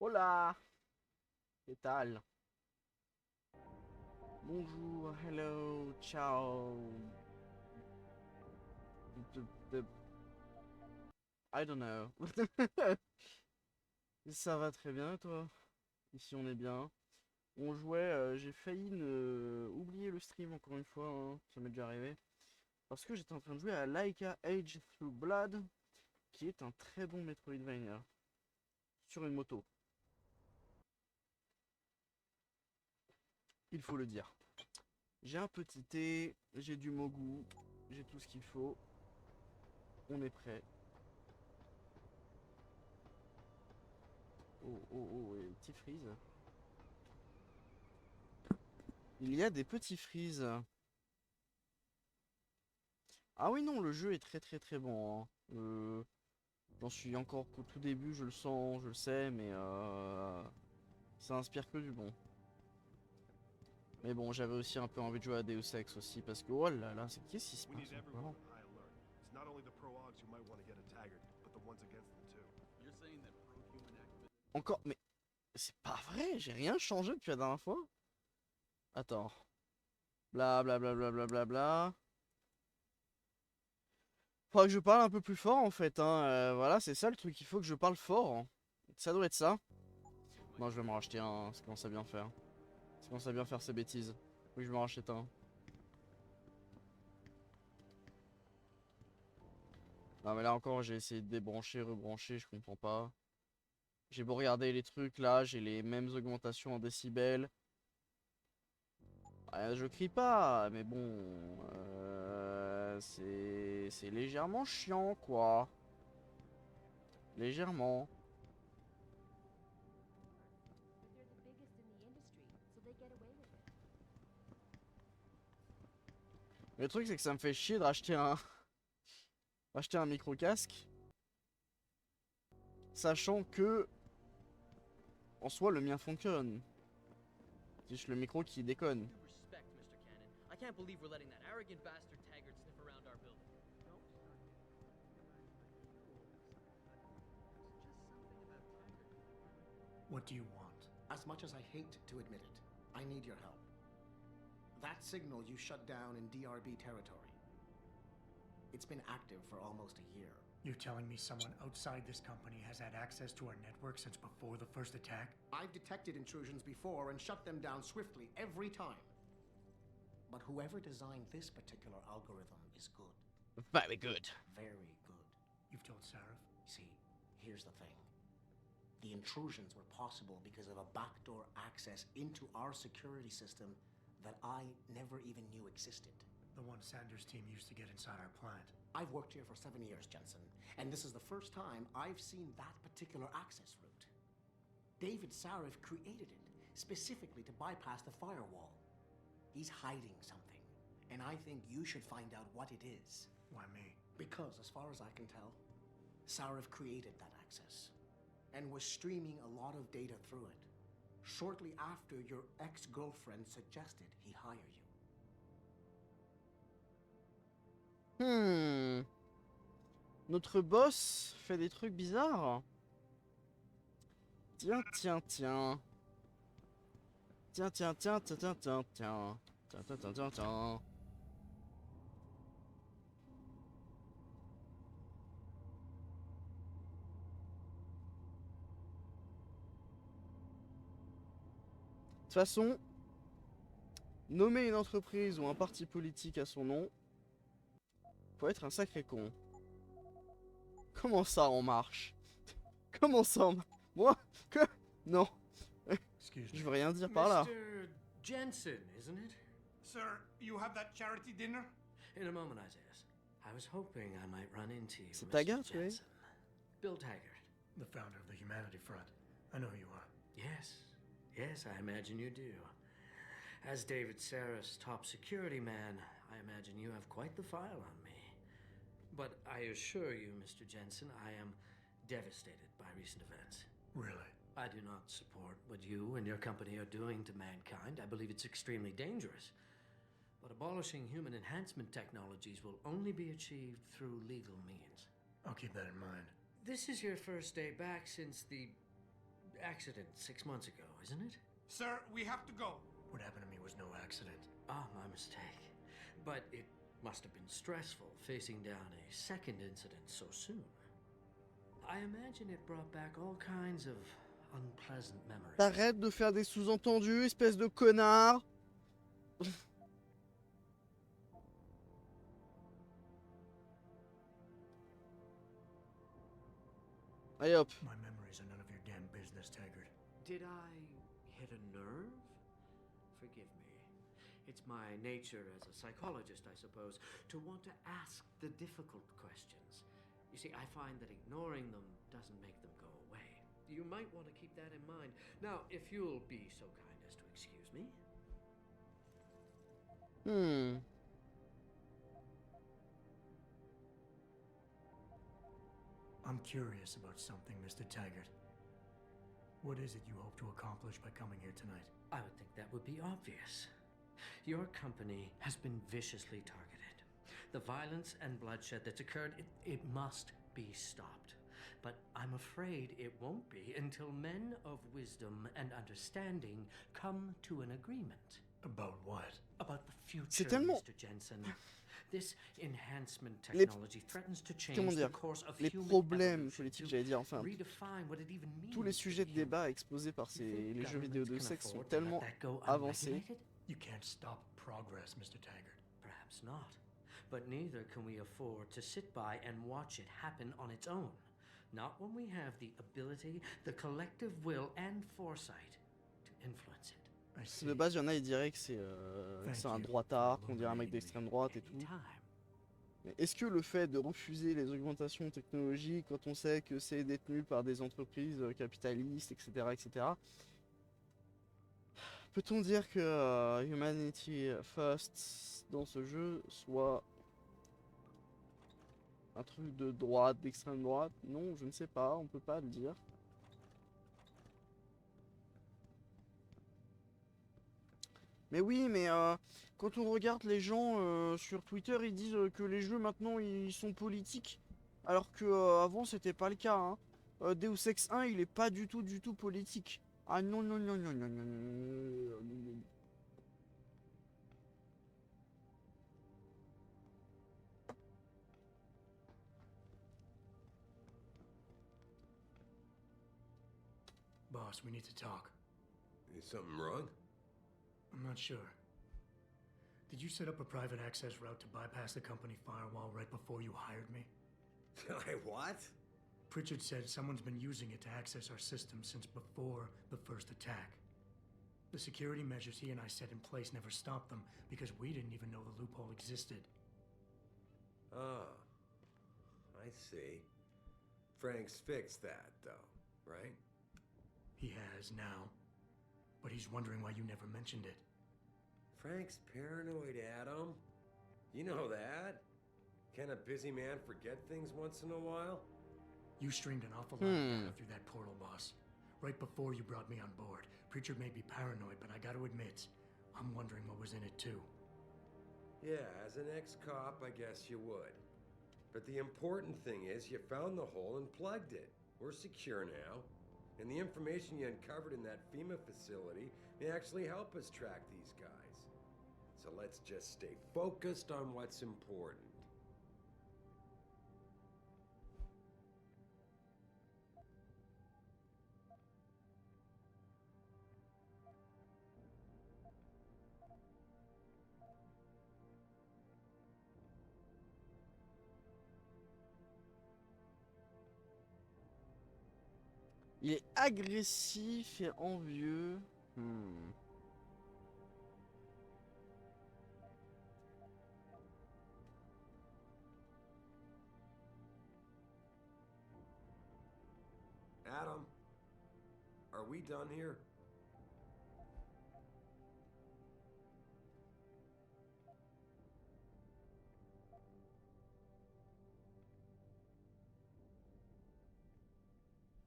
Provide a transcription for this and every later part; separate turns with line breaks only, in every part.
Hola, ¿qué tal? Bonjour, hello, ciao. I don't know. Ça va très bien, toi? Ici, on est bien. On jouait, j'ai failli oublier le stream encore une fois, hein, ça m'est déjà arrivé. Parce que j'étais en train de jouer à Laika Age Through Blood, qui est un très bon Metroidvania. Sur une moto, il faut le dire. J'ai un petit thé, j'ai du mogu, j'ai tout ce qu'il faut. On est prêt. Oh, oh, oh, et petit freeze. Il y a des petits freezes. Ah oui, non, le jeu est très très très bon, hein. J'en suis encore qu'au tout début, je le sens, je le sais, mais ça inspire que du bon. Mais bon, j'avais aussi un peu envie de jouer à Deus Ex aussi, parce que oh là là, qu'est-ce qui se passe encore? Encore, mais c'est pas vrai, j'ai rien changé depuis la dernière fois. Attends. Bla bla bla bla bla bla bla. Faudra que je parle un peu plus fort en fait, hein. Voilà, c'est ça le truc, il faut que je parle fort, hein. Ça doit être ça. Non, je vais m'en racheter un, ça commence à bien faire. Ça commence à bien faire ces bêtises. Oui, je vais m'en racheter un. Non, mais là encore, j'ai essayé de débrancher, rebrancher, je comprends pas. J'ai beau regarder les trucs là, j'ai les mêmes augmentations en décibels. Je crie pas, mais bon, c'est légèrement chiant quoi. Légèrement. Mais le truc c'est que ça me fait chier de racheter un micro casque, sachant que en soi le mien fonctionne. C'est juste le micro qui déconne.
What do you want?
As much as I hate to admit it, I need your help. That signal you shut down in DRB territory. It's been active for almost a year.
You're telling me someone outside this company has had access to our network since before the first attack?
I've detected intrusions before and shut them down swiftly every time. But whoever designed this particular algorithm is good.
Very good.
Very good.
You've told Sarah?
See, here's the thing. The intrusions were possible because of a backdoor access into our security system that I never even knew existed.
The one Sanders' team used to get inside our plant.
I've worked here for 7 years, Jensen, and this is the first time I've seen that particular access route. David Sarif created it specifically to bypass the firewall. He's hiding something, and I think you should find out what it is.
Why me?
Because, as far as I can tell, Sarif created that access and was streaming a lot of data through it shortly after your ex-girlfriend suggested he hire you.
Notre boss fait des trucs bizarres. Tiens, tiens, tiens. Tiens, tiens, tiens, tiens, tiens, tiens, tiens. Tiens, tiens, tiens, tiens, tiens. De toute façon, nommer une entreprise ou un parti politique à son nom, faut être un sacré con. Comment ça on marche? Comment ça on marche? Moi? Que? Non.
Excuse
Je
me.
veux rien dire par là.
Mr. Jensen, isn't it?
Sir, you have that charity dinner?
In a moment, Isaiah. I was hoping I might run into you,
C'est
Mr.
Taggart, oui.
Jensen. Bill Taggart.
The founder of the Humanity Front. I know who you are.
Yes, I imagine you do. As David Sarah's top security man, I imagine you have quite the file on me. But I assure you, Mr. Jensen, I am devastated by recent events.
Really?
I do not support what you and your company are doing to mankind. I believe it's extremely dangerous. But abolishing human enhancement technologies will only be achieved through legal means.
I'll keep that in mind.
This is your first day back since the accident 6 months ago, isn't it?
Sir, we have to go.
What happened to me was no accident.
Ah, my mistake. But it must have been stressful facing down a second incident so soon. I imagine it brought back all kinds of unpleasant memories.
T'arrêtes de faire des sous-entendus, espèce de connard. Allez hop.
My memories are none of your damn business, Taggart.
Did I hit a nerve? Forgive me. It's my nature as a psychologist, I suppose, to want to ask the difficult questions. You see, I find that ignoring them doesn't make them go away. You might want to keep that in mind. Now, if you'll be so kind as to excuse me.
I'm curious about something, Mr. Taggart. What is it you hope to accomplish by coming here tonight?
I would think that would be obvious. Your company has been viciously targeted. The violence and bloodshed that's occurred, it must be stopped. But I'm afraid it won't be until men of wisdom and understanding come to an agreement.
About what?
About the future,
tellement-
Mr. Jensen. This enhancement technology threatens to change
Comment
the
dire,
course of
les
human
problèmes
evolution,
politiques,
to
j'allais dire, enfin,
redefine what it even means
tous les
to
sujets de
be human.
débat exposés par
You think
les jeux vidéo de
governments can
sexe sont
afford to let
tellement
that go
avancés.
unregulated?
You can't stop progress, Mr. Taggart.
Perhaps not. But neither can we afford to sit by and watch it happen on its own. Not when we have the ability, the collective will, and foresight to influence it.
I see.
De base, il y en a, ils diraient que c'est un droitard, qu'on dirait un mec
Blame
d'extrême
me
droite et tout.
anytime.
Mais est-ce que le fait de refuser les augmentations technologiques quand on sait que c'est détenu par des entreprises capitalistes, etc., etc., peut-on dire que Humanity First dans ce jeu soit un truc de droite, d'extrême droite? Non, je ne sais pas, on peut pas le dire. Mais oui, mais quand on regarde les gens sur Twitter, ils disent que les jeux maintenant ils sont politiques, alors que avant c'était pas le cas. Hein. Deus Ex 1, il est pas du tout politique. Ah non non non non non non non, non, non.
Boss, we need to talk.
Is something wrong?
I'm not sure. Did you set up a private access route to bypass the company firewall right before you hired me?
I what?
Pritchard said someone's been using it to access our system since before the first attack. The security measures he and I set in place never stopped them because we didn't even know the loophole existed.
Oh, I see. Frank's fixed that, though, right?
He has now. But he's wondering why you never mentioned it.
Frank's paranoid, Adam. You know that. Can a busy man forget things once in a while?
You streamed an awful lot of data through that portal, boss. Right before you brought me on board. Pritchard may be paranoid, but I gotta admit, I'm wondering what was in it too.
Yeah, as an ex-cop, I guess you would. But the important thing is you found the hole and plugged it. We're secure now. And the information you uncovered in that FEMA facility may actually help us track these guys. So let's just stay focused on what's important.
Il est agressif et envieux.
Adam, are we done here?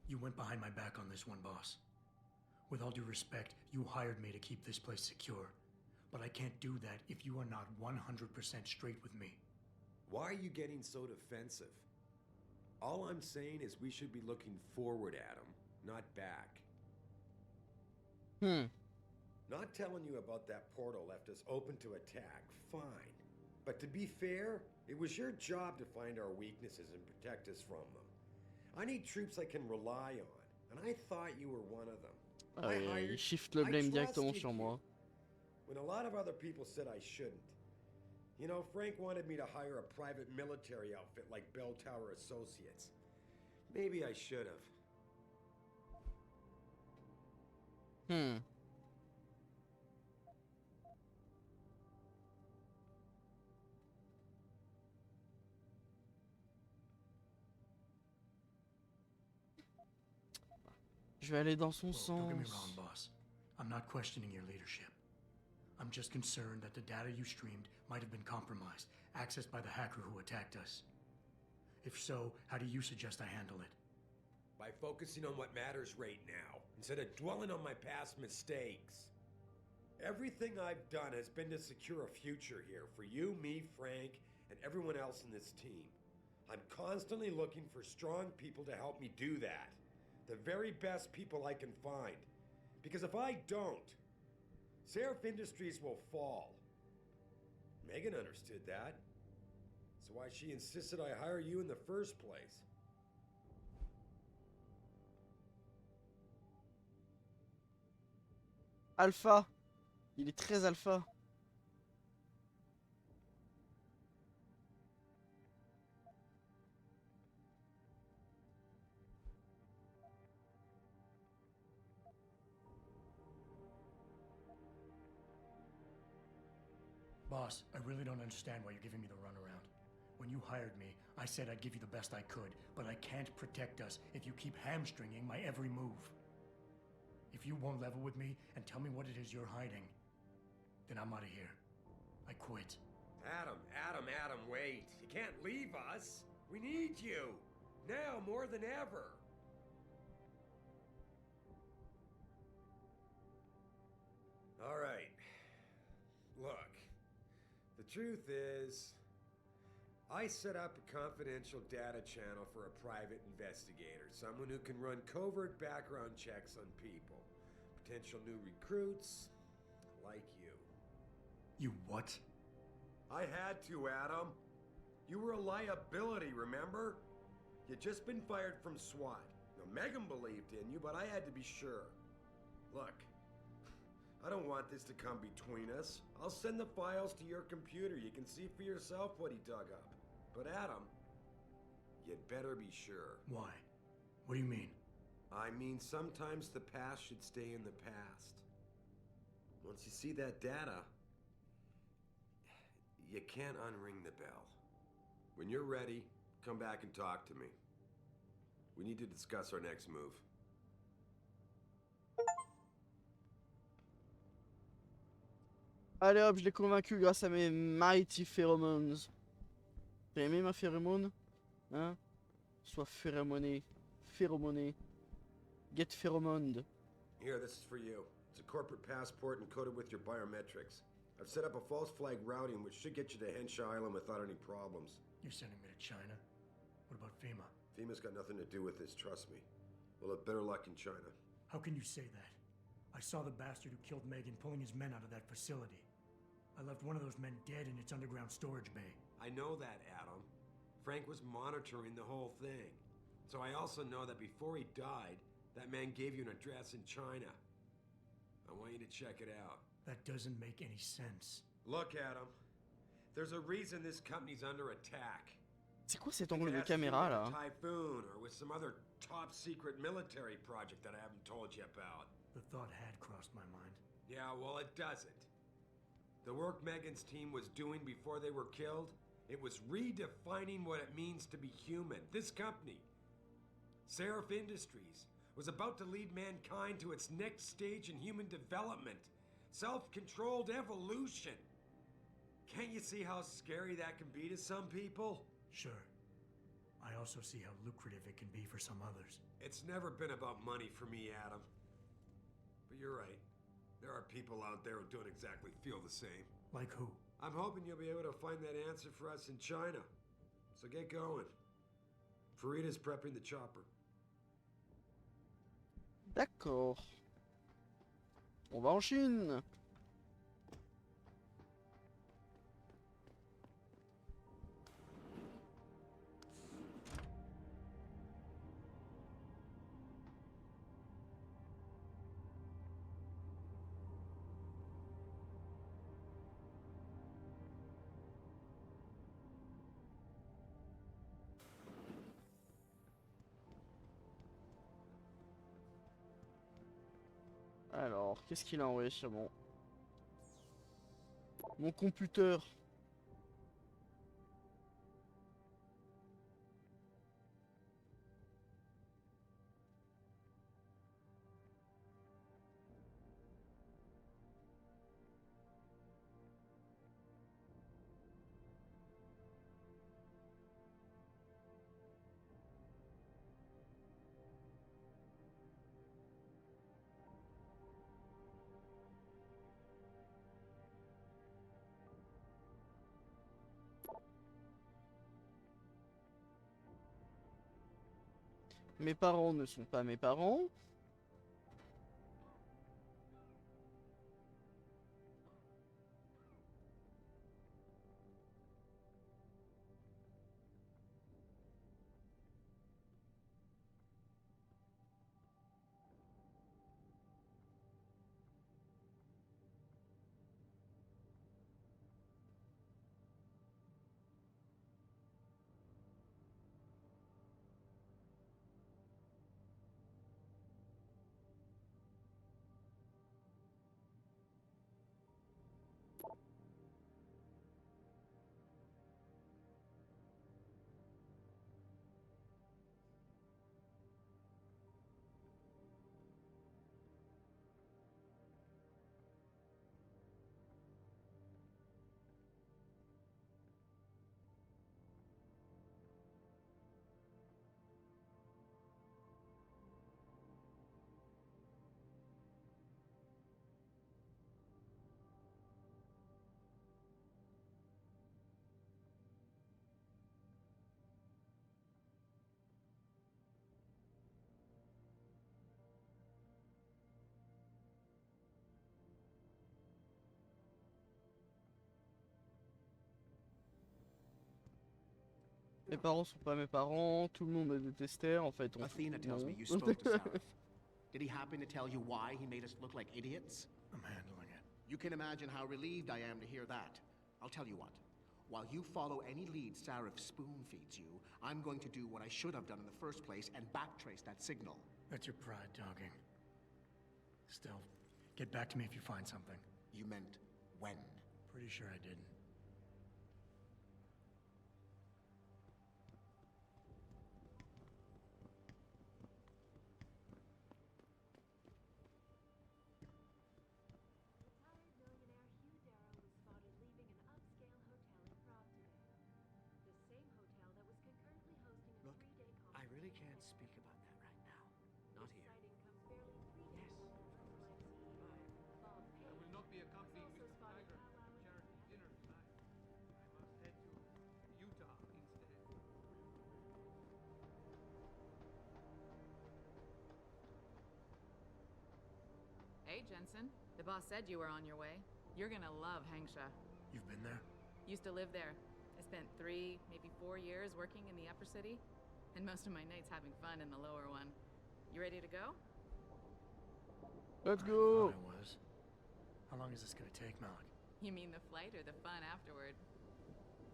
You went behind my back on this one, boss. With all due respect, you hired me to keep this place secure. But I can't do that if you are not 100% straight with me.
Why are you getting so defensive? All I'm saying is we should be looking forward, Adam, not back.
Hmm.
Not telling you about that portal left us open to attack, fine. But to be fair, it was your job to find our weaknesses and protect us from them. I need troops I can rely on, and I thought you were one of them.
Il shift le blame directement sur moi.
When a lot of other people said I shouldn't. You know, Frank wanted me to hire a private military outfit like Bell Tower Associates. Maybe I should have.
Hmm. Je vais aller dans son
Well, don't get me
sens.
wrong, boss. I'm not questioning your leadership. I'm just concerned that the data you streamed might have been compromised, accessed by the hacker who attacked us. If so, how do you suggest I handle it?
By focusing on what matters right now, instead of dwelling on my past mistakes. Everything I've done has been to secure a future here for you, me, Frank, and everyone else in this team. I'm constantly looking for strong people to help me do that. The very best people I can find. Because if I don't, Seraph Industries will fall. Megan understood that. That's why she insisted I hire you in the first place.
Alpha. Il est très alpha.
Boss, I really don't understand why you're giving me the runaround. When you hired me, I said I'd give you the best I could, but I can't protect us if you keep hamstringing my every move. If you won't level with me and tell me what it is you're hiding, then I'm out of here. I quit.
Adam, wait. You can't leave us. We need you. Now more than ever. All right. Look, the truth is, I set up a confidential data channel for a private investigator, someone who can run covert background checks on people. Potential new recruits, like you.
You what?
I had to, Adam. You were a liability, remember? You'd just been fired from SWAT. Now, Megan believed in you, but I had to be sure. Look, I don't want this to come between us. I'll send the files to your computer. You can see for yourself what he dug up. But Adam, you'd better be sure.
Why? What do you mean?
I mean, sometimes the past should stay in the past. Once you see that data, you can't unring the bell. When you're ready, come back and talk to me. We need to discuss our next move.
Allez hop, je l'ai convaincu grâce à mes mighty pheromones. T'as aimé ma phéromone? Hein? Sois phéromoné. Phéromoné. Get pheromoned.
Here, this is for you. It's a corporate passport encoded with your biometrics. I've set up a false flag routing which should get you to Henshaw Island without any problems.
You're sending me to China? What about FEMA?
FEMA's got nothing to do with this, trust me. We'll have better luck in China.
How can you say that? I saw the bastard who killed Megan pulling his men out of that facility. I left one of those men dead in its underground storage bay.
I know that, Adam. Frank was monitoring the whole thing. So I also know that before he died, that man gave you an address in China. I want you to check it out.
That doesn't make any sense.
Look, Adam. There's a reason this company's under attack.
C'est quoi cet angle de
It has to do
caméra
with
là?
a typhoon or with some other top secret military project that I haven't told you about.
The thought had crossed my mind.
Yeah, well, it doesn't. The work Megan's team was doing before they were killed, it was redefining what it means to be human. This company, Seraph Industries, was about to lead mankind to its next stage in human development. Self-controlled evolution. Can't you see how scary that can be to some people?
Sure. I also see how lucrative it can be for some others.
It's never been about money for me, Adam. But you're right. There are people out there who don't exactly feel the same.
Like who?
I'm hoping you'll be able to find that answer for us in China. So get going. Farida's prepping the chopper.
D'accord. On va en Chine. Alors, qu'est-ce qu'il a envoyé sur mon computer? Mes parents ne sont pas mes parents. Mes parents sont pas mes parents, tout le monde me détestait, en fait on
Athena tells me
non.
you spoke to Sarah. Did he happen to tell you why he made us look like idiots?
I'm handling it.
You can imagine how relieved I am to hear that. I'll tell you what. While you follow any lead Sarif spoon feeds you, I'm going to do what I should have done in the first place and backtrace that signal.
That's your pride talking. Still, get back to me if you find something.
You meant when?
Pretty sure I didn't.
Look, I really can't speak about that right now. Not here. Yes.
I will not be accompanying Mr. Tiger to charity dinner tonight. I must head to Utah instead.
Hey, Jensen. The boss said you were on your way. You're gonna love Hangsha.
You've been there?
Used to live there. I spent 3, maybe 4 years working in the upper city, and most of my nights having fun in the lower one. You ready to go?
Let's
I
go.
thought I was. How long is this gonna take, Malik?
You mean the flight or the fun afterward?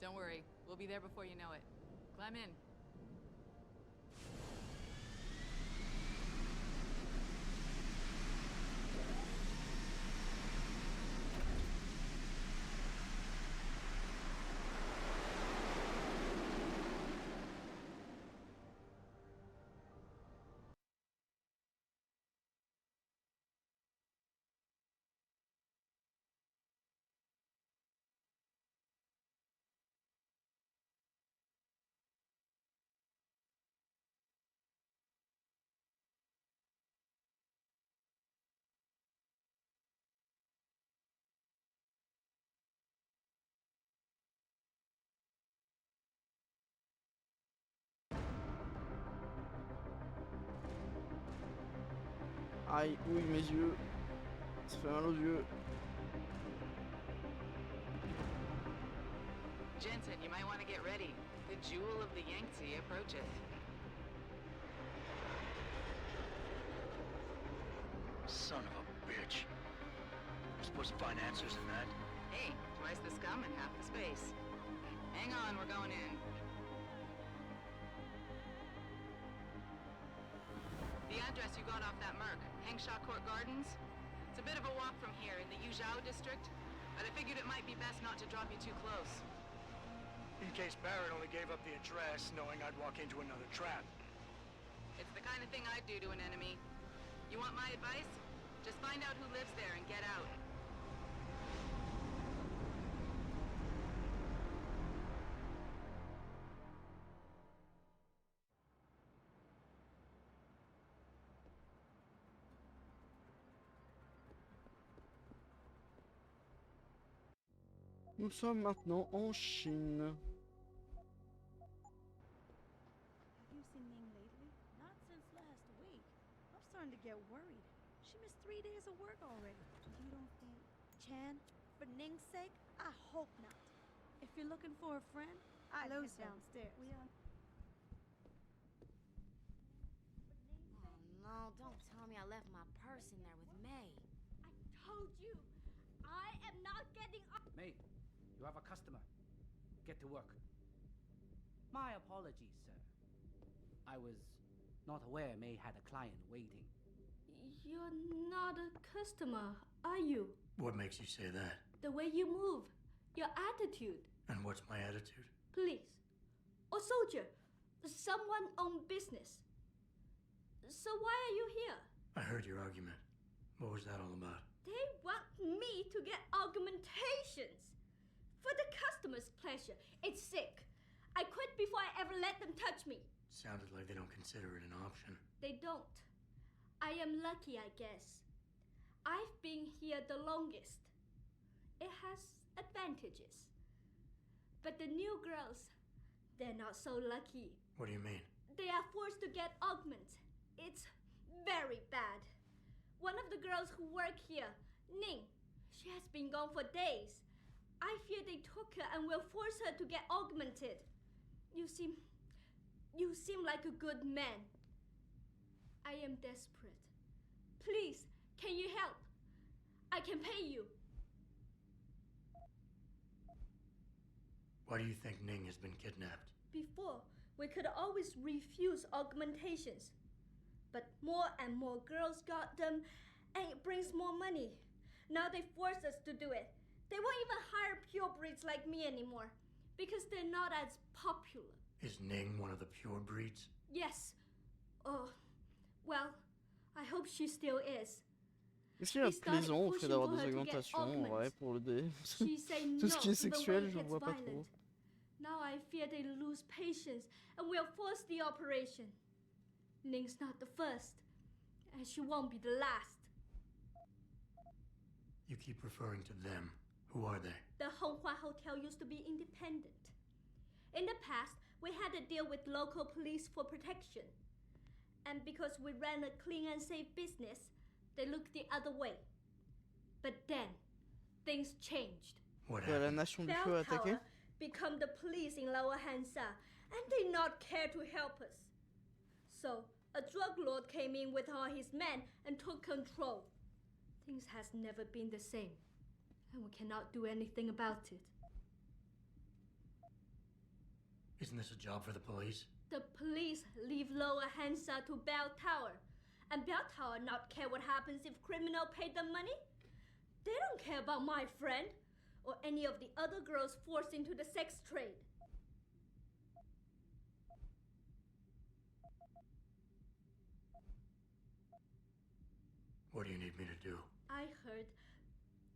Don't worry, we'll be there before you know it. Climb in.
Aïe, oui mes yeux. Ça fait mal aux yeux.
Jensen, you might want to get ready. The jewel of the Yangtze approaches.
Son of a bitch. We're supposed to find answers in that.
Hey, twice the scum and half the space. Hang on, we're going in. The address you got off that Merc, Hengshaw Court Gardens? It's a bit of a walk from here in the Yuzhou district, but I figured it might be best not to drop you too close.
In case Barrett only gave up the address, knowing I'd walk into another trap.
It's the kind of thing I'd do to an enemy. You want my advice? Just find out who lives there and get out.
Nous sommes maintenant en Chine.
Have you seen Ning lately? Not since last week. I'm starting to get worried. She missed 3 days of work already. You don't think, Chan, for Ning's sake, I hope not. If you're looking for a friend, I'd head downstairs.
No, don't tell me I left my purse in there with May.
I told you, I am not getting up.
May, you have a customer. Get to work. My apologies, sir. I was not aware May had a client waiting.
You're not a customer, are you?
What makes you say that?
The way you move, your attitude.
And what's my attitude?
Police. Or soldier. Someone on business. So why are you here?
I heard your argument. What was that all about?
They want me to get augmentations. For the customer's pleasure. It's sick. I quit before I ever let them touch me.
Sounded like they don't consider it an option.
They don't. I am lucky, I guess. I've been here the longest. It has advantages. But the new girls, they're not so lucky.
What do you mean?
They are forced to get augments. It's very bad. One of the girls who work here, Ning, she has been gone for days. I fear they took her and will force her to get augmented. You seem like a good man. I am desperate. Please, can you help? I can pay you.
Why do you think Ning has been kidnapped?
Before, we could always refuse augmentations. But more and more girls got them, and it brings more money. Now they force us to do it. They won't even hire pure breeds like me anymore, because they're not as popular.
Is Ning one of the pure breeds?
Yes. Oh, well, I hope she still is.
Qu'est-ce qu'il y a de plaisant au fait d'avoir des augmentations en vrai pour le dé? Tout ce qui est sexuel, je vois pas trop.
Now I fear they lose patience and will force the operation. Ning's not the first, and she won't be the last.
You keep referring to them. Who are they?
The Honghua Hotel used to be independent. In the past, we had to deal with local police for protection. And because we ran a clean and safe business, they looked the other way. But then, things changed.
What
La
happened?
nation du feu a attaqué.
Tower become the police in Lower Hansa, and they not care to help us. So, a drug lord came in with all his men and took control. Things has never been the same, and we cannot do anything about it.
Isn't this a job for the police?
The police leave Lower Hansa to Bell Tower, and Bell Tower not care what happens if criminal pay them money. They don't care about my friend, or any of the other girls forced into the sex trade.
What do you need me to do?
I heard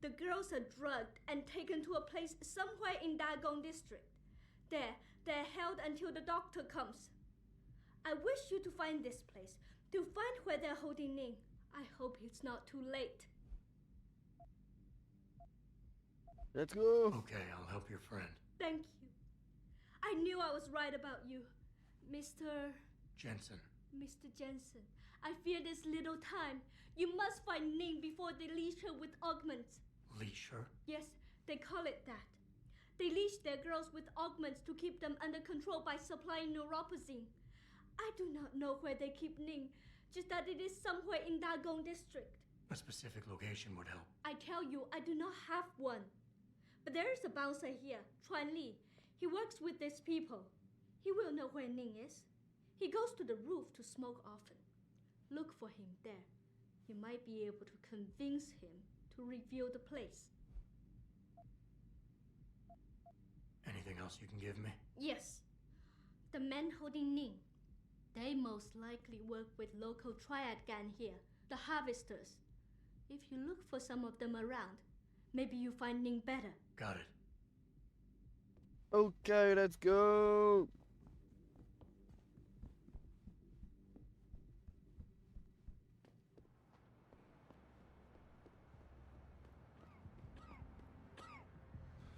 the girls are drugged and taken to a place somewhere in Dagong district. There, they're held until the doctor comes. I wish you to find this place, to find where they're holding Ning. I hope it's not too late.
Let's go.
Okay, I'll help your friend.
Thank you. I knew I was right about you, Mr.
Jensen.
Mr. Jensen. I fear this little time You must find Ning before they leash her with augments.
Leash her?
Yes, they call it that. They leash their girls with augments to keep them under control by supplying neuropozyne. I do not know where they keep Ning, just that it is somewhere in Dagong district.
A specific location would help.
I tell you, I do not have one. But there is a bouncer here, Chuan Li. He works with these people. He will know where Ning is. He goes to the roof to smoke often. Look for him there. You might be able to convince him to reveal the place.
Anything else you can give me?
Yes. The men holding Ning. They most likely work with local triad gang here, the harvesters. If you look for some of them around, maybe you find Ning better.
Got it.
Okay, let's go.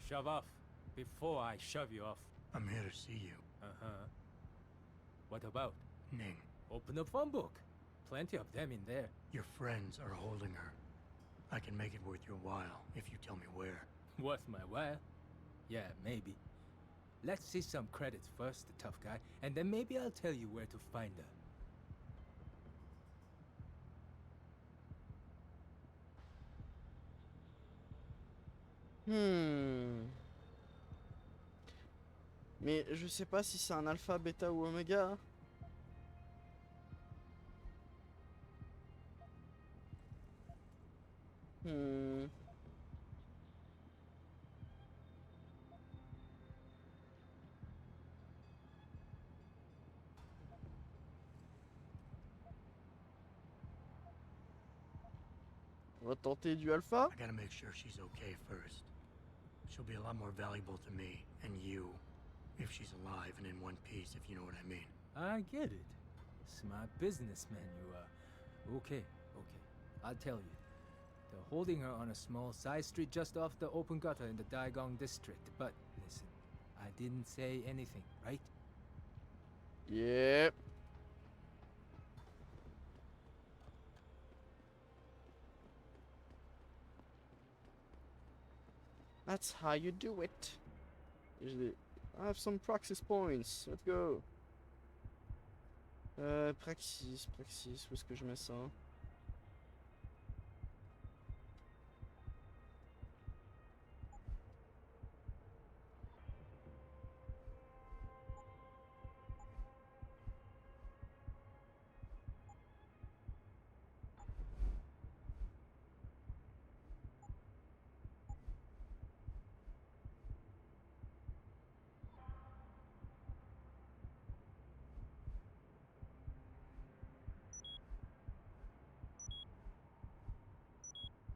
Shove off before I shove you off.
I'm here to see you.
Uh-huh. What about?
Ning.
Open the phone book. Plenty of them in there.
Your friends are holding her. I can make it worth your while if you tell me where.
Worth my while? Yeah, maybe. Let's see some credits first, the tough guy, and then maybe I'll tell you where to find her.
Mais je sais pas si c'est un alpha, bêta ou oméga. On va tenter du alpha.
I gotta make sure she's okay first. She'll be a lot more valuable to me and you if she's alive and in one piece, if you know what I mean.
I get it. Smart businessman you are. Okay. I'll tell you. They're holding her on a small side street just off the open gutter in the Daigong district. But listen, I didn't say anything, right?
Yep. That's how you do it. Usually, I have some praxis points. Let's go. Praxis. Où est-ce que je mets ça?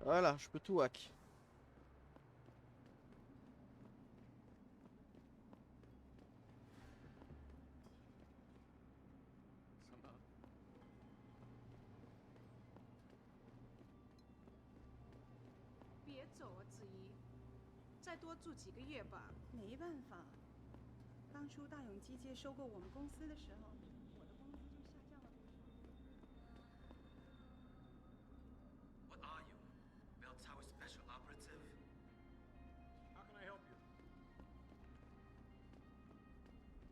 Voilà, je peux tout hack.
别走啊，子怡，再多住几个月吧。
没办法，当初大永机械收购我们公司的时候，我的工资就下降了不少。
What are you? Bell Tower Special Operative?
How can I help you?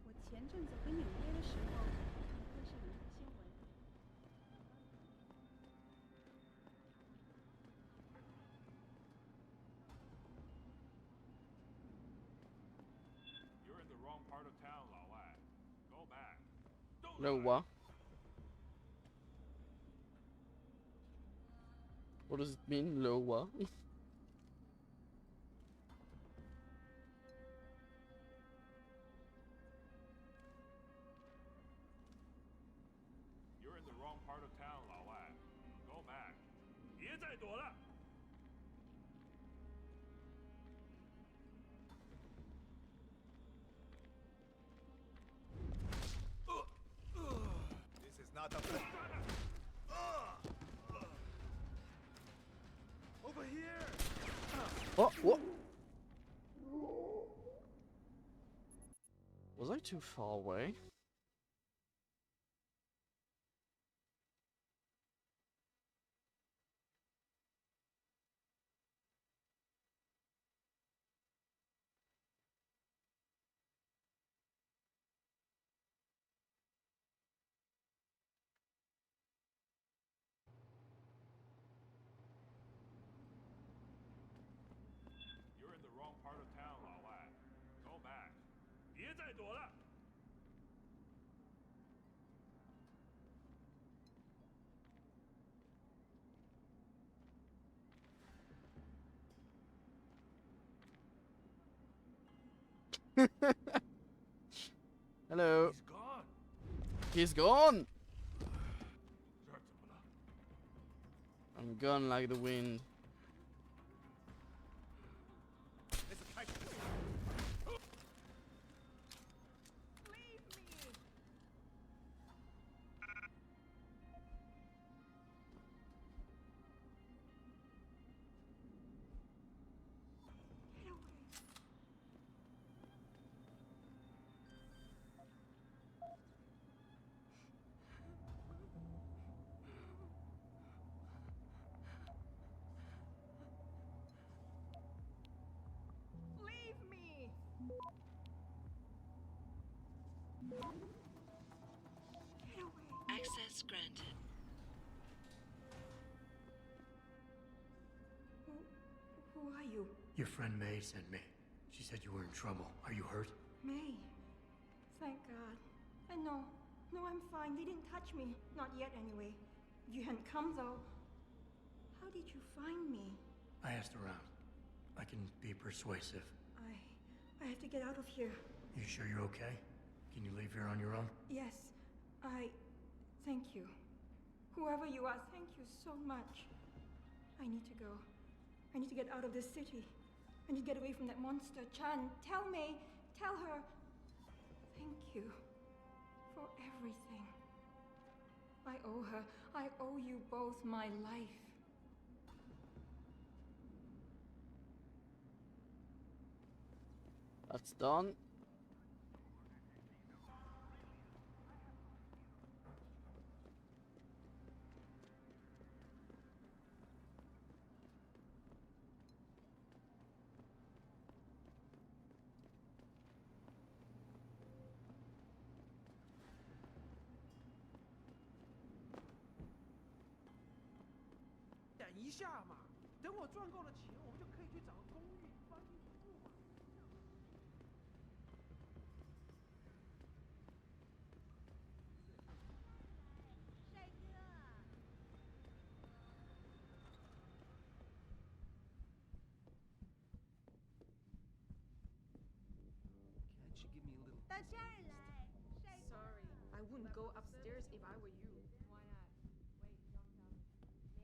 我前阵子回纽约的时候，看电视有一个新闻。
You're in the wrong part of town, Lao Wai. Go back.
Là où? What does it mean, low?
You're in the wrong part of town, Lao Wai. Go back. 别再躲了。
This is not a... Over here!
Oh, what? Was I too far away?
别再躲了。
Hello.
He's gone.
He's gone.
这儿怎么了？
I'm gone like the wind.
It's a typhoon.
Leave me! Get away! Leave me! Get away!
Access granted.
Who are you? Your friend May sent me. She said you were in trouble. Are you hurt?
May. Thank God. No, I'm fine. They didn't touch me. Not yet, anyway. You hadn't come, though. How did you find me?
I asked around. I can be persuasive.
I have to get out of here.
You sure you're okay? Can you leave here on your own?
Yes, thank you. Whoever you are, thank you so much. I need to go. I need to get out of this city. I need to get away from that monster. Chan, tell May, tell her. Thank you for everything. I owe her. I owe you both my life.
That's done.
Sorry, I wouldn't go upstairs if I were you.
Why not? Wait, don't tell me.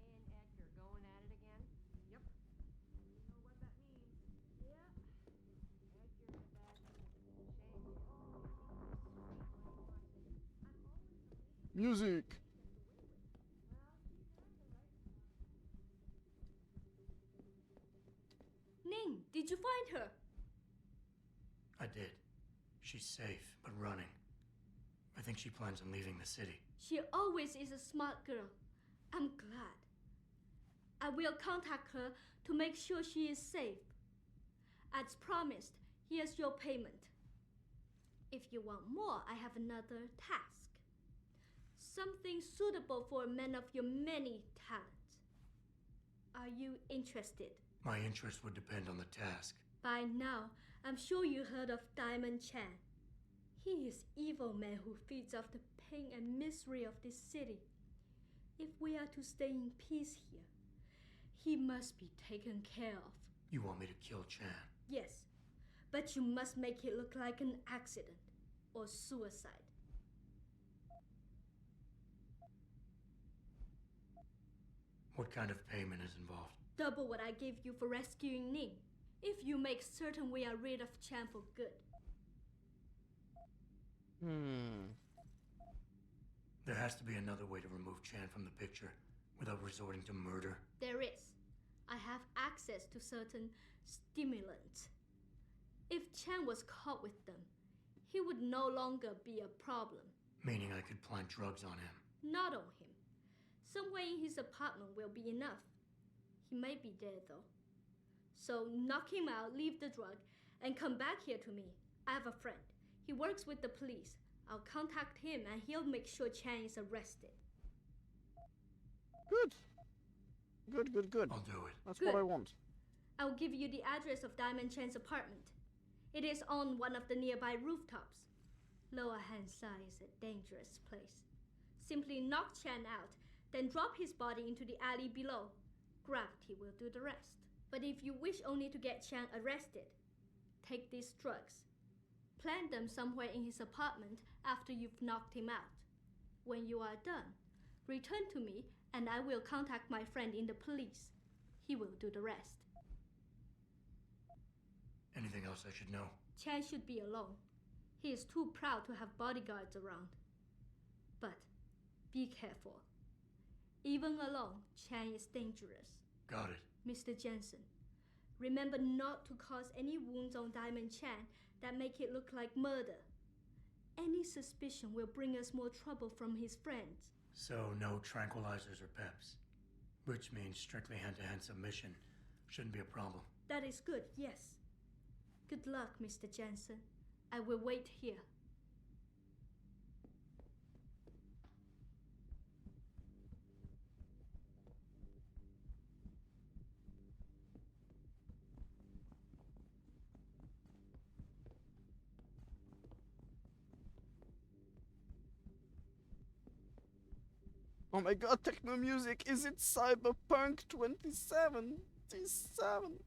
May and Edgar going at it again?
Yep. You know what that means.
Yeah. Edgar in a bad mood. Shame.
Music.
Ning, did you find her?
I did. She's safe, but running. I think she plans on leaving the city.
She always is a smart girl. I'm glad. I will contact her to make sure she is safe. As promised, here's your payment. If you want more, I have another task. Something suitable for a man of your many talents. Are you interested?
My interest would depend on the task.
By now, I'm sure you heard of Diamond Chan. He is evil man who feeds off the pain and misery of this city. If we are to stay in peace here, he must be taken care of.
You want me to kill Chan?
Yes, but you must make it look like an accident or suicide.
What kind of payment is involved?
Double what I gave you for rescuing Ning, if you make certain we are rid of Chan for good.
There has to be another way to remove Chan from the picture without resorting to murder.
There is. I have access to certain stimulants. If Chan was caught with them, he would no longer be a problem.
Meaning I could plant drugs on him.
Not on him. Somewhere in his apartment will be enough. He may be dead though. So knock him out, leave the drug, and come back here to me. I have a friend. He works with the police. I'll contact him and he'll make sure Chan is arrested.
Good. Good.
I'll do it.
That's
Good.
what I want.
I'll give you the address of Diamond Chan's apartment. It is on one of the nearby rooftops. Lower Hansai is a dangerous place. Simply knock Chan out, then drop his body into the alley below. Gravity will do the rest. But if you wish only to get Chan arrested, take these drugs. Plant them somewhere in his apartment after you've knocked him out. When you are done, return to me and I will contact my friend in the police. He will do the rest.
Anything else I should know?
Chan should be alone. He is too proud to have bodyguards around. But be careful. Even alone, Chan is dangerous.
Got it.
Mr. Jensen, remember not to cause any wounds on Diamond Chan that make it look like murder. Any suspicion will bring us more trouble from his friends.
So no tranquilizers or peps. Which means strictly hand-to-hand submission. Shouldn't be a problem.
That is good, yes. Good luck, Mr. Jensen. I will wait here.
Oh my god, techno music! Is it Cyberpunk 2077?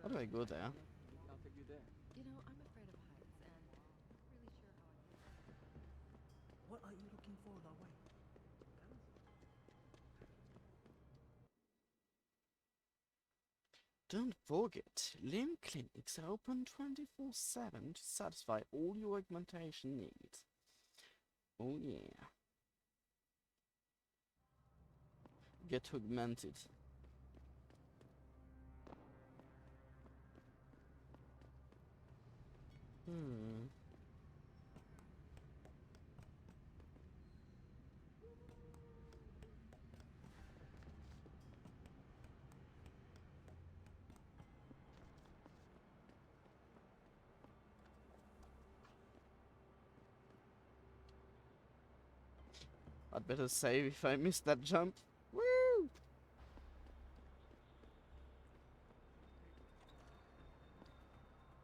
How do I go there?
I'll take you there. You know, I'm afraid of heights, and I'm not really sure how I feel.
What are you looking for that way?
Don't forget, limb clinics are open 24/7 to satisfy all your augmentation needs. Oh yeah. Get augmented. I'd better save if I miss that jump. Woo!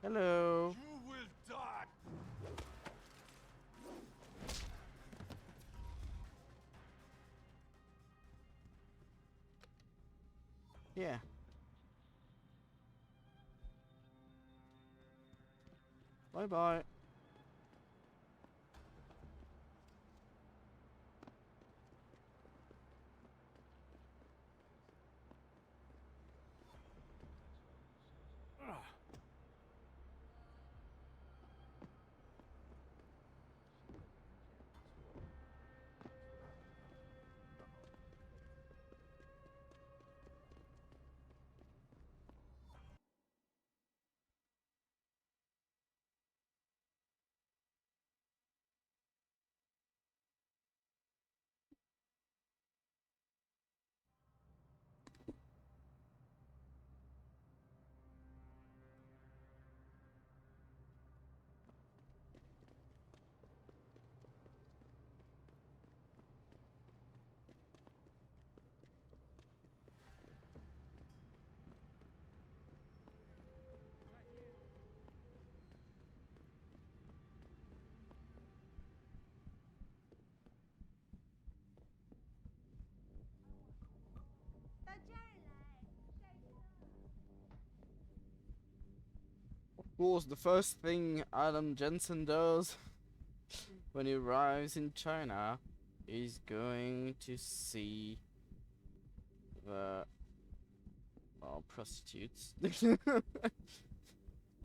Hello.
You will die.
Yeah. Bye bye. Of course, the first thing Adam Jensen does when he arrives in China is going to see the prostitutes. The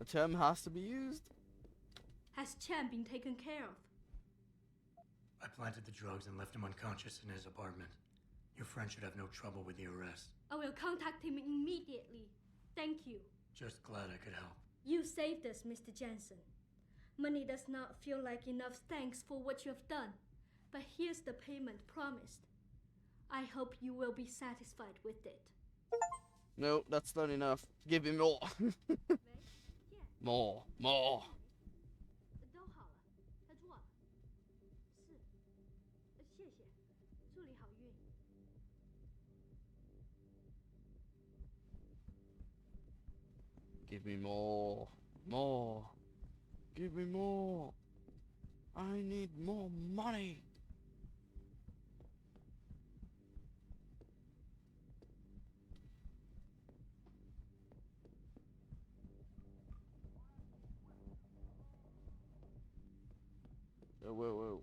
term has to be used.
Has Chan been taken care of?
I planted the drugs and left him unconscious in his apartment. Your friend should have no trouble with the arrest.
I will contact him immediately. Thank you.
Just glad I could help.
You saved us, Mr. Jensen. Money does not feel like enough thanks for what you have done, but here's the payment promised. I hope you will be satisfied with it.
No, that's not enough. Give me more. More, more.
都好了，他做了。是，谢谢，祝你好运。
Give me more, more. Give me more. I need more money. Whoa, whoa, whoa.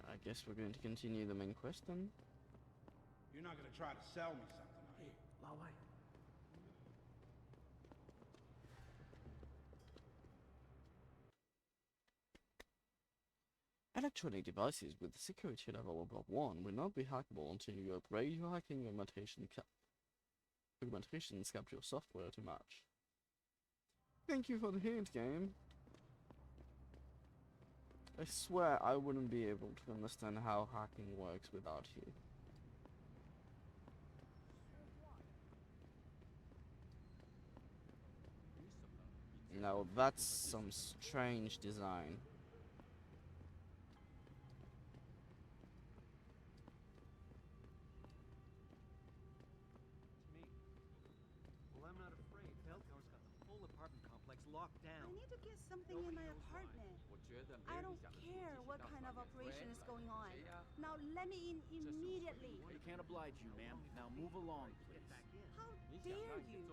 I guess we're going to continue the main quest then.
You're not gonna try to sell me something, are you?
Lao Wai.
Electronic devices with security level above 1 will not be hackable until you upgrade your hacking augmentations capture software to match. Thank you for the hint, game. I swear I wouldn't be able to understand how hacking works without you. Now that's some strange design.
Me. Well, I'm not afraid. Bell Tower's got the whole apartment complex locked down.
I need to get something in my apartment. I don't care what kind of operation is going on. Now let me in immediately.
We can't oblige you, ma'am. Now move along, please.
How dare you?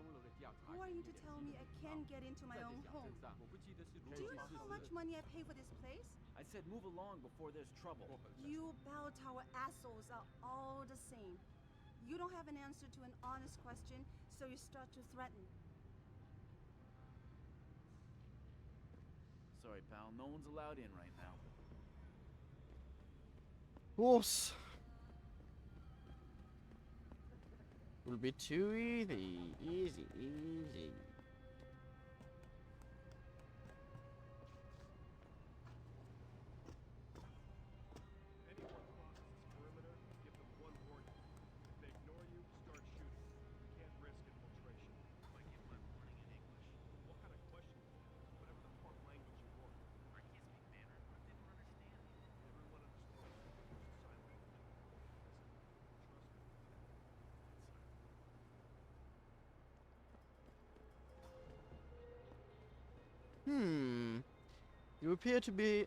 Who are you to tell me I can't get into my own home? Do you know how much money I pay for this place?
I said move along before there's trouble.
You bell tower assholes are all the same. You don't have an answer to an honest question, so you start to threaten.
Sorry, pal. No one's allowed in right now.
Horse. Will be too easy. Easy, easy.
Anyone crosses this perimeter, give them one warning. If they ignore you, start shooting. You can't risk infiltration. I give my warning in English. What kind of question is that? Whatever the fuck language you want. I can't speak Mandarin. They don't understand you. Everyone understands you. Use sign language.
You appear to be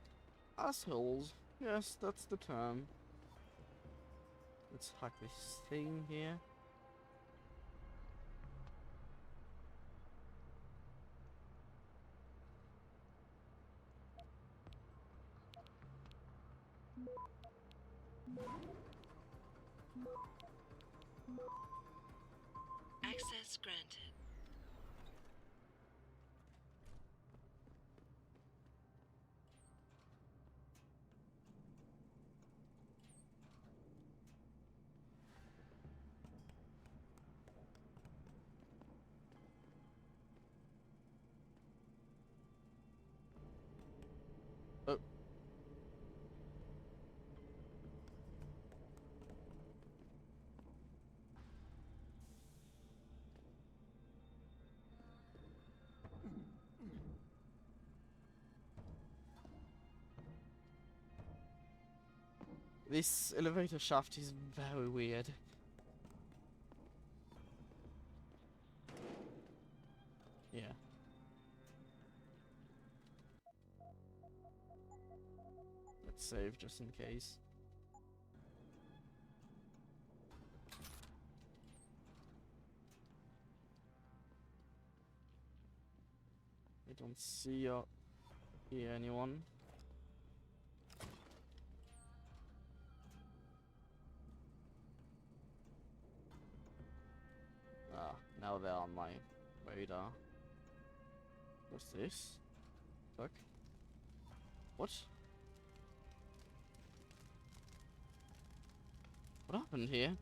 assholes. Yes, that's the term. Let's hack this thing here.
Access granted.
Oh. This elevator shaft is very weird. Yeah. Let's save just in case. I don't see or hear anyone. Ah, now they're on my radar. What's this? Fuck. What? What happened here?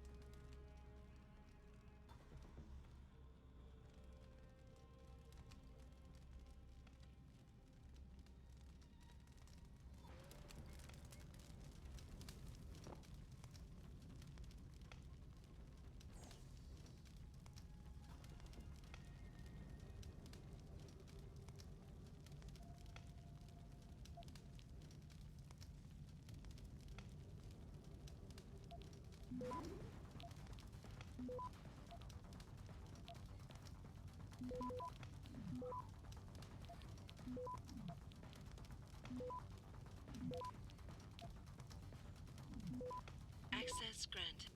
Access granted.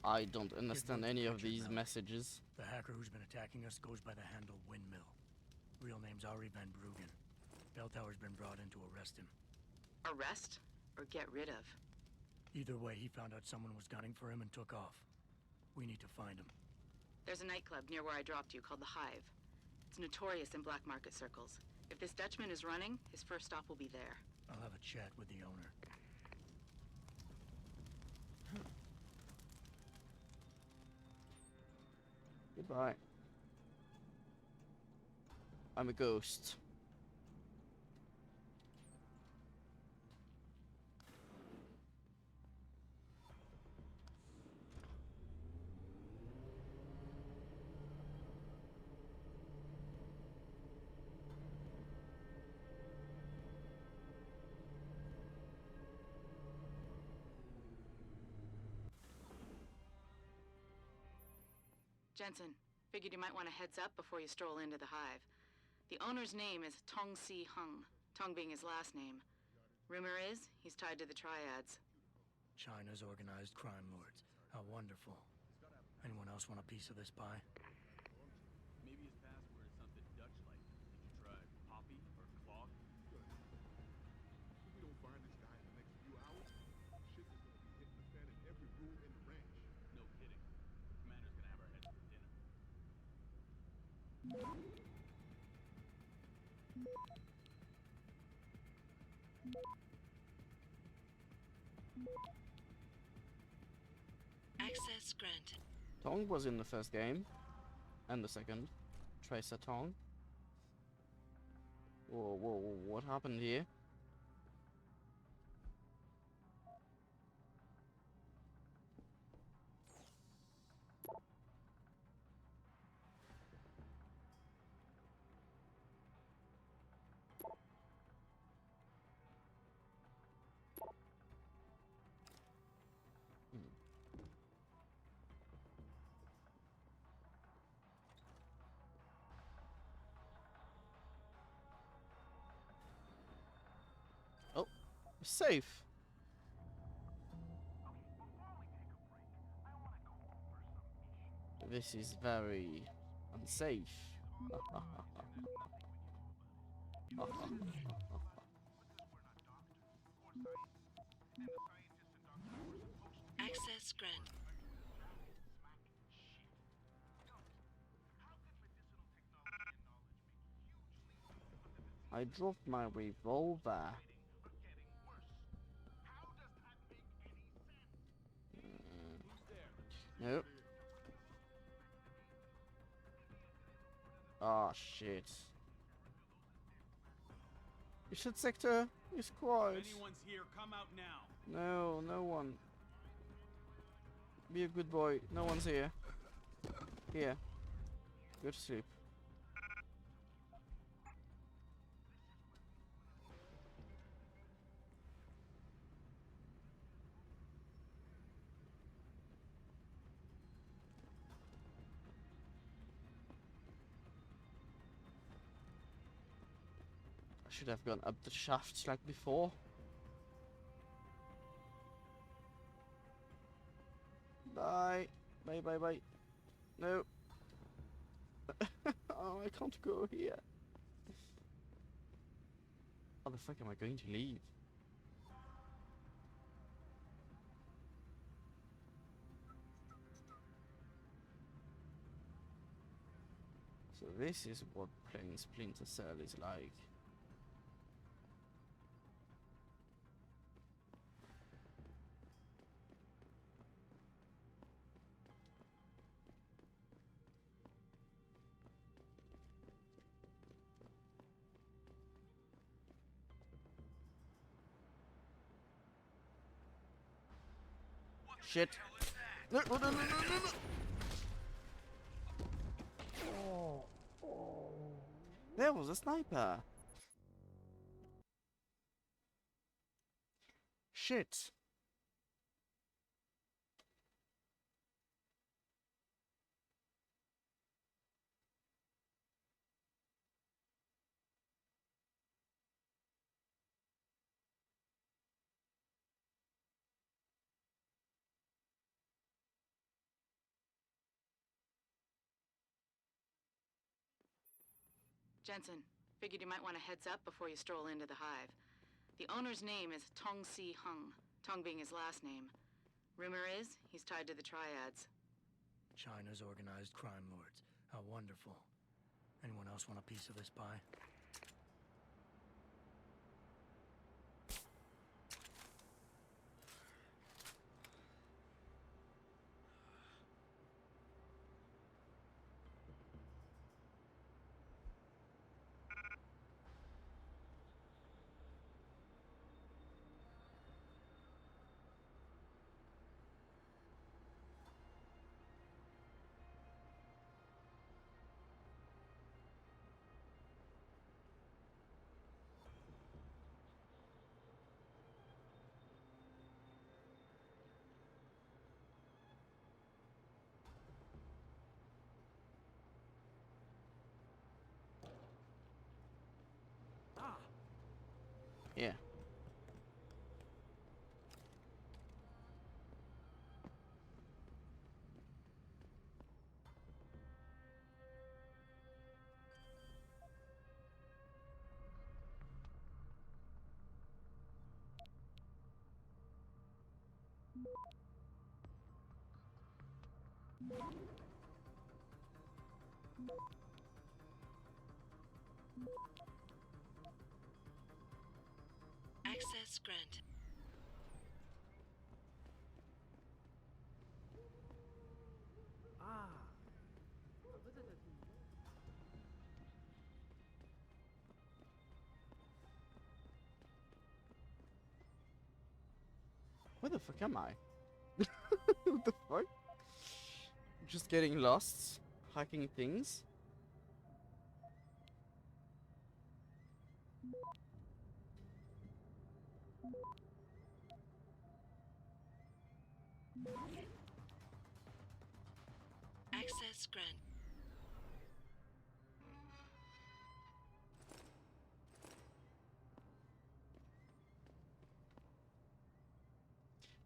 I don't understand any of these messages.
The hacker who's been attacking us goes by the handle Windmill. Real name's Ari Van Bruggen. Bell Tower's been brought in to arrest him.
Arrest or get rid of?
Either way, he found out someone was gunning for him and took off. We need to find him.
There's a nightclub near where I dropped you called the Hive. It's notorious in black market circles. If this Dutchman is running, his first stop will be there.
I'll have a chat with the owner.
Goodbye. I'm a ghost.
Jensen, figured you might want a heads up before you stroll into the Hive. The owner's name is Tong Si Hung, Tong being his last name. Rumor is, he's tied to the Triads.
China's organized crime lords. How wonderful. Anyone else want a piece of this pie?
Maybe his password is something Dutch-like. Did you try Poppy or Clog?
Good. If we don't find this guy in the next few hours, shit is gonna be hitting the fan in every room in the ranch.
No kidding. Commander's gonna have our heads for dinner.
Access granted.
Tong was in the first game. And the second. Tracer Tong. Whoa, whoa, what happened here? Oh, safe. This is very unsafe.
Access granted.
I dropped my revolver. Nope. Oh shit. You should sector. It's quiet.
If anyone's here, come out now.
No, no one. Be a good boy. No one's here. Here. Go to sleep. I should have gone up the shafts like before. Bye. Bye, bye, bye. No. Oh, I can't go here. How the fuck am I going to leave? So this is what playing Splinter Cell is like. Shit. No, no, no, no, no, no. There was a sniper. Shit.
Jensen, figured you might want a heads up before you stroll into the hive. The owner's name is Tong-Si Hung, Tong being his last name. Rumor is, he's tied to the triads.
China's organized crime lords. How wonderful. Anyone else want a piece of this pie?
Yeah.
Access granted.
Where the fuck am I? What the fuck? Just getting lost, hacking things.
Access granted.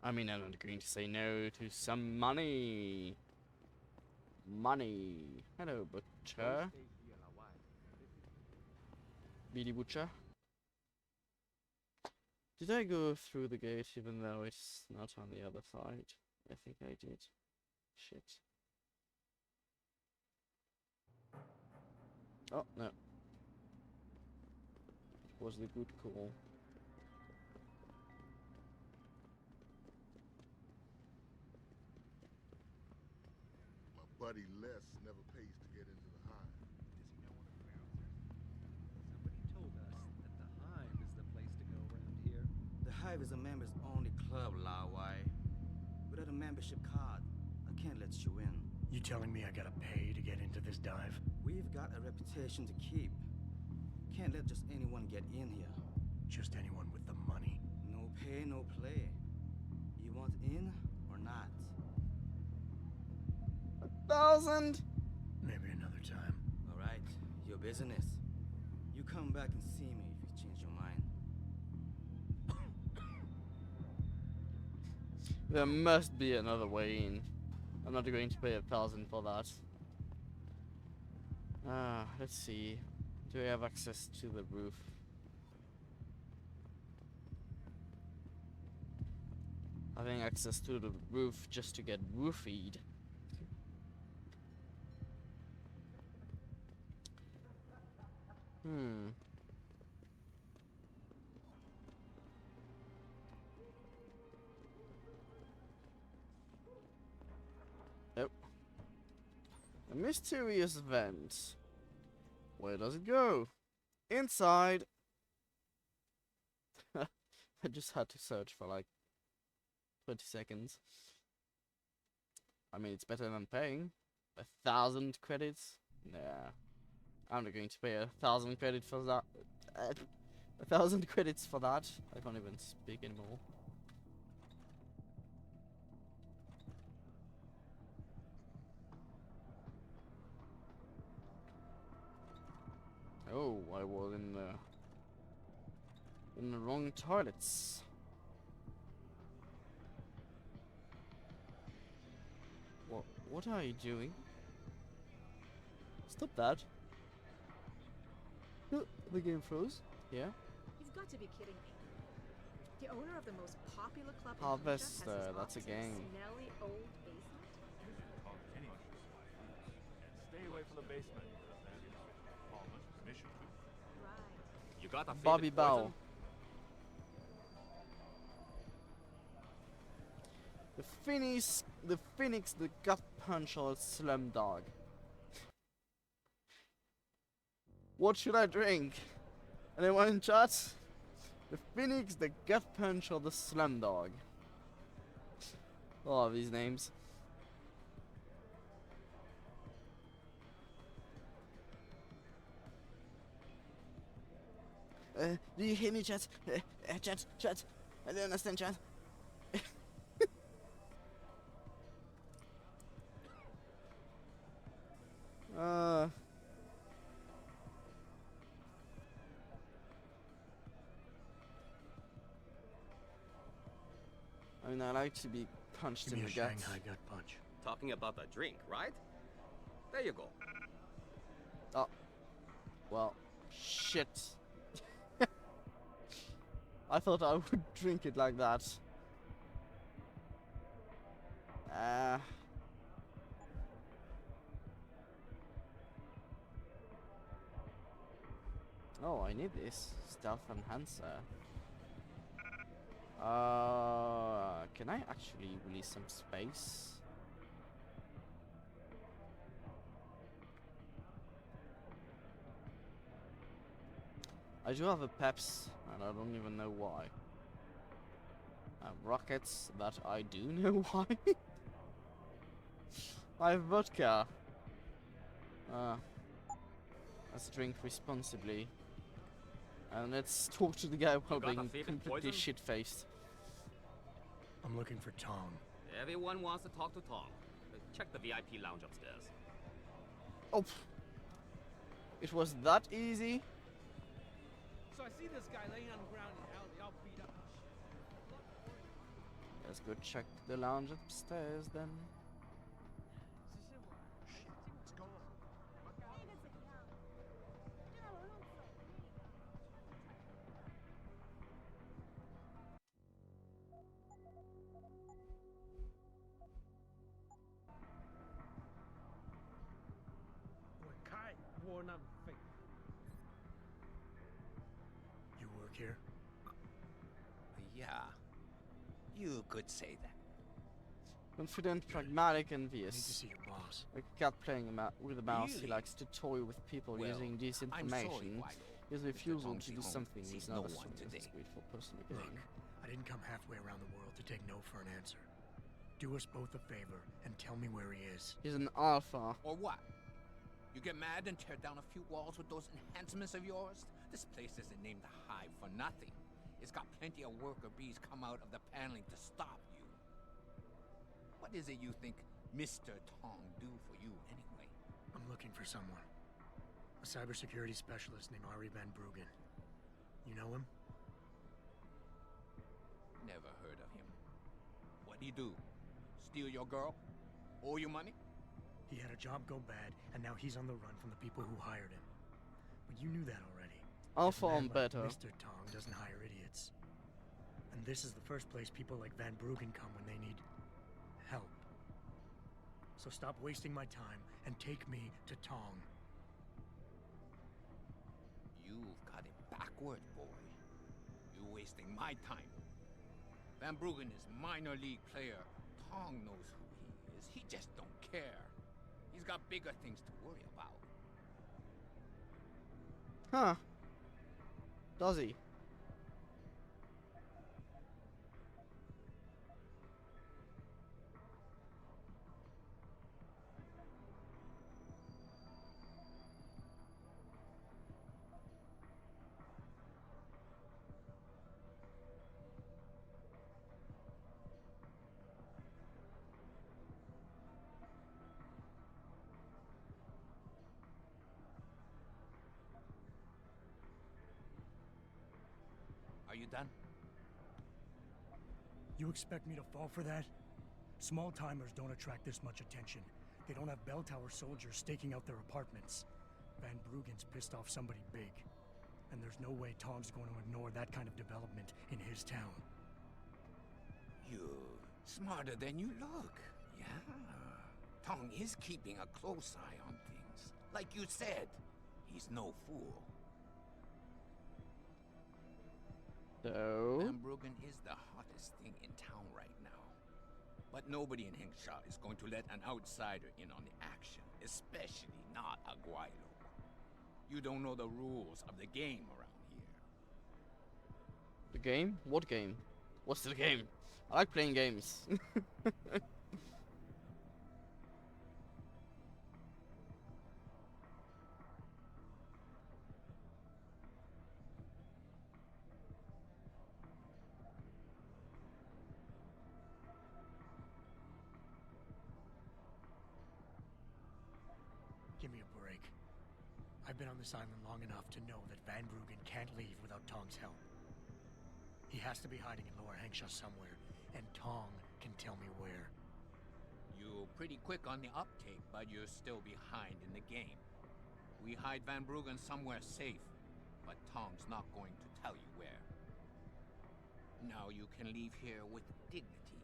I mean, I'm not going to say no to some money. Money. Hello, butcher. Beady butcher. Did I go through the gate even though it's not on the other side? I think I did. Shit. Oh, no. It was the good call.
My buddy Les never pays to get into the hive.
Does he know one of the bouncers? Somebody told us that the Hive is the place to go around here.
The Hive is a members-only club, Lawai. Without a membership card, I can't let you in.
You telling me I gotta pay to get into this dive?
We've got a reputation to keep. Can't let just anyone get in here.
Just anyone with the money?
No pay, no play. You want in or not?
1,000?
Maybe another time.
All right, your business. You come back and see me if you change your mind.
There must be another way in. I'm not going to pay 1,000 for that. Let's see. Do I have access to the roof? Having access to the roof just to get roofied. Yep. A mysterious vent. Where does it go? Inside. I just had to search for like 20 seconds. I mean, it's better than paying 1,000 credits. Nah, I'm not going to pay 1,000 credits for that. 1,000 credits for that. I can't even speak anymore. Oh, I was in the wrong toilets. What are you doing? Stop that. The game froze. Yeah.
He's got to be kidding me. The owner of the most popular club in
Harvest,
Tunja has his
that's a
office in
gang.
smelly old basement.
Stay away from the basement. Almost permission to.
Right.
You got a
Bobby Bow. The Phoenix, the gut puncher Slam Dog. What should I drink? Anyone in chat? The Phoenix, the gut punch, or the Slam Dog? Oh, these names. Do you hear me, chat? Chat. I don't understand, chat. I mean, I like to be punched
Give
in
me
the
a
gut.
Shanghai gut punch.
Talking about a drink, right? There you go.
Oh. Well, shit. I thought I would drink it like that. Oh, I need this stealth enhancer. Can I actually release some space? I do have a peps, and I don't even know why. I have rockets, that I do know why. I have vodka. Let's drink responsibly. And let's talk to the guy while being completely shit-faced.
I'm looking for Tong.
Everyone wants to talk to Tom. Check the VIP lounge upstairs.
Oh, it was that easy?
So I see this guy laying on the ground in the alley, all beat up.
Let's go check the lounge upstairs then.
You work here?
Yeah. You could say that.
Confident, pragmatic, envious.
I need to see your boss.
Like a cat playing with a mouse, he
Really?
likes to toy with people
Well,
using
I'm
disinformation.
sorry, Guido.
His refusal
Mr.
to do
Tong
something
sees
is
no
not a
one
strong
today.
grateful person
Look,
again.
I didn't come halfway around the world to take no for an answer. Do us both a favor and tell me where he is.
He's an alpha.
Or what? You get mad and tear down a few walls with those enhancements of yours? This place isn't named the Hive for nothing. It's got plenty of worker bees come out of the paneling to stop you. What is it you think Mr. Tong do for you anyway?
I'm looking for someone. A cybersecurity specialist named Ari Van Bruggen. You know him?
Never heard of him. What'd he do? Steal your girl? Owe you money?
He had a job go bad, and now he's on the run from the people who hired him. But you knew that already.
Alpha
A man
on
like
better.
Mr. Tong doesn't hire idiots. And this is the first place people like Van Bruggen come when they need help. So stop wasting my time and take me to Tong.
You've got it backwards, boy. You're wasting my time. Van Bruggen is minor league player. Tong knows who he is. He just don't care. He's got bigger things to worry about.
Huh. Does he?
done?
You expect me to fall for that? Small-timers don't attract this much attention. They don't have bell tower soldiers staking out their apartments. Van Bruggen's pissed off somebody big. And there's no way Tom's going to ignore that kind of development in his town.
You're smarter than you look. Yeah. Tong is keeping a close eye on things. Like you said, he's no fool.
So...
Van Bruggen is the hottest thing in town right now. But nobody in Hengsha is going to let an outsider in on the action, especially not Aguayo. You don't know the rules of the game around here.
The game? What game? What's the game? I like playing games.
Give me a break. I've been on this island long enough to know that Van Bruggen can't leave without Tong's help. He has to be hiding in Lower Hengsha somewhere, and Tong can tell me where.
You're pretty quick on the uptake, but you're still behind in the game. We hide Van Bruggen somewhere safe, but Tong's not going to tell you where. Now you can leave here with dignity.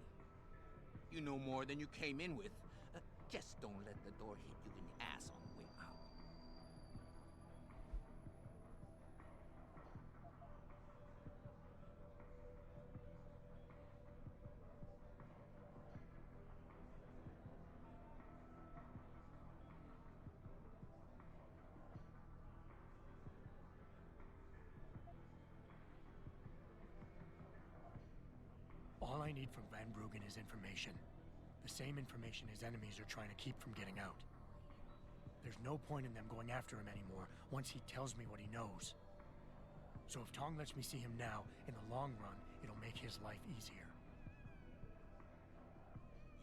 You know more than you came in with. Just don't let the door hit you in the ass on the way out.
All I need from Van Bruggen is information. The same information his enemies are trying to keep from getting out. There's no point in them going after him anymore once he tells me what he knows. So if Tong lets me see him now, in the long run, it'll make his life easier.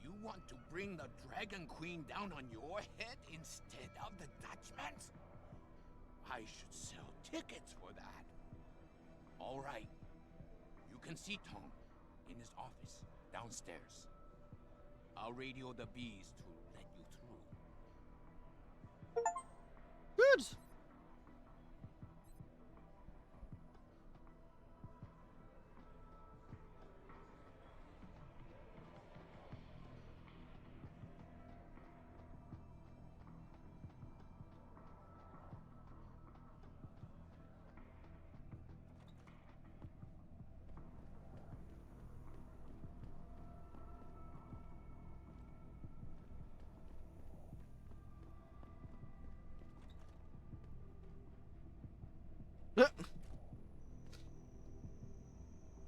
You want to bring the Dragon Queen down on your head instead of the Dutchman's? I should sell tickets for that. All right. You can see Tong in his office downstairs. I'll radio the bees to let you through.
Good.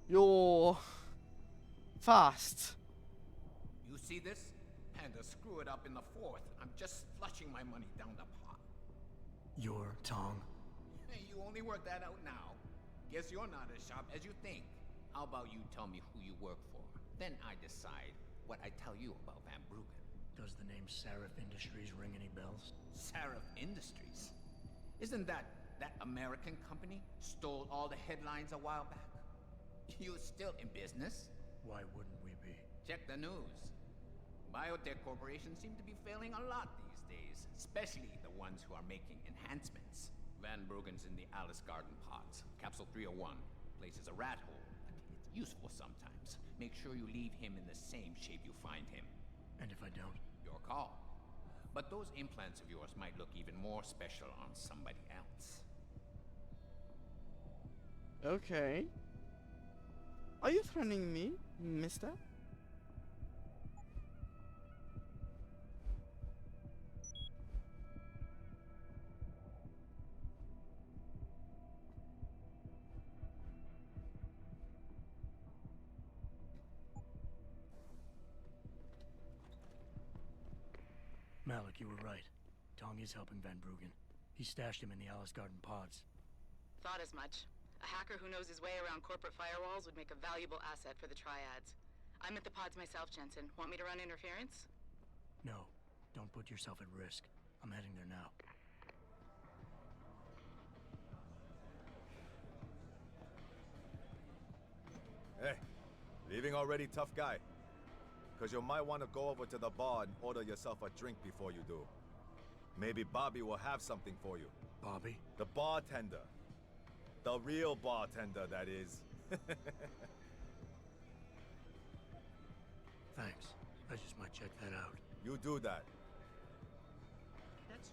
You're fast.
You see this? Panda screw it up in the fourth. I'm just flushing my money down the pot.
You're Tong?
Hey, you only work that out now. Guess you're not as sharp as you think. How about you tell me who you work for? Then I decide what I tell you about Van Bruggen.
Does the name Seraph Industries ring any bells?
Seraph Industries? Isn't that American company stole all the headlines a while back? You're still in business?
Why wouldn't we be?
Check the news. Biotech corporations seem to be failing a lot these days, especially the ones who are making enhancements. Van Bruggen's in the Alice Garden pods. Capsule 301. Place is a rat hole, but it's useful sometimes. Make sure you leave him in the same shape you find him.
And if I don't?
Your call. But those implants of yours might look even more special on somebody else.
Okay. Are you threatening me, mister?
Malik, you were right. Tong is helping Van Bruggen. He stashed him in the Alice Garden pods.
Thought as much. A hacker who knows his way around corporate firewalls would make a valuable asset for the triads. I'm at the pods myself, Jensen. Want me to run interference?
No. Don't put yourself at risk. I'm heading there now.
Hey, leaving already, tough guy? Because you might want to go over to the bar and order yourself a drink before you do. Maybe Bobby will have something for you.
Bobby?
The bartender. The real bartender, that is.
Thanks. I just might check that out.
You do that.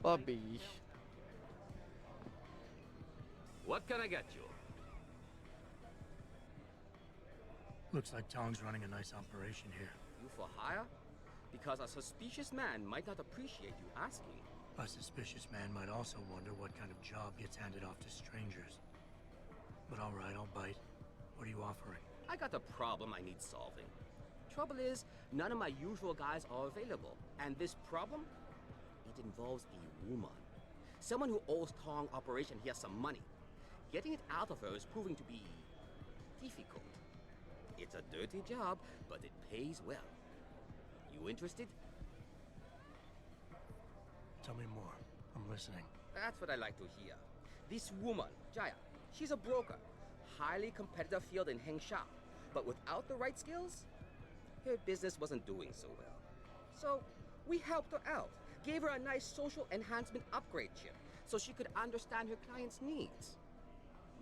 Bobby.
What can I get you?
Looks like Tong's running a nice operation here.
You for hire? Because a suspicious man might not appreciate you asking.
A suspicious man might also wonder what kind of job gets handed off to strangers. But all right, I'll bite. What are you offering?
I got a problem I need solving. Trouble is, none of my usual guys are available. And this problem? It involves a woman. Someone who owes Tong Operation here some money. Getting it out of her is proving to be difficult. It's a dirty job, but it pays well. You interested?
Tell me more. I'm listening.
That's what I like to hear. This woman, Jaya, she's a broker. Highly competitive field in Hengsha. But without the right skills, her business wasn't doing so well. So we helped her out. Gave her a nice social enhancement upgrade chip so she could understand her clients' needs.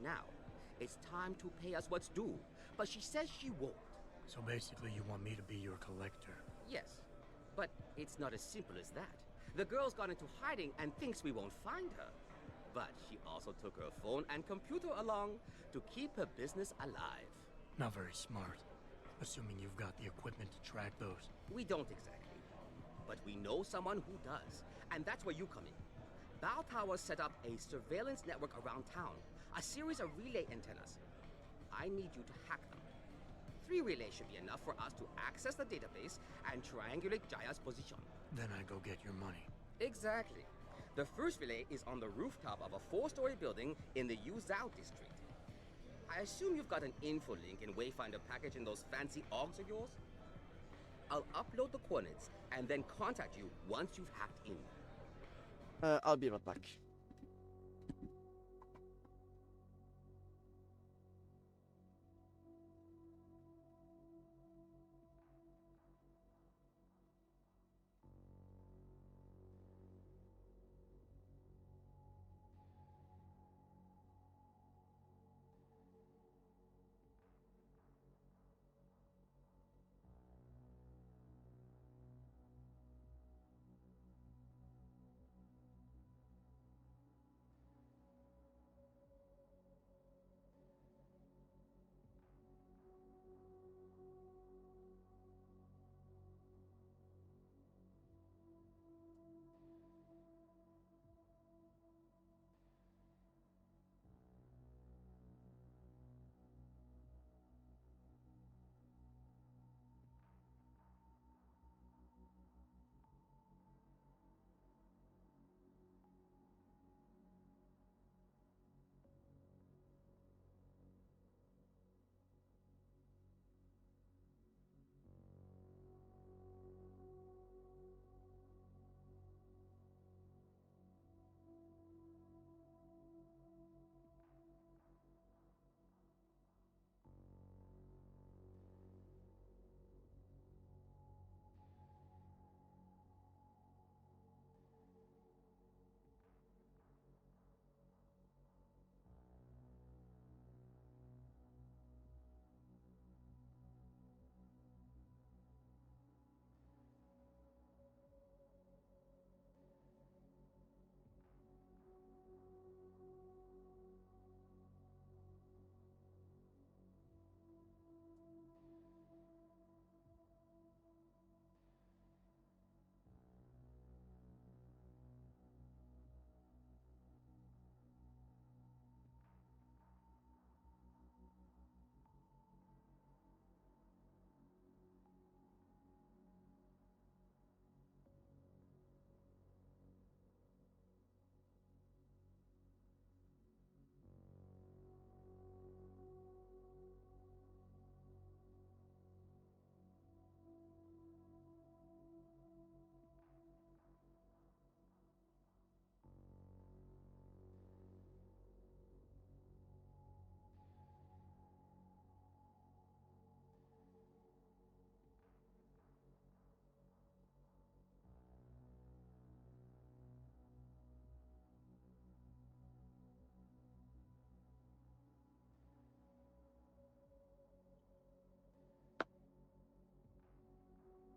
Now, it's time to pay us what's due, but she says she won't.
So basically you want me to be your collector?
Yes, but it's not as simple as that. The girl's gone into hiding and thinks we won't find her. But she also took her phone and computer along to keep her business alive.
Not very smart. Assuming you've got the equipment to track those.
We don't exactly. But we know someone who does. And that's where you come in. Bow Tower set up a surveillance network around town. A series of relay antennas. I need you to hack them. 3 relays should be enough for us to access the database and triangulate Jaya's position.
Then I go get your money.
Exactly. The first relay is on the rooftop of a 4-story building in the Yuzhou district. I assume you've got an info link in Wayfinder package in those fancy augs of yours? I'll upload the coordinates and then contact you once you've hacked in.
I'll be right back.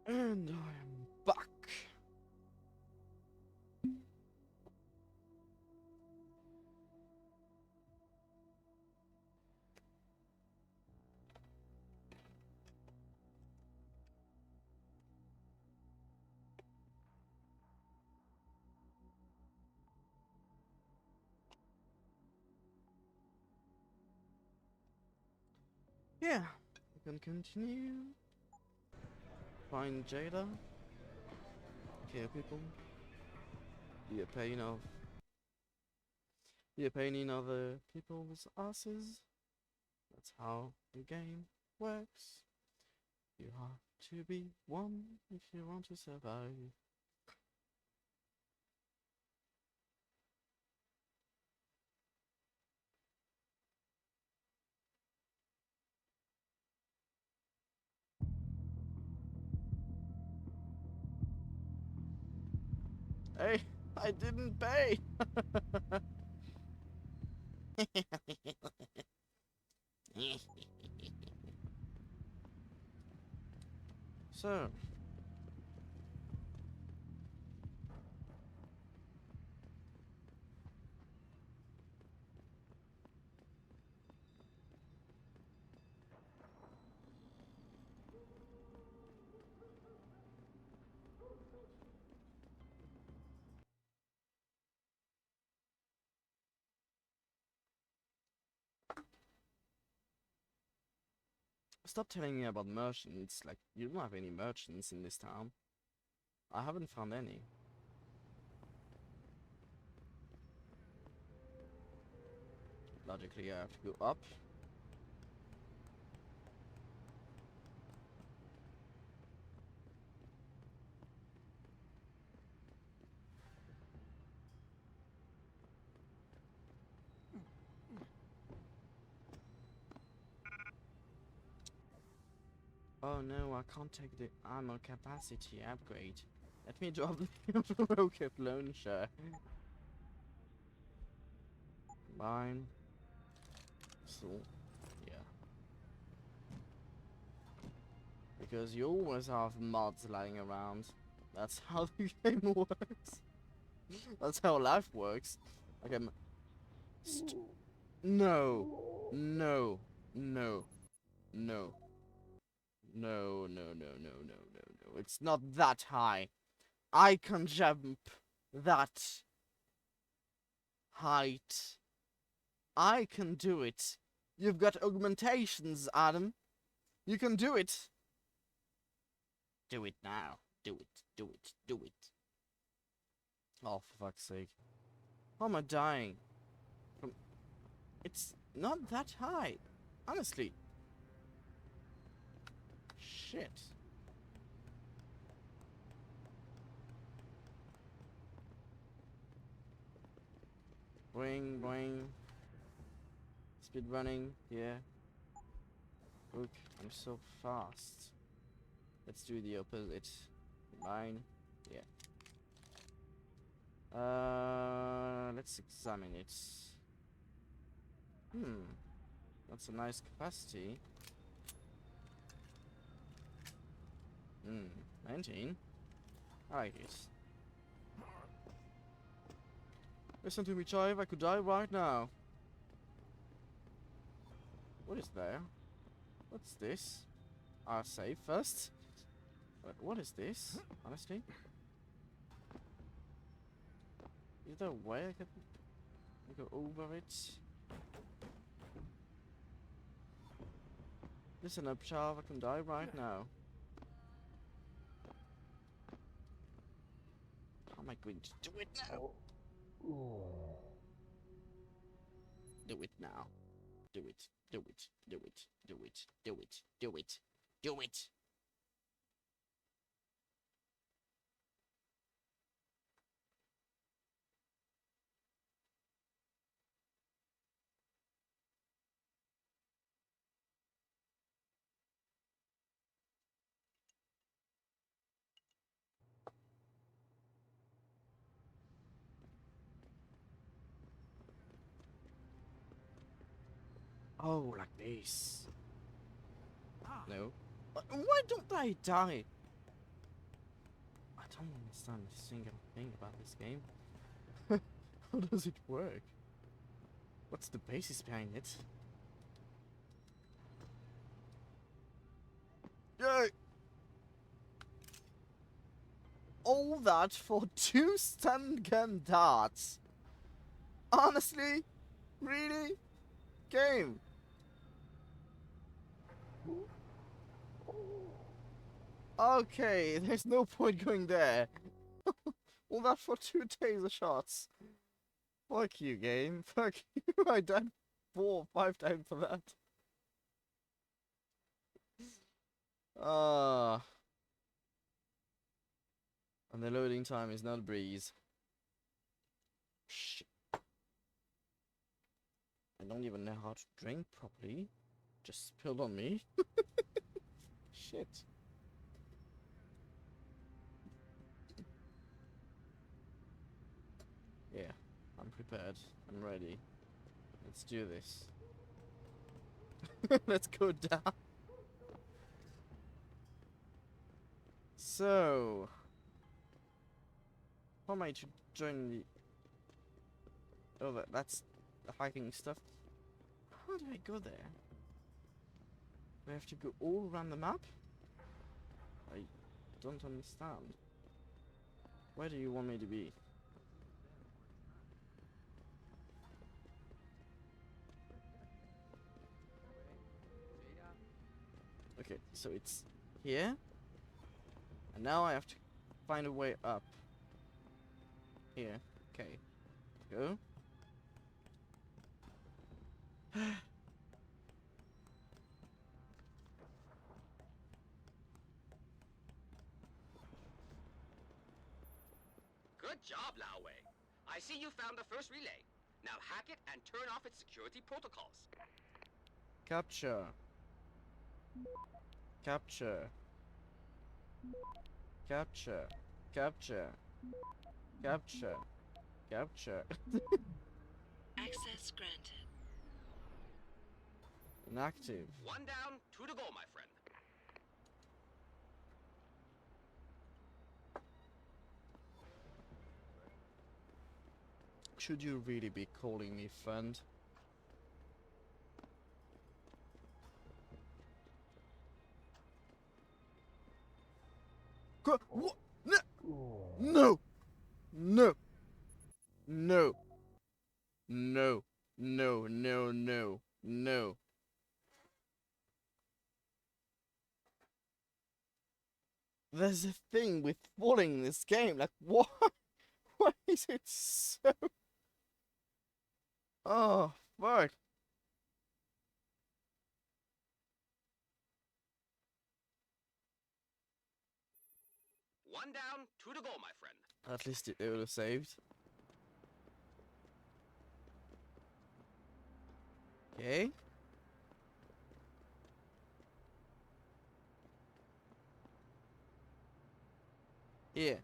And I am back. Yeah, we can continue. Find Jada. Kill people. Be a pain in other people's asses. That's how the game works. You have to be one if you want to survive. Hey, I didn't pay. So, stop telling me about merchants. Like, you don't have any merchants in this town. I haven't found any. Logically, I have to go up. Oh no, I can't take the ammo capacity upgrade. Let me drop the rocket launcher. Mine. So, yeah. Because you always have mods lying around. That's how the game works. That's how life works. Okay. No. No. No. No. No, no, no, no, no, no, no. It's not that high. I can jump that height. I can do it. You've got augmentations, Adam. You can do it. Do it now. Do it. Do it. Do it. Oh, for fuck's sake. How am I dying? From... It's not that high. Honestly. Shit. Boing, boing. Speed running, yeah. Look, I'm so fast. Let's do the opposite. Mine, yeah. Let's examine it. That's a nice capacity. 19. I like it. Listen to me, Chive, I could die right now. What is there? What's this? I'll save first. What is this? Honestly? Is there a way I can go over it? Listen up, Chav, I can die right now. How am I going to do it now? Do it now. Do it. Do it. Do it. Do it. Do it. Do it. Do it. Oh, like this. No. Why don't I die? don't understand a single thing about this game. How does it work? What's the basis behind it? Yay! All that for 2 stun gun darts. Honestly? Really? Game? Okay, there's no point going there. All that for 2 taser shots. Fuck you, game. Fuck you. I died 4 or 5 times for that. And the loading time is not a breeze. Shit. I don't even know how to drink properly. Just spilled on me. Shit. Yeah, I'm prepared. I'm ready. Let's do this. Let's go down. So, how am I to join the... Oh, that's the hiking stuff. How do I go there? Do I have to go all around the map? I don't understand. Where do you want me to be? Okay, so it's here. And now I have to find a way up. Here. Okay. Go.
Good job, Lao Wei. I see you found the first relay. Now hack it and turn off its security protocols.
Capture. Capture. Capture. Capture. Capture. Capture.
Access granted.
Inactive.
1 down, 2 to go, my friend.
Should you really be calling me friend? What? No! No! No! No! No! No! No! No! There's a thing with falling in this game. Like, why? Why is it so? Oh, fuck.
One down, 2 to go, my friend.
At least it would have saved. Okay. Here.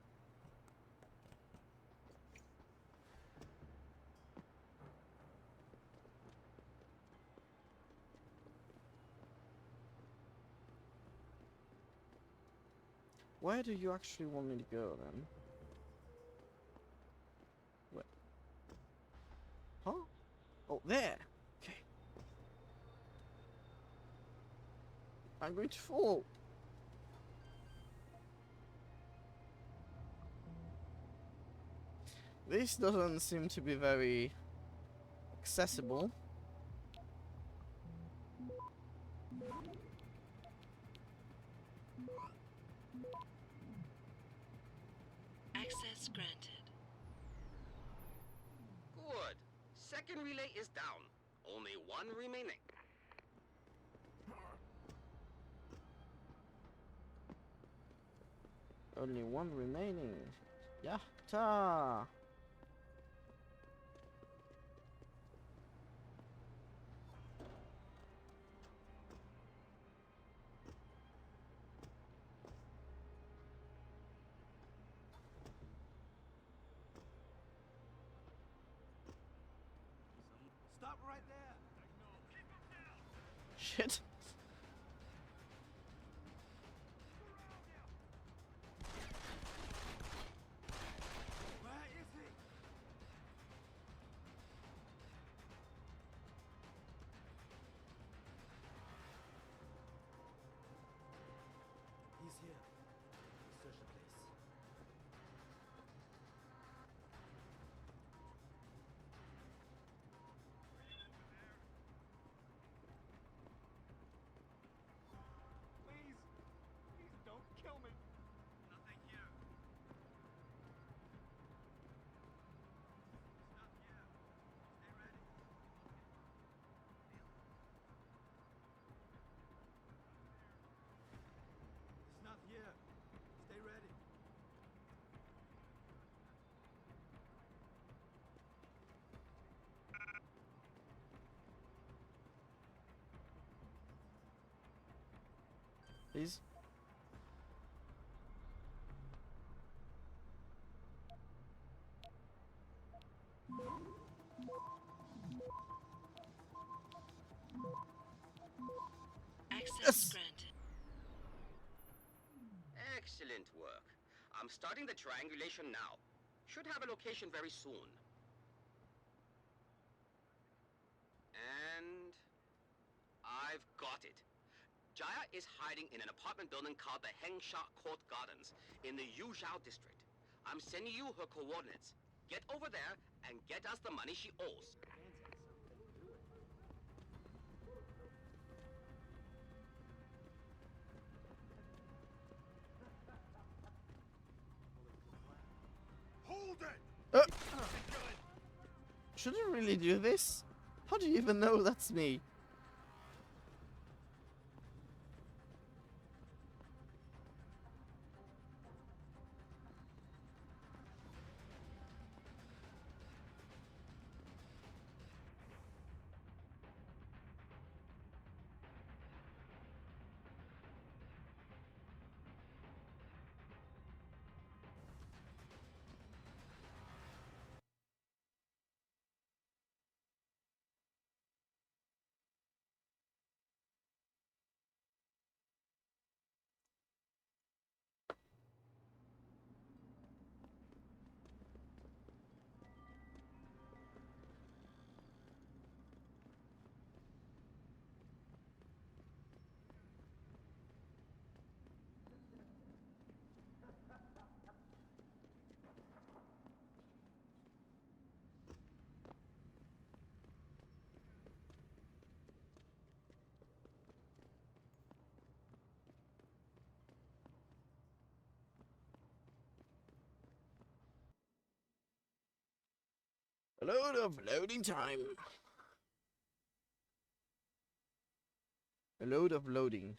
Where do you actually want me to go then? Where? Huh? Oh, there. Okay. I'm going to fall. This doesn't seem to be very accessible.
Access granted.
Good. Second relay is down. Only 1 remaining.
Only 1 remaining. Yatta!
Stop right there.
Shit. please.
Access granted.
Excellent work. I'm starting the triangulation now. Should have a location very soon. And I've got it. Jaya is hiding in an apartment building called the Hengsha Court Gardens in the Yuzhou district. I'm sending you her coordinates. Get over there and get us the money she owes.
Hold it!
Should you really do this? How do you even know that's me? A load of loading time. A load of loading.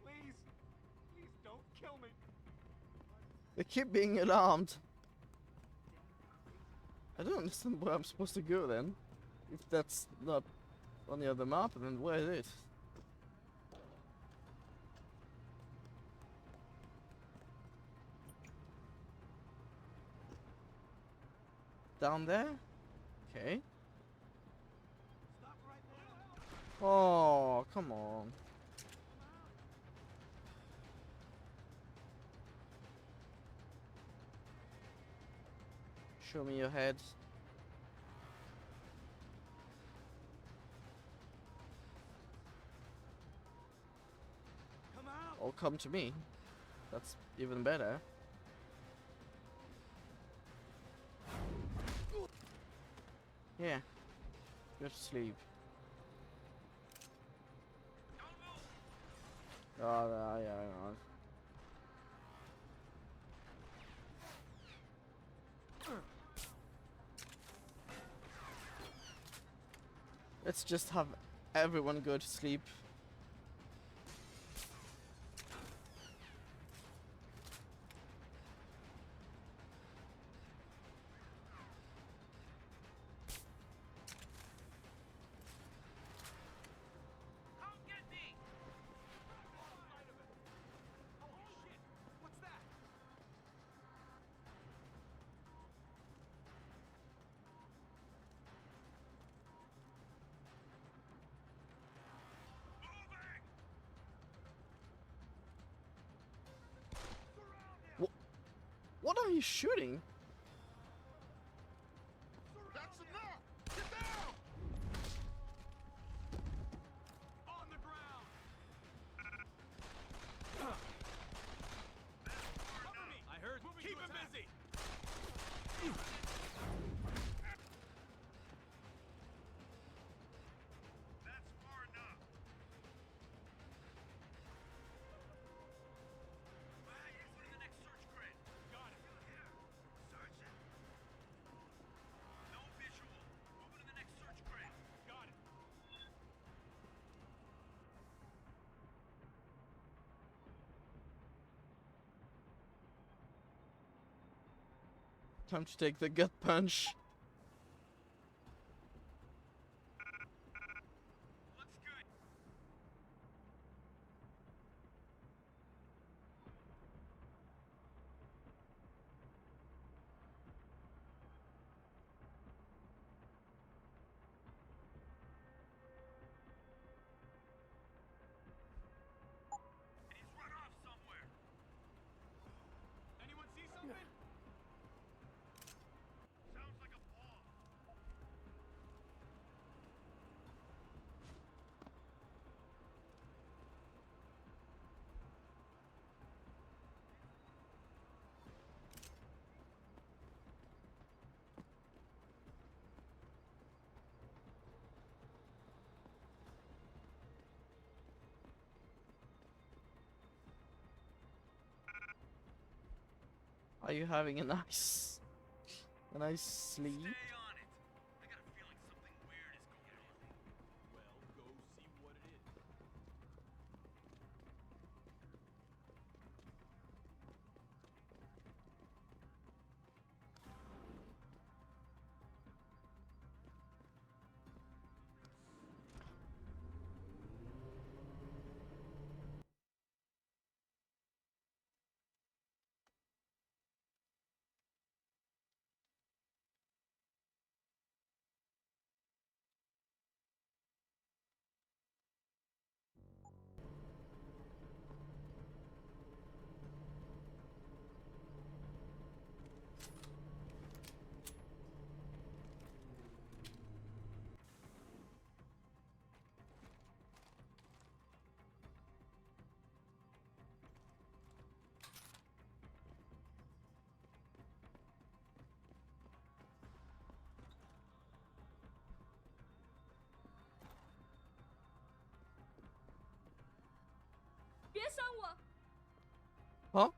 Please! Please don't kill me!
They keep being alarmed. I don't understand where I'm supposed to go then. If that's not on the other map, then where is it? Down there? Okay. Oh, come on. Show me your head.
Come out.
Or come to me. That's even better. Yeah. Go to sleep. Oh, yeah. Let's just have everyone go to sleep. What are you shooting?
That's enough! Get down! On the ground!
Time to take the gut punch.
Anyone see something? Sounds like a bomb.
Are you having a nice sleep?
Well, go see what it is.
Huh?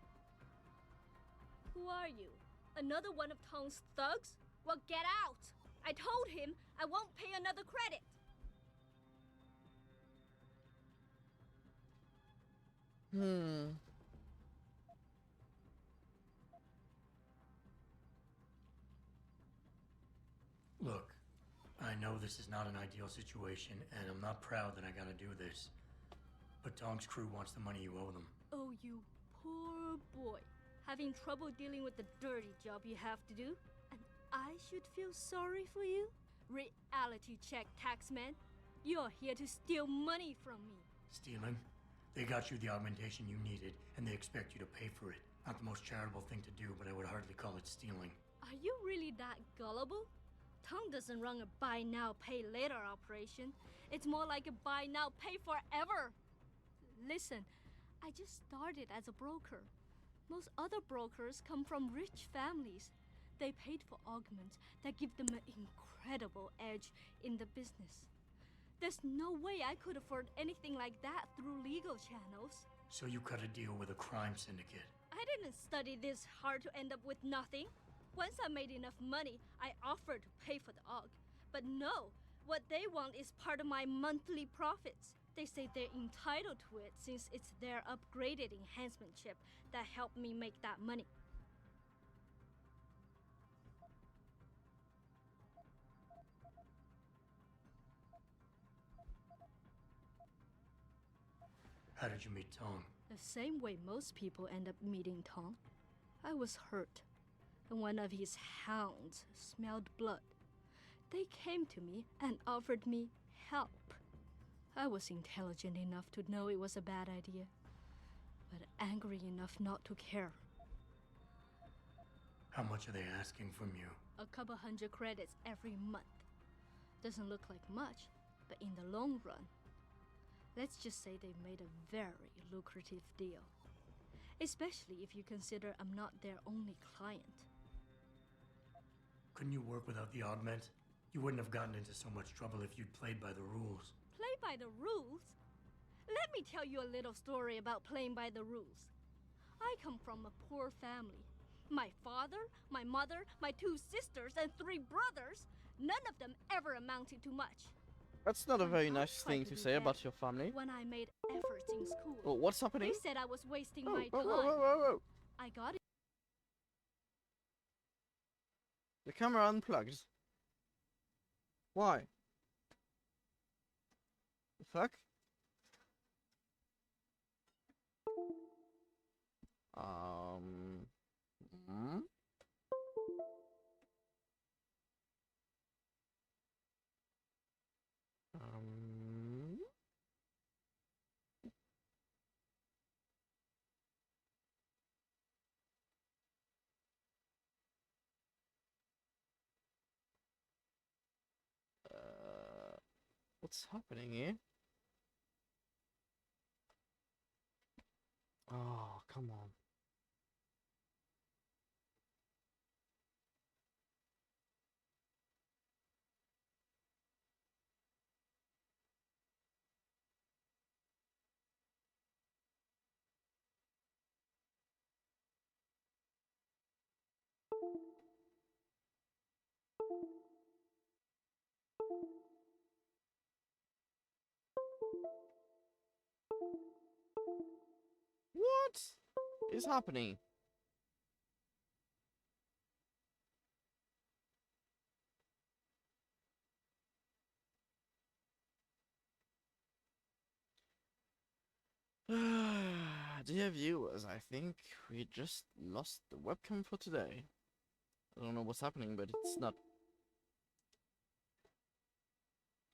Who are you? Another one of Tong's thugs? Well, get out! I told him I won't pay another credit.
Look, I know this is not an ideal situation, and I'm not proud that I gotta do this. But Tong's crew wants the money you owe them.
Oh, you poor boy. Having trouble dealing with the dirty job you have to do? And I should feel sorry for you? Reality check, taxman. You're here to steal money from me.
Stealing? They got you the augmentation you needed, and they expect you to pay for it. Not the most charitable thing to do, but I would hardly call it stealing.
Are you really that gullible? Tong doesn't run a buy now, pay later operation. It's more like a buy now, pay forever. Listen, I just started as a broker. Most other brokers come from rich families. They paid for augments that give them an incredible edge in the business. There's no way I could afford anything like that through legal channels.
So you cut a deal with a crime syndicate.
I didn't study this hard to end up with nothing. Once I made enough money, I offered to pay for the aug. But no, what they want is part of my monthly profits. They say they're entitled to it since it's their upgraded enhancement chip that helped me make that money.
How did you meet Tong?
The same way most people end up meeting Tong. I was hurt, and one of his hounds smelled blood. They came to me and offered me help. I was intelligent enough to know it was a bad idea, but angry enough not to care.
How much are they asking from you?
A couple hundred credits every month. Doesn't look like much, but in the long run, let's just say they made a very lucrative deal. Especially if you consider I'm not their only client.
Couldn't you work without the augment? You wouldn't have gotten into so much trouble if you'd played by the rules.
Play by the rules? Let me tell you a little story about playing by the rules. I come from a poor family. My father, my mother, my 2 sisters, and 3 brothers, none of them ever amounted to much.
That's not a very nice thing to say about your family.
When I made efforts in school,
well, what's happening?
They said I was wasting my time.
Whoa.
I got it.
The camera unplugged. Why? The fuck? Hmm? What's happening here? Oh, come on. What is happening? Dear viewers, I think we just lost the webcam for today. I don't know what's happening, but it's not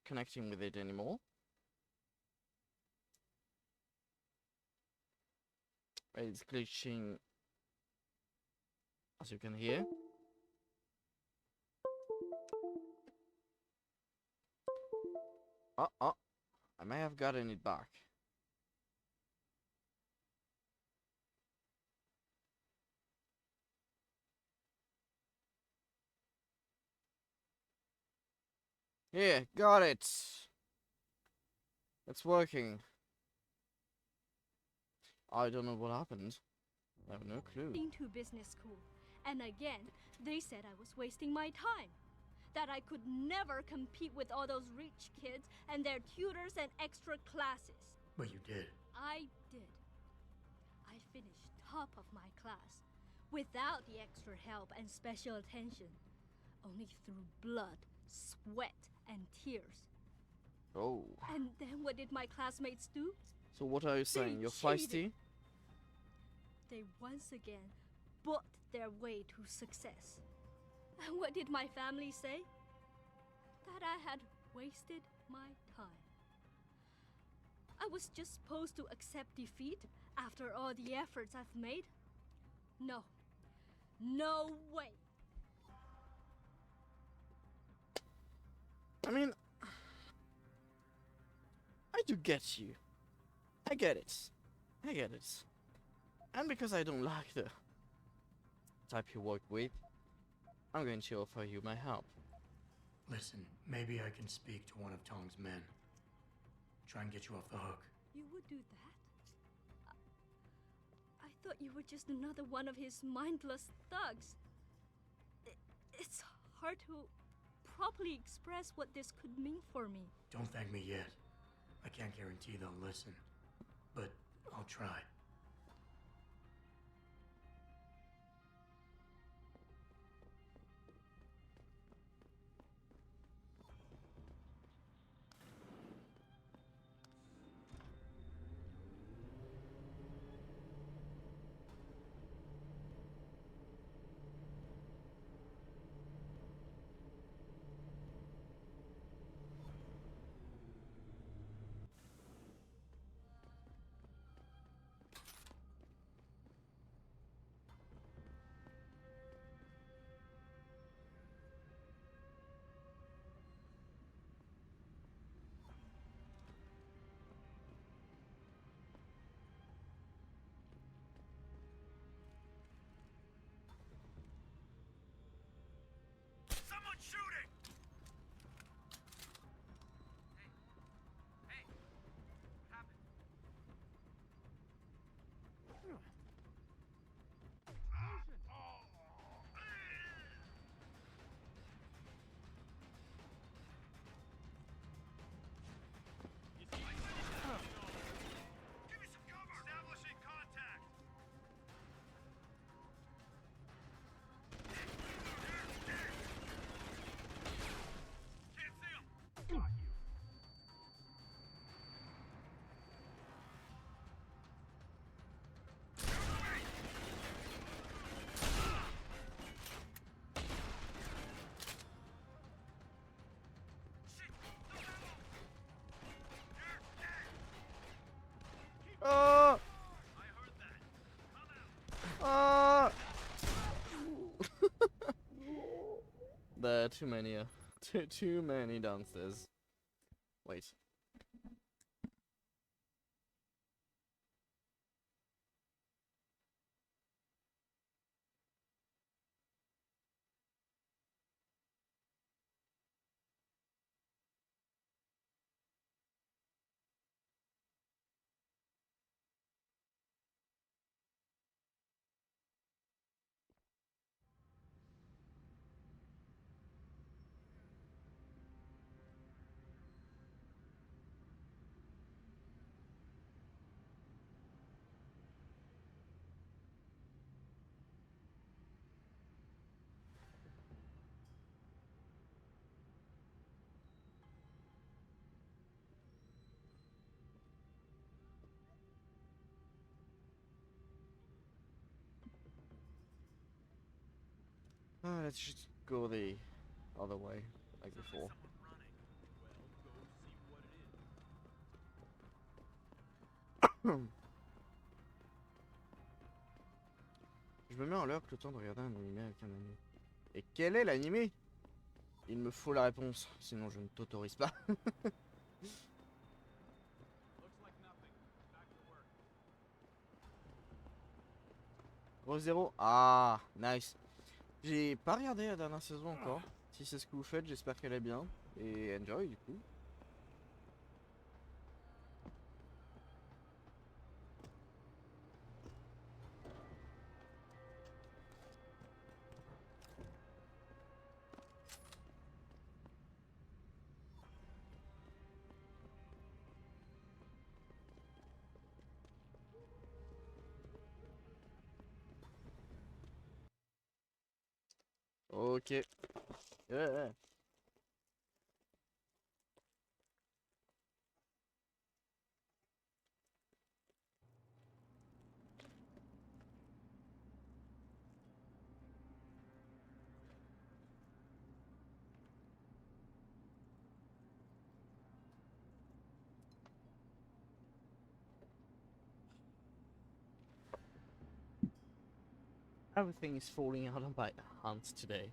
connecting with it anymore. It's glitching, as you can hear. I may have gotten it back. Yeah, got it. It's working. I don't know what happened. I have no clue.
Into business school, and again, they said I was wasting my time. That I could never compete with all those rich kids and their tutors and extra classes.
But you did.
I did. I finished top of my class, without the extra help and special attention. Only through blood, sweat, and tears.
Oh.
And then what did my classmates do?
So what are you saying? You're feisty?
They once again bought their way to success. And what did my family say? That I had wasted my time. I was just supposed to accept defeat after all the efforts I've made? No. No way.
I mean, I do get you. I get it. I get it. And because I don't like the type you work with, I'm going to offer you my help.
Listen, maybe I can speak to one of Tong's men. Try and get you off the hook.
You would do that? I thought you were just another one of his mindless thugs. It's hard to properly express what this could mean for me.
Don't thank me yet. I can't guarantee they'll listen, but I'll try.
too many. Too many downstairs. Wait. Let's just go the other way, like before. Je me mets en lock le temps de regarder un animé avec un ami. Et quel est l'animé? Il me faut la réponse, sinon je ne t'autorise pas. 0-0. Ah, nice. J'ai pas regardé la dernière saison encore. Si c'est ce que vous faites, j'espère qu'elle est bien. Et enjoy du coup. Ok. Yeah. Everything is falling out of my hands today.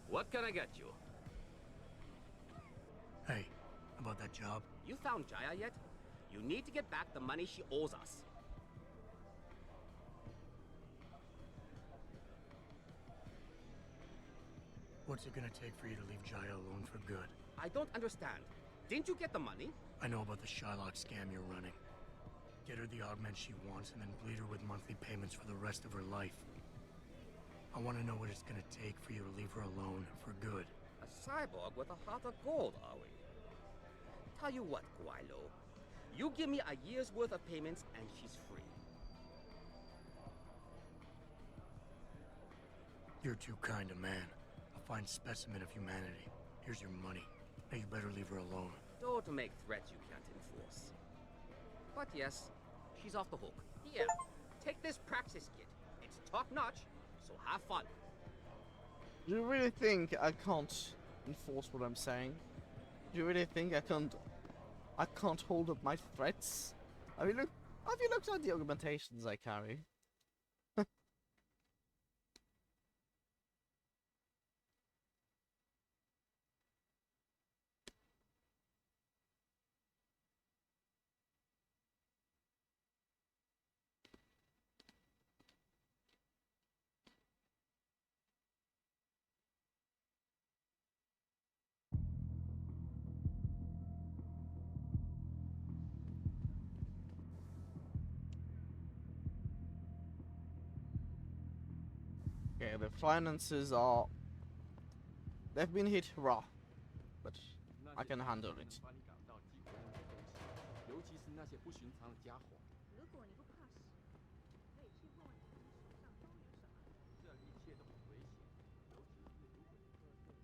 What can I get you?
Hey, about that job?
You found Jaya yet? You need to get back the money she owes us.
What's it gonna take for you to leave Jaya alone for good?
I don't understand. Didn't you get the money?
I know about the Shylock scam you're running. Get her the augment she wants and then bleed her with monthly payments for the rest of her life. I want to know what it's gonna take for you to leave her alone for good.
A cyborg with a heart of gold, are we? Tell you what, Guilo. You give me a year's worth of payments and she's free.
You're too kind a man. A fine specimen of humanity. Here's your money. Now you better leave her alone.
Don't make threats you can't enforce. But yes, she's off the hook. Here, take this praxis kit. It's top-notch, so have fun.
Do you really think I can't enforce what I'm saying? Do you really think I can't hold up my threats? Have you looked at the augmentations I carry? Okay, the finances are... They've been hit raw, but I can handle it.
尤其是那些不寻常的家伙。
如果你不怕死，你可以去问问他们手上都有什么。
这一切都很危险，尤其是如果你喝醉。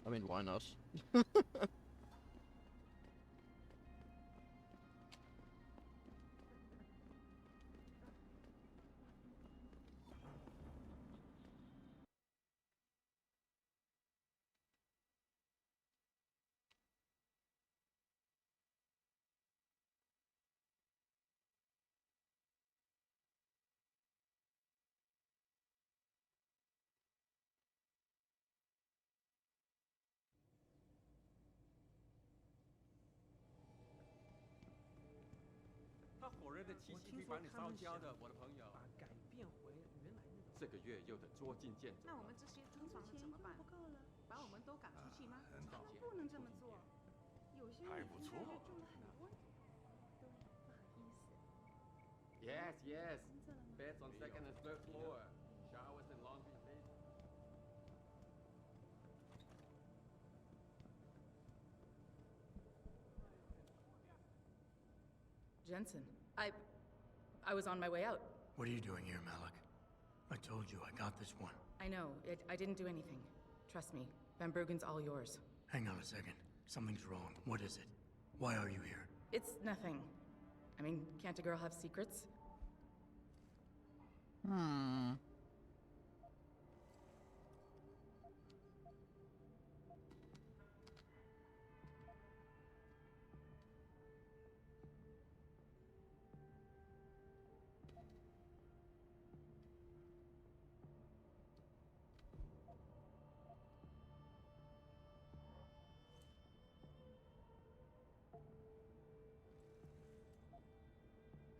I mean, why not?
那我们这些租房的怎么办？把我们都赶出去吗？
他们不能这么做。有些人现在就住了很多。
对，不好意思。
Yes, yes. Beds on second and third floor. Showers and laundry basement.
Jensen, I was on my way out.
What are you doing here, Malik? I told you I got this one.
I know. I didn't do anything. Trust me. Van Bruggen's all yours.
Hang on a second. Something's wrong. What is it? Why are you here?
It's nothing. I mean, can't a girl have secrets?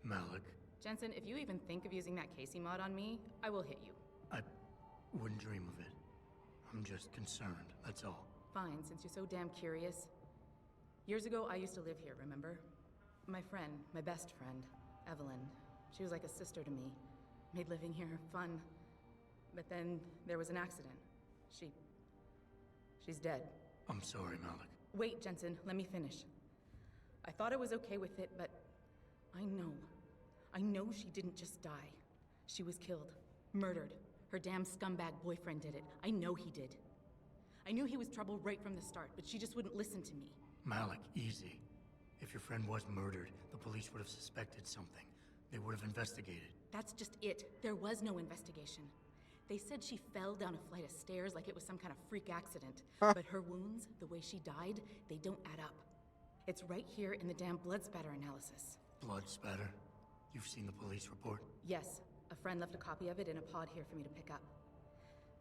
Malik,
Jensen, if you even think of using that Casey mod on me, I will hit you.
I wouldn't dream of it. I'm just concerned, that's all.
Fine, since you're so damn curious. Years ago, I used to live here, remember? My friend, my best friend, Evelyn. She was like a sister to me. Made living here fun. But then there was an accident. She's dead.
I'm sorry, Malik.
Wait, Jensen, let me finish. I thought I was okay with it, but I know she didn't just die. She was killed. Murdered. Her damn scumbag boyfriend did it. I know he did. I knew he was trouble right from the start, but she just wouldn't listen to me.
Malik, easy. If your friend was murdered, the police would have suspected something. They would have investigated.
That's just it. There was no investigation. They said she fell down a flight of stairs like it was some kind of freak accident. But her wounds, the way she died, they don't add up. It's right here in the damn blood spatter analysis.
Blood spatter? You've seen the police report?
Yes. A friend left a copy of it in a pod here for me to pick up.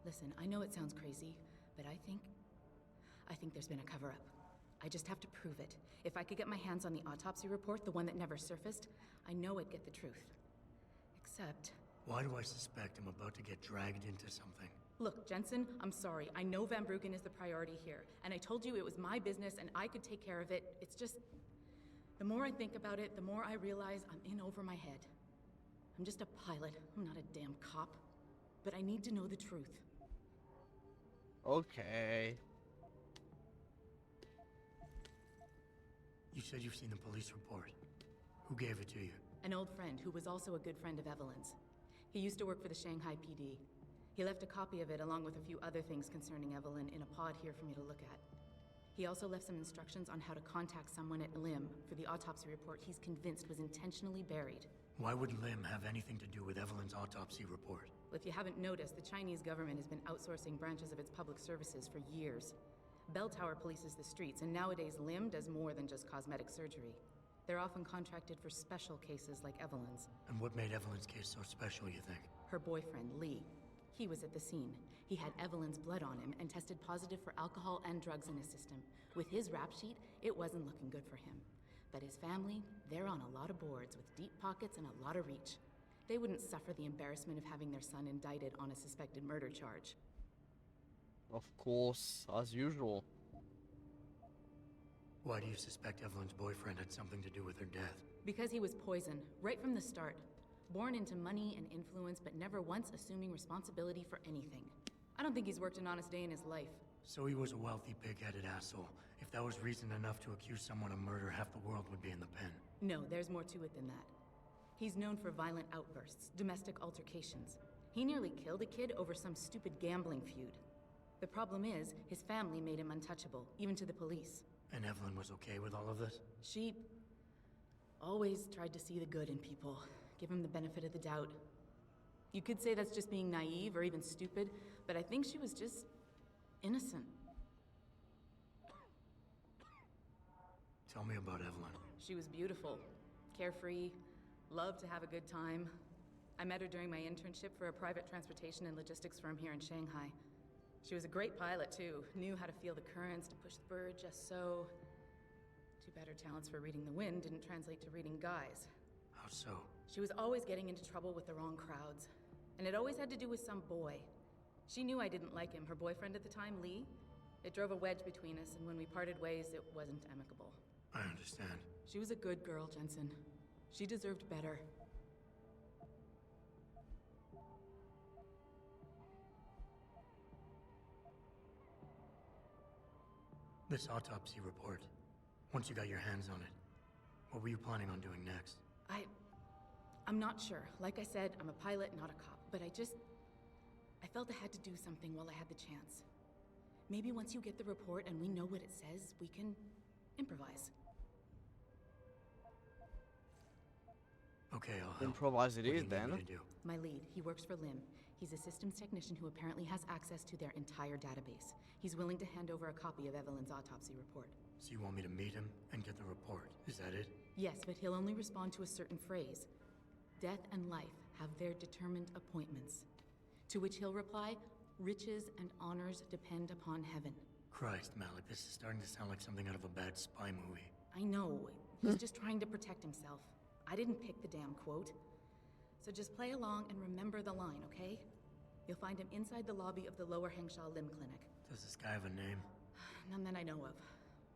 Listen, I know it sounds crazy, but I think there's been a cover-up. I just have to prove it. If I could get my hands on the autopsy report, the one that never surfaced, I know I'd get the truth. Except...
Why do I suspect I'm about to get dragged into something?
Look, Jensen, I'm sorry. I know Van Bruggen is the priority here, and I told you it was my business and I could take care of it. It's just... The more I think about it, the more I realize I'm in over my head. I'm just a pilot. I'm not a damn cop. But I need to know the truth.
Okay.
You said you've seen the police report. Who gave it to you?
An old friend who was also a good friend of Evelyn's. He used to work for the Shanghai PD. He left a copy of it along with a few other things concerning Evelyn in a pod here for me to look at. He also left some instructions on how to contact someone at LIM for the autopsy report he's convinced was intentionally buried.
Why would LIM have anything to do with Evelyn's autopsy report?
Well, if you haven't noticed, the Chinese government has been outsourcing branches of its public services for years. Bell Tower polices the streets, and nowadays LIM does more than just cosmetic surgery. They're often contracted for special cases like Evelyn's.
And what made Evelyn's case so special, you think?
Her boyfriend, Lee. He was at the scene. He had Evelyn's blood on him and tested positive for alcohol and drugs in his system. With his rap sheet, it wasn't looking good for him. But his family, they're on a lot of boards with deep pockets and a lot of reach. They wouldn't suffer the embarrassment of having their son indicted on a suspected murder charge.
Of course, as usual.
Why do you suspect Evelyn's boyfriend had something to do with her death?
Because he was poisoned, right from the start. Born into money and influence, but never once assuming responsibility for anything. I don't think he's worked an honest day in his life.
So he was a wealthy, pig-headed asshole. If that was reason enough to accuse someone of murder, half the world would be in the pen.
No, there's more to it than that. He's known for violent outbursts, domestic altercations. He nearly killed a kid over some stupid gambling feud. The problem is, his family made him untouchable, even to the police.
And Evelyn was okay with all of this?
She always tried to see the good in people, give him the benefit of the doubt. You could say that's just being naive or even stupid, but I think she was just innocent.
Tell me about Evelyn.
She was beautiful, carefree, loved to have a good time. I met her during my internship for a private transportation and logistics firm here in Shanghai. She was a great pilot, too. Knew how to feel the currents, to push the bird just so. Too bad her talents for reading the wind didn't translate to reading guys.
How so?
She was always getting into trouble with the wrong crowds. And it always had to do with some boy. She knew I didn't like him. Her boyfriend at the time, Lee. It drove a wedge between us, and when we parted ways, it wasn't amicable.
I understand.
She was a good girl, Jensen. She deserved better.
This autopsy report, once you got your hands on it, what were you planning on doing next?
I'm not sure. Like I said, I'm a pilot, not a cop, but I felt I had to do something while I had the chance. Maybe once you get the report and we know what it says, we can improvise.
Okay, I'll help.
Improvise it
What do
is
you need me
then.
to do?
My lead, he works for Lim. He's a systems technician who apparently has access to their entire database. He's willing to hand over a copy of Evelyn's autopsy report.
So you want me to meet him and get the report? Is that it?
Yes, but he'll only respond to a certain phrase. Death and life have their determined appointments. To which he'll reply, riches and honors depend upon heaven.
Christ, Malik, this is starting to sound like something out of a bad spy movie.
I know. He's just trying to protect himself. I didn't pick the damn quote. So just play along and remember the line, okay? You'll find him inside the lobby of the Lower Hengsha Limb Clinic.
Does this guy have a name?
None that I know of.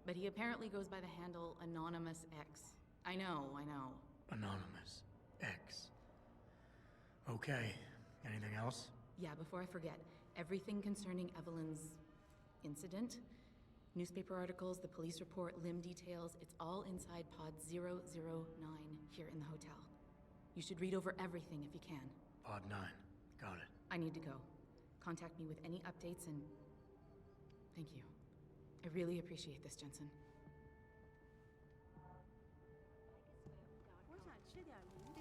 But he apparently goes by the handle Anonymous X. I know.
Anonymous X. Okay. Anything else?
Yeah, before I forget, everything concerning Evelyn's incident, newspaper articles, the police report, limb details, it's all inside pod 009 here in the hotel. You should read over everything if you can.
Pod 9. Got it.
I need to go. Contact me with any updates and thank you. I really appreciate this, Jensen.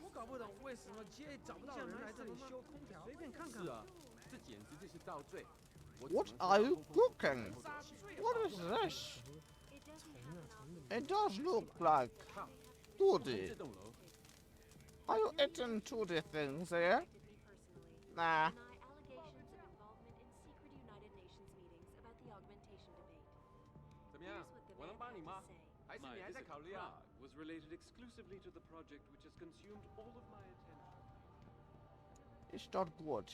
我搞不懂为什么街找不到人来这里修空调，随便看看。是啊，这简直就是造罪。
What are you cooking? What is this? It does look like Tutti. Are you eating Tutti things here? Nah.
Allegations of involvement in secret United Nations meetings about the augmentation debate.
怎么样？我能帮你吗？还是你还在考虑啊？
was related exclusively to the project which has consumed all of my attention.
It's not good.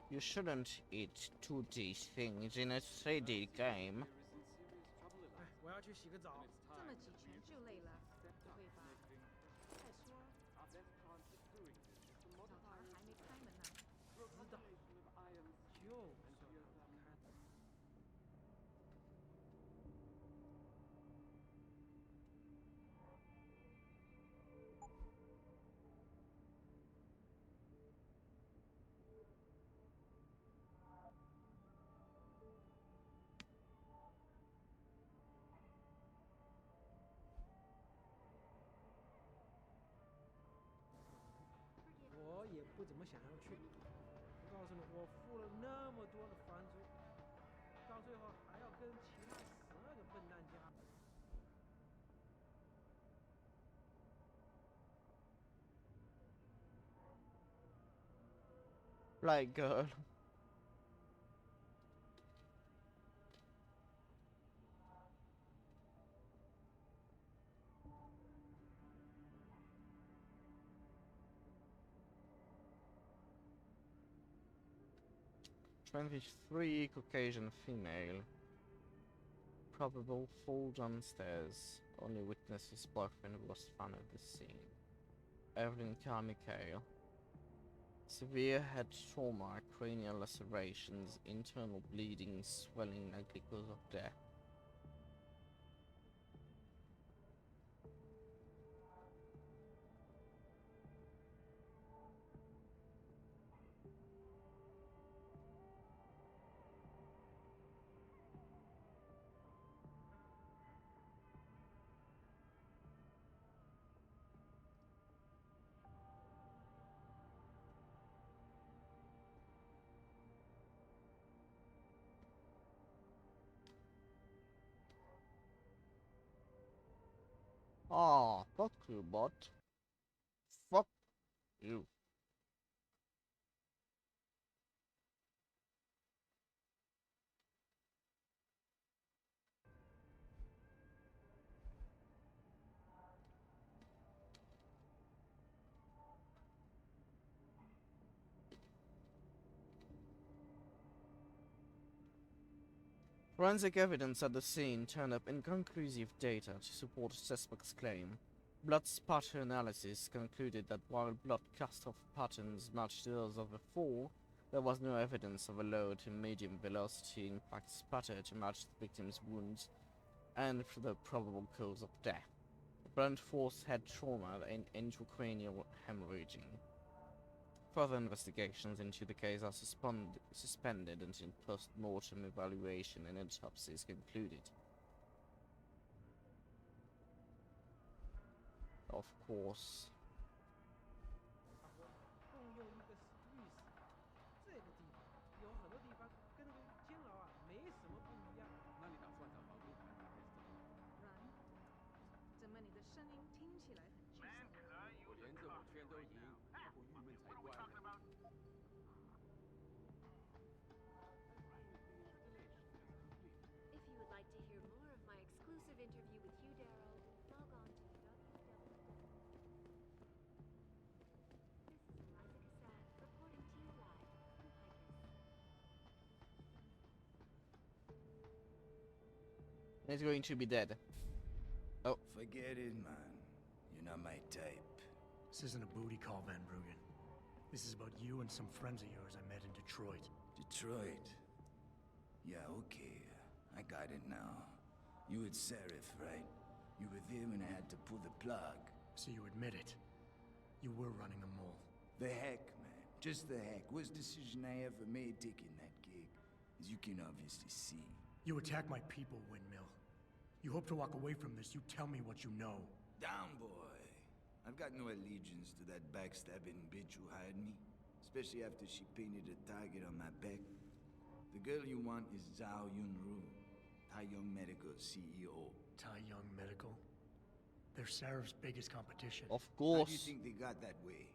You shouldn't eat 2D things in a 3D game.
哎，我要去洗个澡。
这么几拳就累了，不会吧？再说，澡堂还没开门呢。
知道。就。我也不怎么想要去。我告诉你，我付了那么多的房租，到最后还要跟其他12个笨蛋加。
Like girl. 23 Caucasian female. Probable fall downstairs. Only witness's boyfriend was found at the scene. Evelyn Carmichael. Severe head trauma, cranial lacerations, internal bleeding, swelling, likely cause of death. Ah, fuck you, bot. Fuck you. Forensic evidence at the scene turned up inconclusive data to support suspect's claim. Blood spatter analysis concluded that while blood cast-off patterns matched those of the fall, there was no evidence of a low to medium velocity impact spatter to match the victim's wounds and for the probable cause of death. Blunt force head trauma and intracranial hemorrhaging. Further investigations into the case are suspended until post-mortem evaluation and autopsy is concluded. Of course.
共用一个浴室，这个地方有很多地方跟那个监牢啊没什么不一样。
那你打算找房东谈谈还是怎么样？
然，怎么你的声音听起来很沮丧？
我连这5圈都赢，他不郁闷才怪呢。
If you would like to hear more of my exclusive interview with Hugh Darrow, log on to This is Eliza Cassette reporting to you live from Picus.
He's going to be dead. Oh.
Forget it, man. You're not my type.
This isn't a booty call, Van Bruggen. This is about you and some friends of yours I met in Detroit.
Detroit? Yeah, okay. I got it now. You at Serif, right? You were there when I had to pull the plug.
So you admit it. You were running a mole.
The heck, man. Just the heck. Worst decision I ever made taking that gig. As you can obviously see.
You attack my people, Windmill. You hope to walk away from this. You tell me what you know.
Down, boy. I've got no allegiance to that backstabbing bitch who hired me. Especially after she painted a target on my back. The girl you want is Zhao Yunru, Tai Young Medical CEO.
Tai Young Medical? They're Sarah's biggest competition.
Of course.
How do you think they got that way?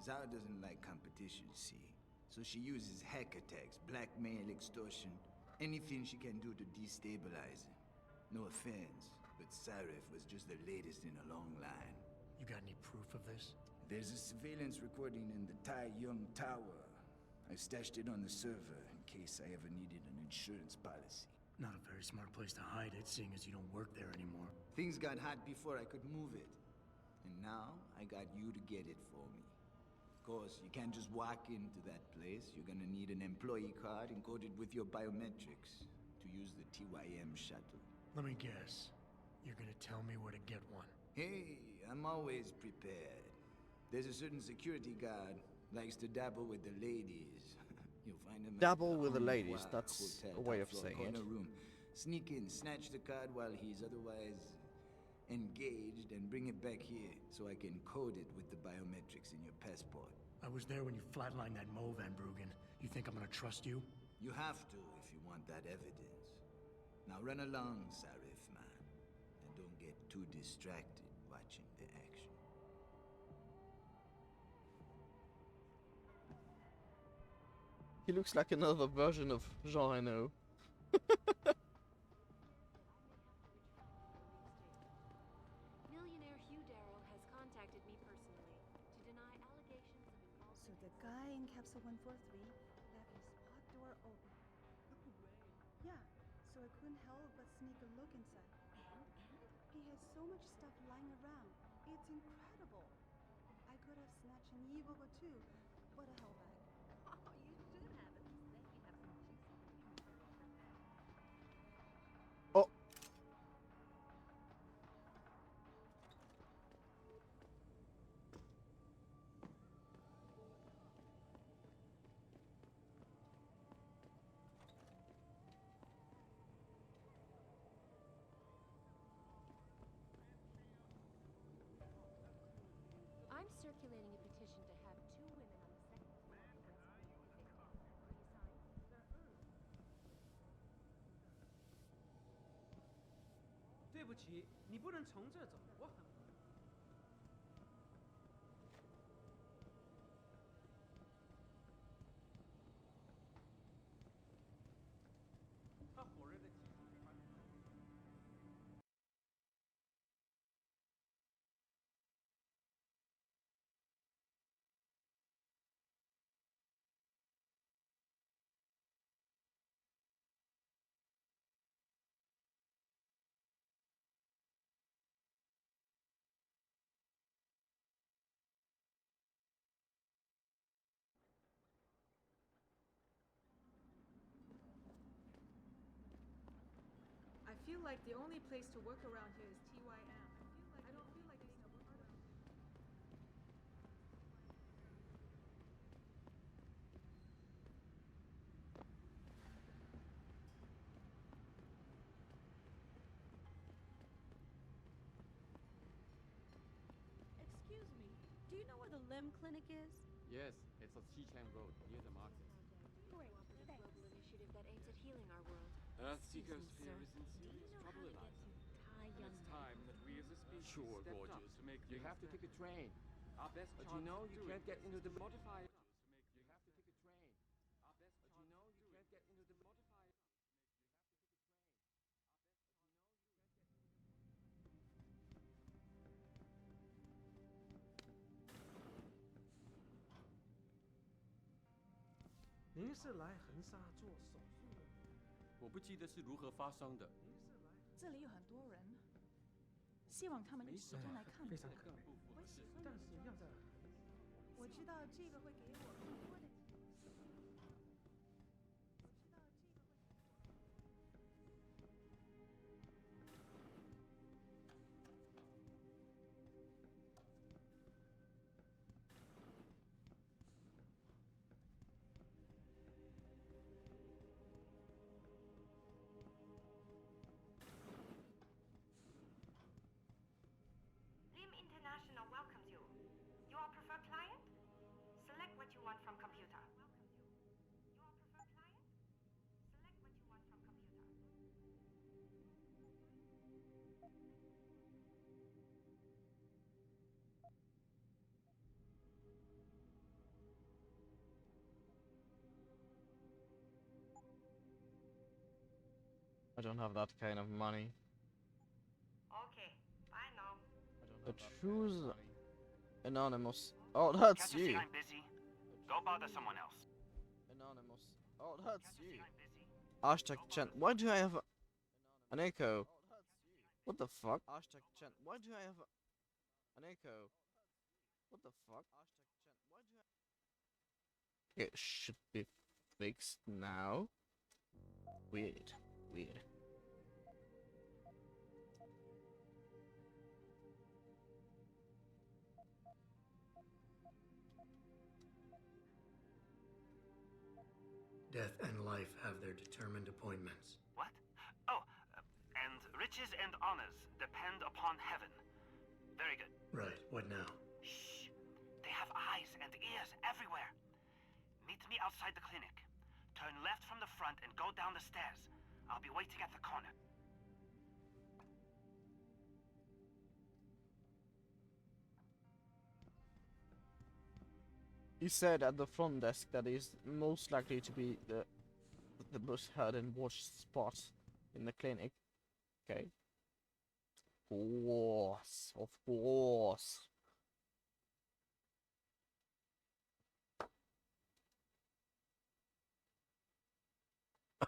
Zhao doesn't like competition, see? So she uses hack attacks, blackmail, extortion, anything she can do to destabilize him. No offense, but Sarif was just the latest in a long line.
You got any proof of this?
There's a surveillance recording in the Tai Young Tower. I stashed it on the server in case I ever needed an insurance policy.
Not a very smart place to hide it, seeing as you don't work there anymore.
Things got hot before I could move it. And now, I got you to get it for me. Of course, you can't just walk into that place. You're gonna need an employee card encoded with your biometrics to use the TYM shuttle.
Let me guess. You're gonna tell me where to get one.
Hey, I'm always prepared. There's a certain security guard, likes to dabble with the ladies. You'll find him
Dabble
at
with the
Au
ladies,
Revoir
that's
Hotel,
a way
top
of
floor,
saying
corner
it.
room. Sneak in, snatch the card while he's otherwise engaged, and bring it back here so I can code it with the biometrics in your passport.
I was there when you flatlined that Mo, Van Bruggen. You think I'm gonna trust you?
You have to if you want that evidence. Now run along, Sarif, man. And don't get too distracted watching the action.
He looks like another version of Jean Reno.
Millionaire Hugh Darrow has contacted me personally to deny allegations of involvement.
So the guy in capsule 143, that is Otto door open. Yeah, so I couldn't help but sneak a look inside. And? He has so much stuff lying around. It's incredible. I could have snatched an e-book or two, but I held back.
Oh, you should have. At least then you have some juicy info.
Oh.
I'm circulating a petition to have 2 women on the second floor of the West Wing evicted. Will you sign?
对不起，你不能从这儿走，我很忙。他火热的提出传统。
I feel like the only place to work around here is TYM. I don't feel like being a part of it.
Excuse me, do you know where the limb clinic is?
Yes, it's on Xichang Road, near the market.
Great, thanks. Global initiative that aims at healing our world.
Earth
Excuse
Seekers
me,
here
sir.
is in
Do you
serious
know
trouble,
how to get
Eliza.
to Thai
And
young
it's
men?
time that we as a species
Sure,
stepped up
gorgeous.
to make
You
things
have to take a
better.
train.
Our best
But
chance
you know
of
you
doing
can't get
this
into
is
the
to modify it.
You have to take a train.
Our best
But
chance
you know
of
you
doing
can't get
this
into
is
the
to modify it.
But you know you can't get into the 您是来横沙做手术的？
我不记得是如何发生的。
您是来？
这里有很多人，希望他们有时间来看看。
非常可
不符合事实。
但是要在。
我知道这个会给我更多的。
Lim International welcomes you. You are preferred client? Select what you want from computer. You are preferred client? Select what you want from computer.
I don't have that kind of money.
Okay, bye now.
But who's anonymous? Oh, that's
Can't you see
you.
I'm busy? Go bother someone else.
Anonymous. Oh, that's
Can't you
you.
see I'm busy?
Hashtag Chen. Why do I have an echo? What the fuck? Hashtag Chen. Why do I have an echo? What the fuck? Hashtag Chen. Why do I... It should be fixed now. Weird. Weird.
Death and life have their determined appointments.
What? Oh, and riches and honors depend upon heaven. Very good.
Right, what now?
Shh. They have eyes and ears everywhere. Meet me outside the clinic. Turn left from the front and go down the stairs. I'll be waiting at the corner.
He said at the front desk that is most likely to be the most heard and watched spot in the clinic. Okay. Of course.
It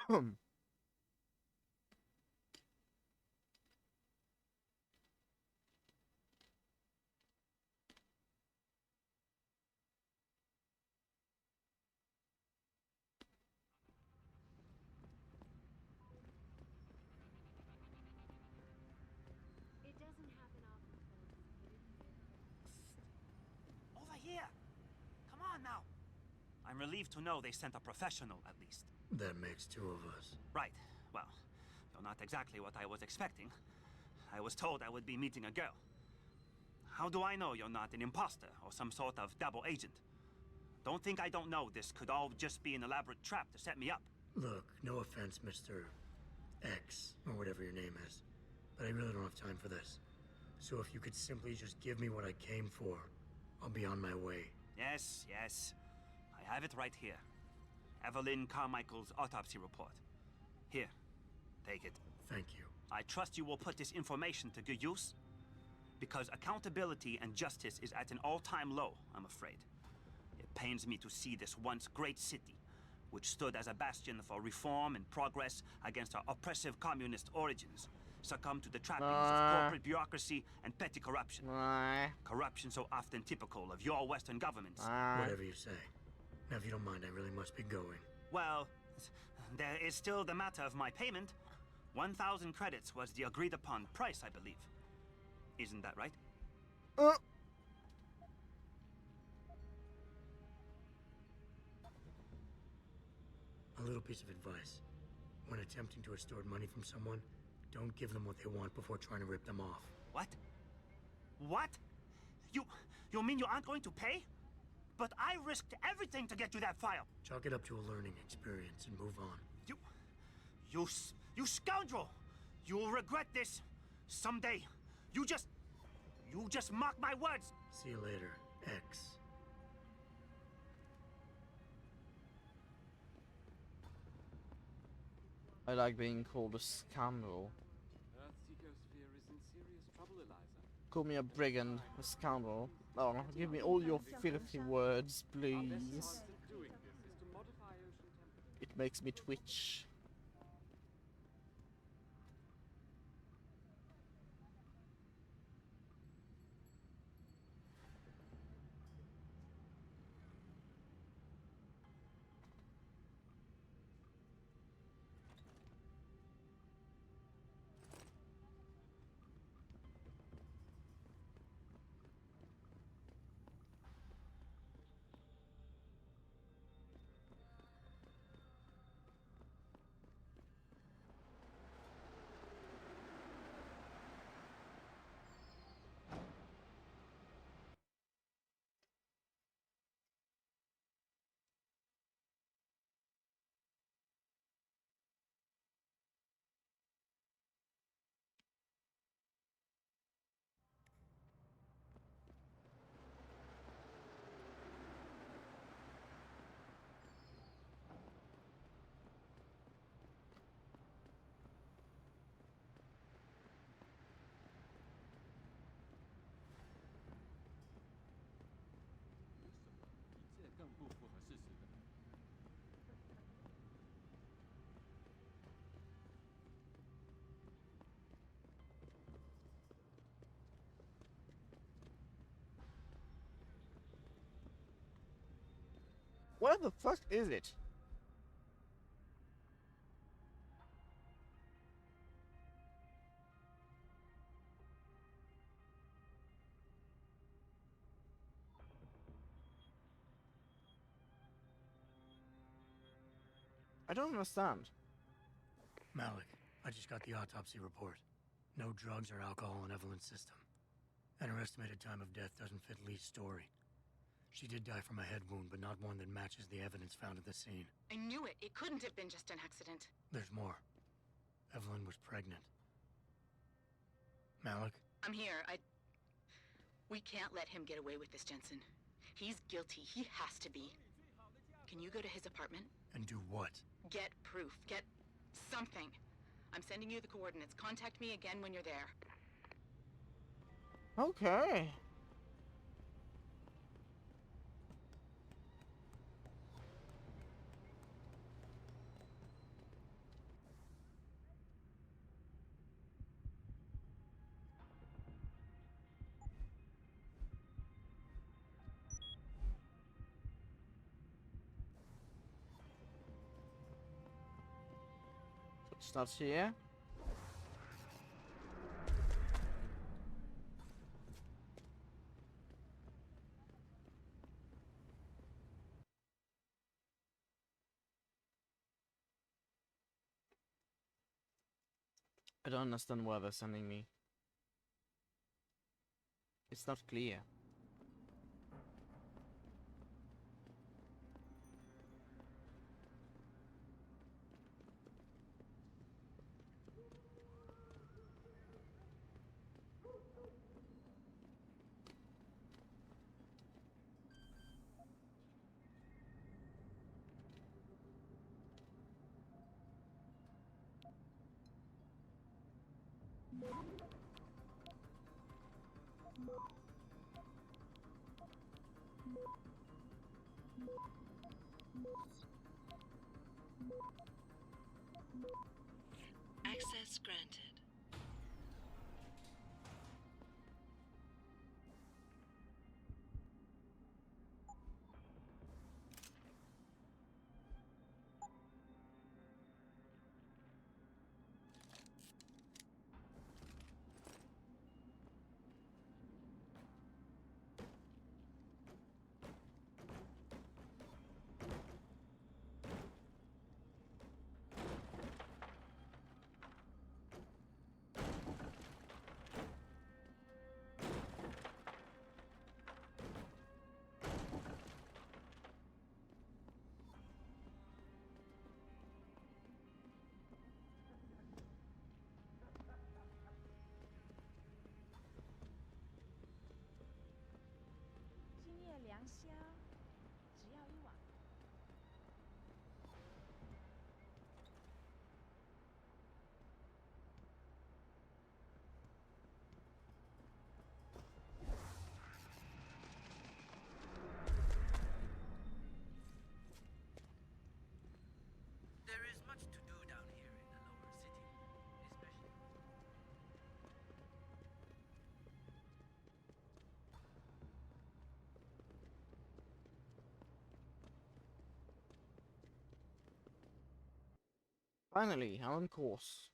doesn't happen often, folks, but it's here.
Over here! Come on now! I'm relieved to know they sent a professional, at least.
That makes two of us.
Right. Well, you're not exactly what I was expecting. I was told I would be meeting a girl. How do I know you're not an imposter or some sort of double agent? Don't think I don't know this could all just be an elaborate trap to set me up.
Look, no offense, Mr. X, or whatever your name is, but I really don't have time for this. So if you could simply just give me what I came for, I'll be on my way.
Yes, yes. I have it right here. Evelyn Carmichael's autopsy report. Here, take it.
Thank you.
I trust you will put this information to good use, because accountability and justice is at an all-time low, I'm afraid. It pains me to see this once great city, which stood as a bastion for reform and progress against our oppressive communist origins, succumb to the trappings of corporate bureaucracy and petty corruption. Corruption so often typical of your Western governments.
Whatever you say. Now, if you don't mind, I really must be going.
Well, there is still the matter of my payment. 1,000 credits was the agreed-upon price, I believe. Isn't that right?
A little piece of advice. When attempting to extort money from someone, don't give them what they want before trying to rip them off.
What? What? You mean you aren't going to pay? But I risked everything to get you that file.
Chalk it up to a learning experience and move on.
You scoundrel! You'll regret this someday. You just mock my words.
See you later, X.
I like being called a scoundrel.
Earthseeker sphere is in serious trouble, Eliza.
Call me a brigand, a scoundrel. Oh, give me all your filthy words, please.
Our best chance of doing this is to modify ocean temperature.
It makes me twitch. What the fuck is it? I don't understand.
Malik, I just got the autopsy report. No drugs or alcohol in Evelyn's system. And her estimated time of death doesn't fit Lee's story. She did die from a head wound, but not one that matches the evidence found at the scene.
I knew it. It couldn't have been just an accident.
There's more. Evelyn was pregnant. Malik?
I'm here. We can't let him get away with this, Jensen. He's guilty. He has to be. Can you go to his apartment?
And do what?
Get proof. Get something. I'm sending you the coordinates. Contact me again when you're there.
Okay. It's not here. I don't understand where they're sending me. It's not clear.
Access granted.
There is much to do down here in the lower city, especially.
Finally, I'm on course.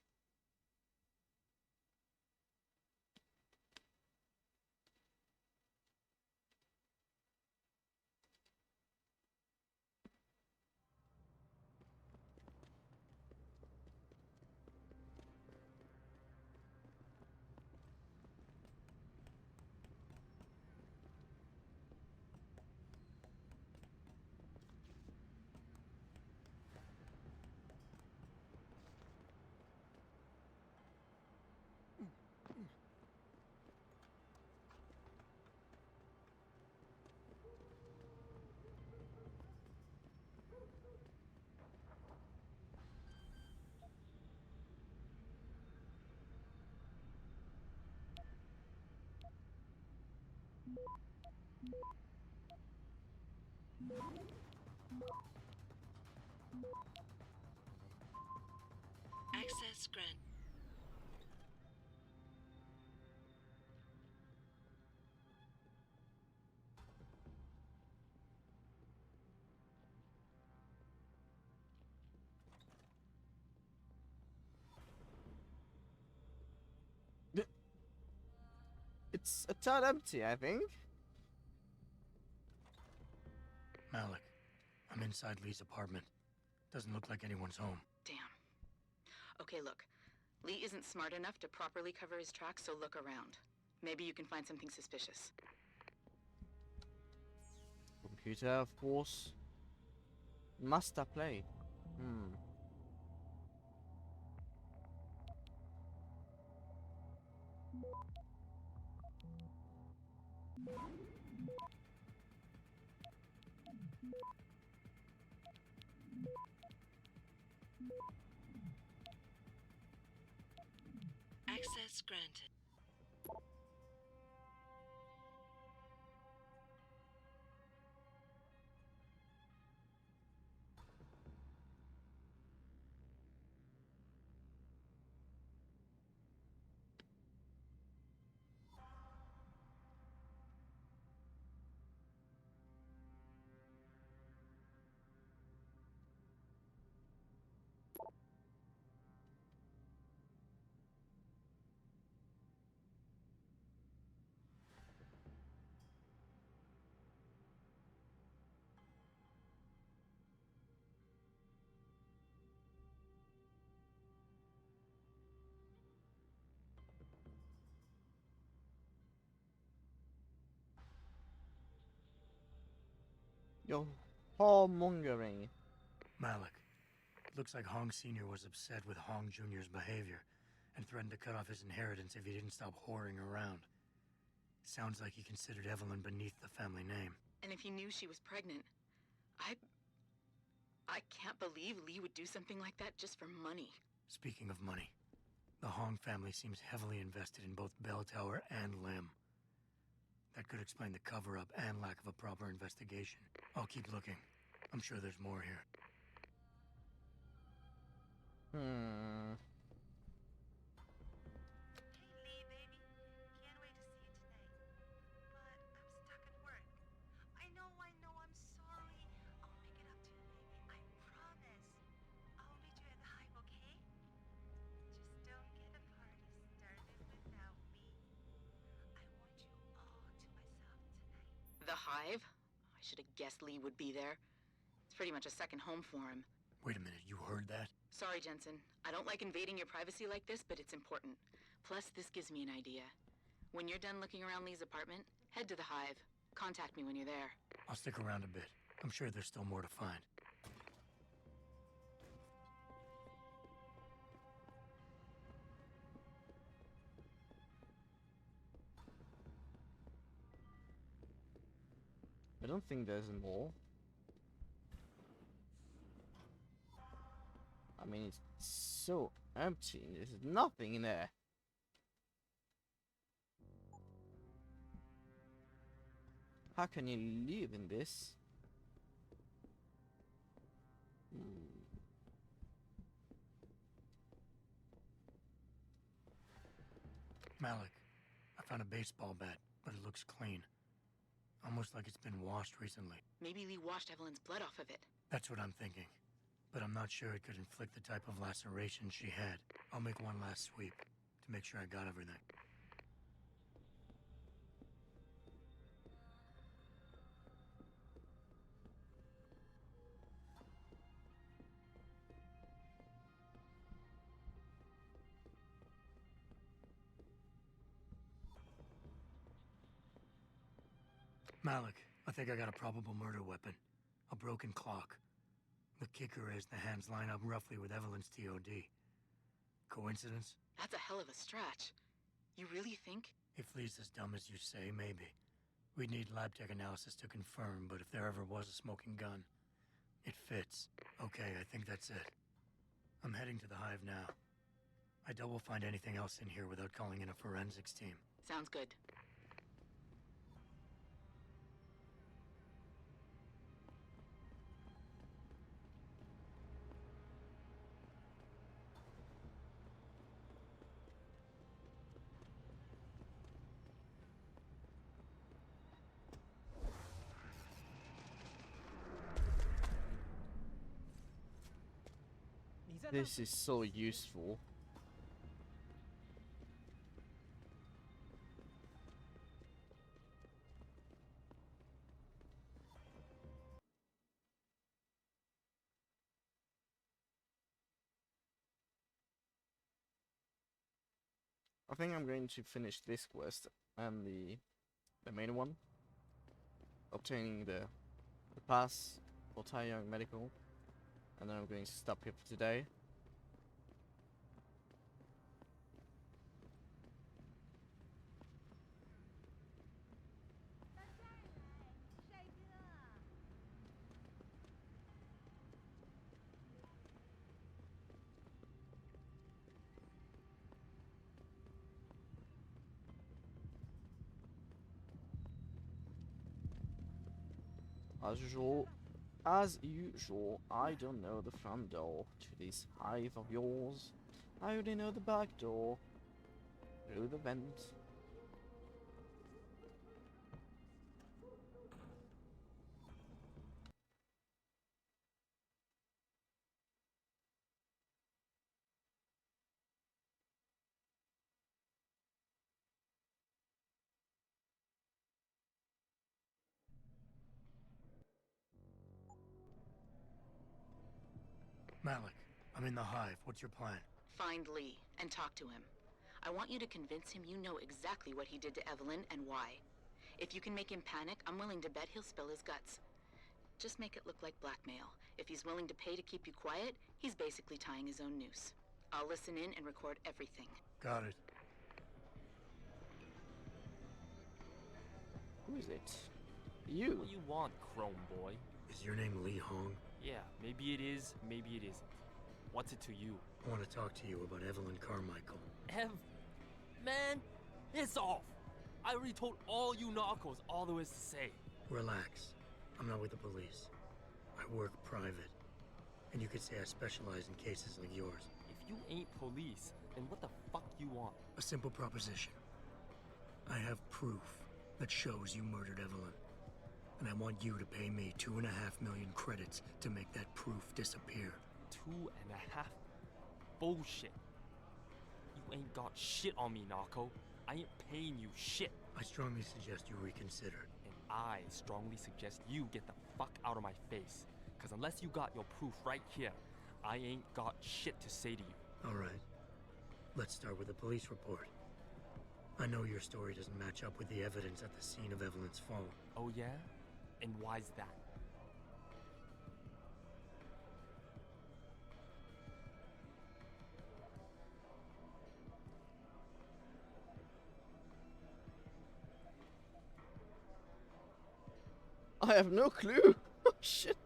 Access granted.
It's a tad empty, I think.
Malik, I'm inside Lee's apartment. Doesn't look like anyone's home.
Damn. Okay, look. Lee isn't smart enough to properly cover his tracks, so look around. Maybe you can find something suspicious.
Computer, of course. Master play.
Access granted.
You're whoremongering.
Malik, it looks like Hong Sr. was upset with Hong Jr.'s behavior and threatened to cut off his inheritance if he didn't stop whoring around. Sounds like he considered Evelyn beneath the family name.
And if he knew she was pregnant, I can't believe Lee would do something like that just for money.
Speaking of money, the Hong family seems heavily invested in both Bell Tower and Lim. That could explain the cover-up and lack of a proper investigation. I'll keep looking. I'm sure there's more here.
Hey, Lee, baby. Can't wait to see you tonight. But I'm stuck at work. I know, I'm sorry. I'll make it up to you, baby. I promise. I'll meet you at the Hive, okay? Just don't get a party started without me. I want you all to myself tonight.
The Hive? I should have guessed Lee would be there. It's pretty much a second home for him.
Wait a minute, you heard that?
Sorry, Jensen. I don't like invading your privacy like this, but it's important. Plus, this gives me an idea. When you're done looking around Lee's apartment, head to the Hive. Contact me when you're there.
I'll stick around a bit. I'm sure there's still more to find.
I don't think there's more. I mean, it's so empty. There's nothing in there. How can you live in this?
Malik, I found a baseball bat, but it looks clean. Almost like it's been washed recently.
Maybe Lee washed Evelyn's blood off of it.
That's what I'm thinking. But I'm not sure it could inflict the type of laceration she had. I'll make one last sweep to make sure I got everything. Malik, I think I got a probable murder weapon. A broken clock. The kicker is the hands line up roughly with Evelyn's TOD. Coincidence?
That's a hell of a stretch. You really think?
If Lee's as dumb as you say, maybe. We'd need lab tech analysis to confirm, but if there ever was a smoking gun, it fits. Okay, I think that's it. I'm heading to the Hive now. I doubt we'll find anything else in here without calling in a forensics team.
Sounds good.
This is so useful. I think I'm going to finish this quest and the main one, obtaining the pass for Taeyong Medical, and then I'm going to stop here for today. As usual, I don't know the front door to this hive of yours. I only know the back door through the vent.
Malik, I'm in the Hive. What's your plan?
Find Lee and talk to him. I want you to convince him you know exactly what he did to Evelyn and why. If you can make him panic, I'm willing to bet he'll spill his guts. Just make it look like blackmail. If he's willing to pay to keep you quiet, he's basically tying his own noose. I'll listen in and record everything.
Got it.
Who is it? You.
What do you want, Chrome Boy?
Is your name Li Hong?
Yeah, maybe it is, maybe it isn't. What's it to you?
I want to talk to you about Evelyn Carmichael.
Man, it's off! I already told all you narcos all there is to say.
Relax. I'm not with the police. I work private. And you could say I specialize in cases like yours.
If you ain't police, then what the fuck you want?
A simple proposition. I have proof that shows you murdered Evelyn. And I want you to pay me 2.5 million credits to make that proof disappear.
2.5? Bullshit. You ain't got shit on me, narco. I ain't paying you shit.
I strongly suggest you reconsider.
And I strongly suggest you get the fuck out of my face. Cause unless you got your proof right here, I ain't got shit to say to you.
Alright. Let's start with the police report. I know your story doesn't match up with the evidence at the scene of Evelyn's fall.
Oh yeah? And why's that?
I have no clue. Oh shit.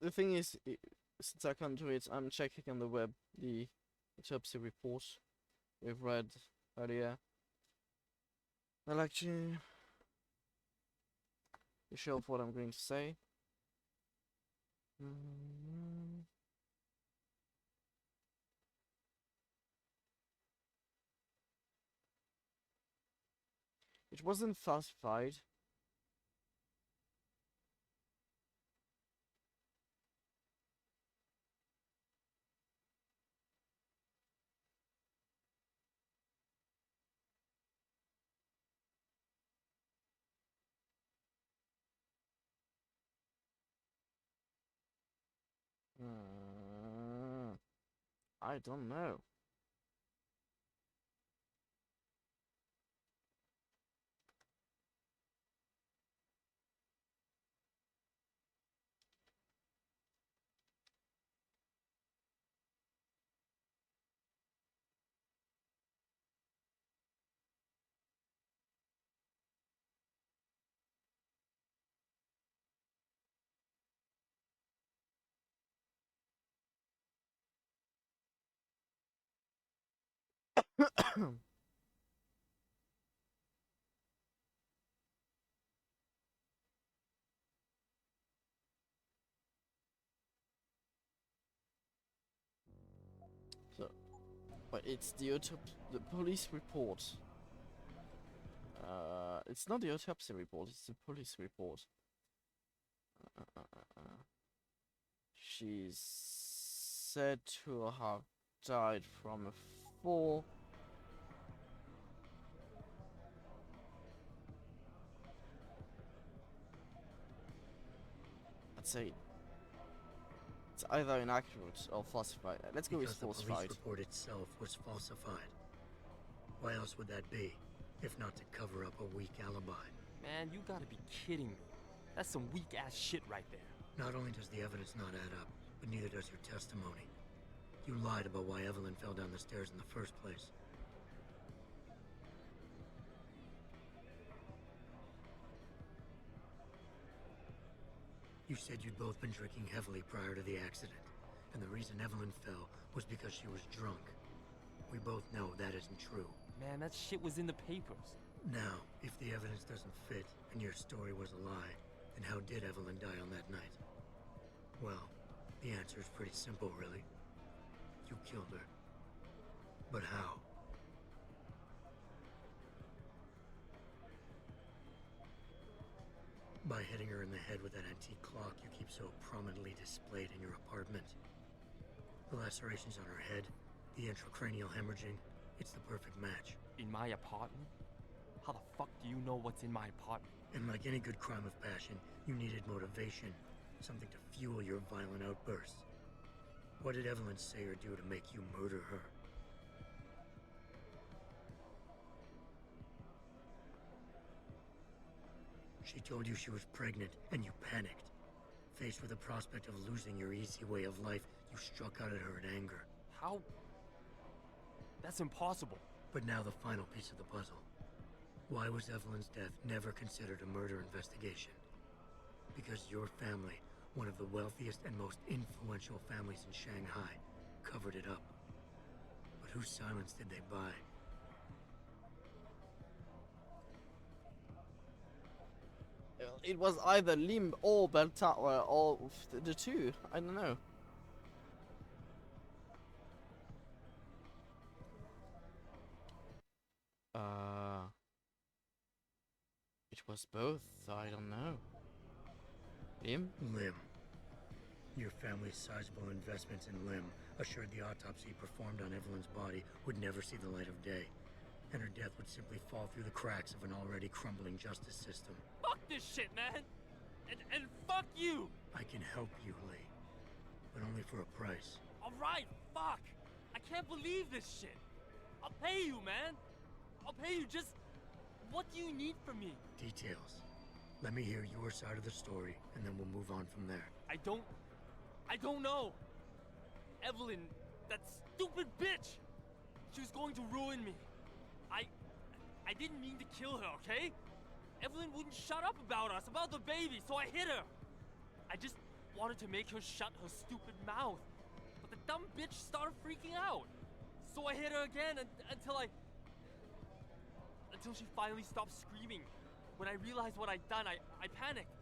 The thing is, since I can't do it, I'm checking on the web the autopsy report we've read earlier. I like to be sure of what I'm going to say. It wasn't falsified. I don't know. So, but it's the police report. It's not the autopsy report, it's the police report. She's said to have died from a fall. I'd say it's either inaccurate or falsified. Let's go with falsified.
The police report itself was falsified. Why else would that be, if not to cover up a weak alibi?
Man, you gotta be kidding me. That's some weak-ass shit right there.
Not only does the evidence not add up, but neither does your testimony. You lied about why Evelyn fell down the stairs in the first place. You said you'd both been drinking heavily prior to the accident, And the reason Evelyn fell was because she was drunk. We both know that isn't true.
Man, that shit was in the papers.
Now, if the evidence doesn't fit and your story was a lie, then how did Evelyn die on that night? Well, the answer is pretty simple, really. You killed her. But how? By hitting her in the head with that antique clock you keep so prominently displayed in your apartment. The lacerations on her head, the intracranial hemorrhaging, it's the perfect match.
In my apartment? How the fuck do you know what's in my apartment?
And like any good crime of passion, you needed motivation, something to fuel your violent outbursts. What did Evelyn say or do to make you murder her? She told you she was pregnant, and you panicked. Faced with the prospect of losing your easy way of life, you struck out at her in anger.
How? That's impossible.
But now the final piece of the puzzle. Why was Evelyn's death never considered a murder investigation? Because your family, one of the wealthiest and most influential families in Shanghai, covered it up. But whose silence did they buy?
It was either Lim or Bell Tower or the two. I don't know. It was both. I don't know. Lim?
Lim. Your family's sizable investments in Lim assured the autopsy performed on Evelyn's body would never see the light of day, and her death would simply fall through the cracks of an already crumbling justice system.
Fuck this shit, man! And fuck you!
I can help you, Lee, but only for a price.
Alright, fuck! I can't believe this shit! I'll pay you, man! I'll pay you, just... What do you need from me?
Details. Let me hear your side of the story, and then we'll move on from there.
I don't know! Evelyn, that stupid bitch! She was going to ruin me. I didn't mean to kill her, okay? Evelyn wouldn't shut up about us, about the baby, so I hit her. I just wanted to make her shut her stupid mouth. But the dumb bitch started freaking out. So I hit her again until she finally stopped screaming. When I realized what I'd done, I panicked.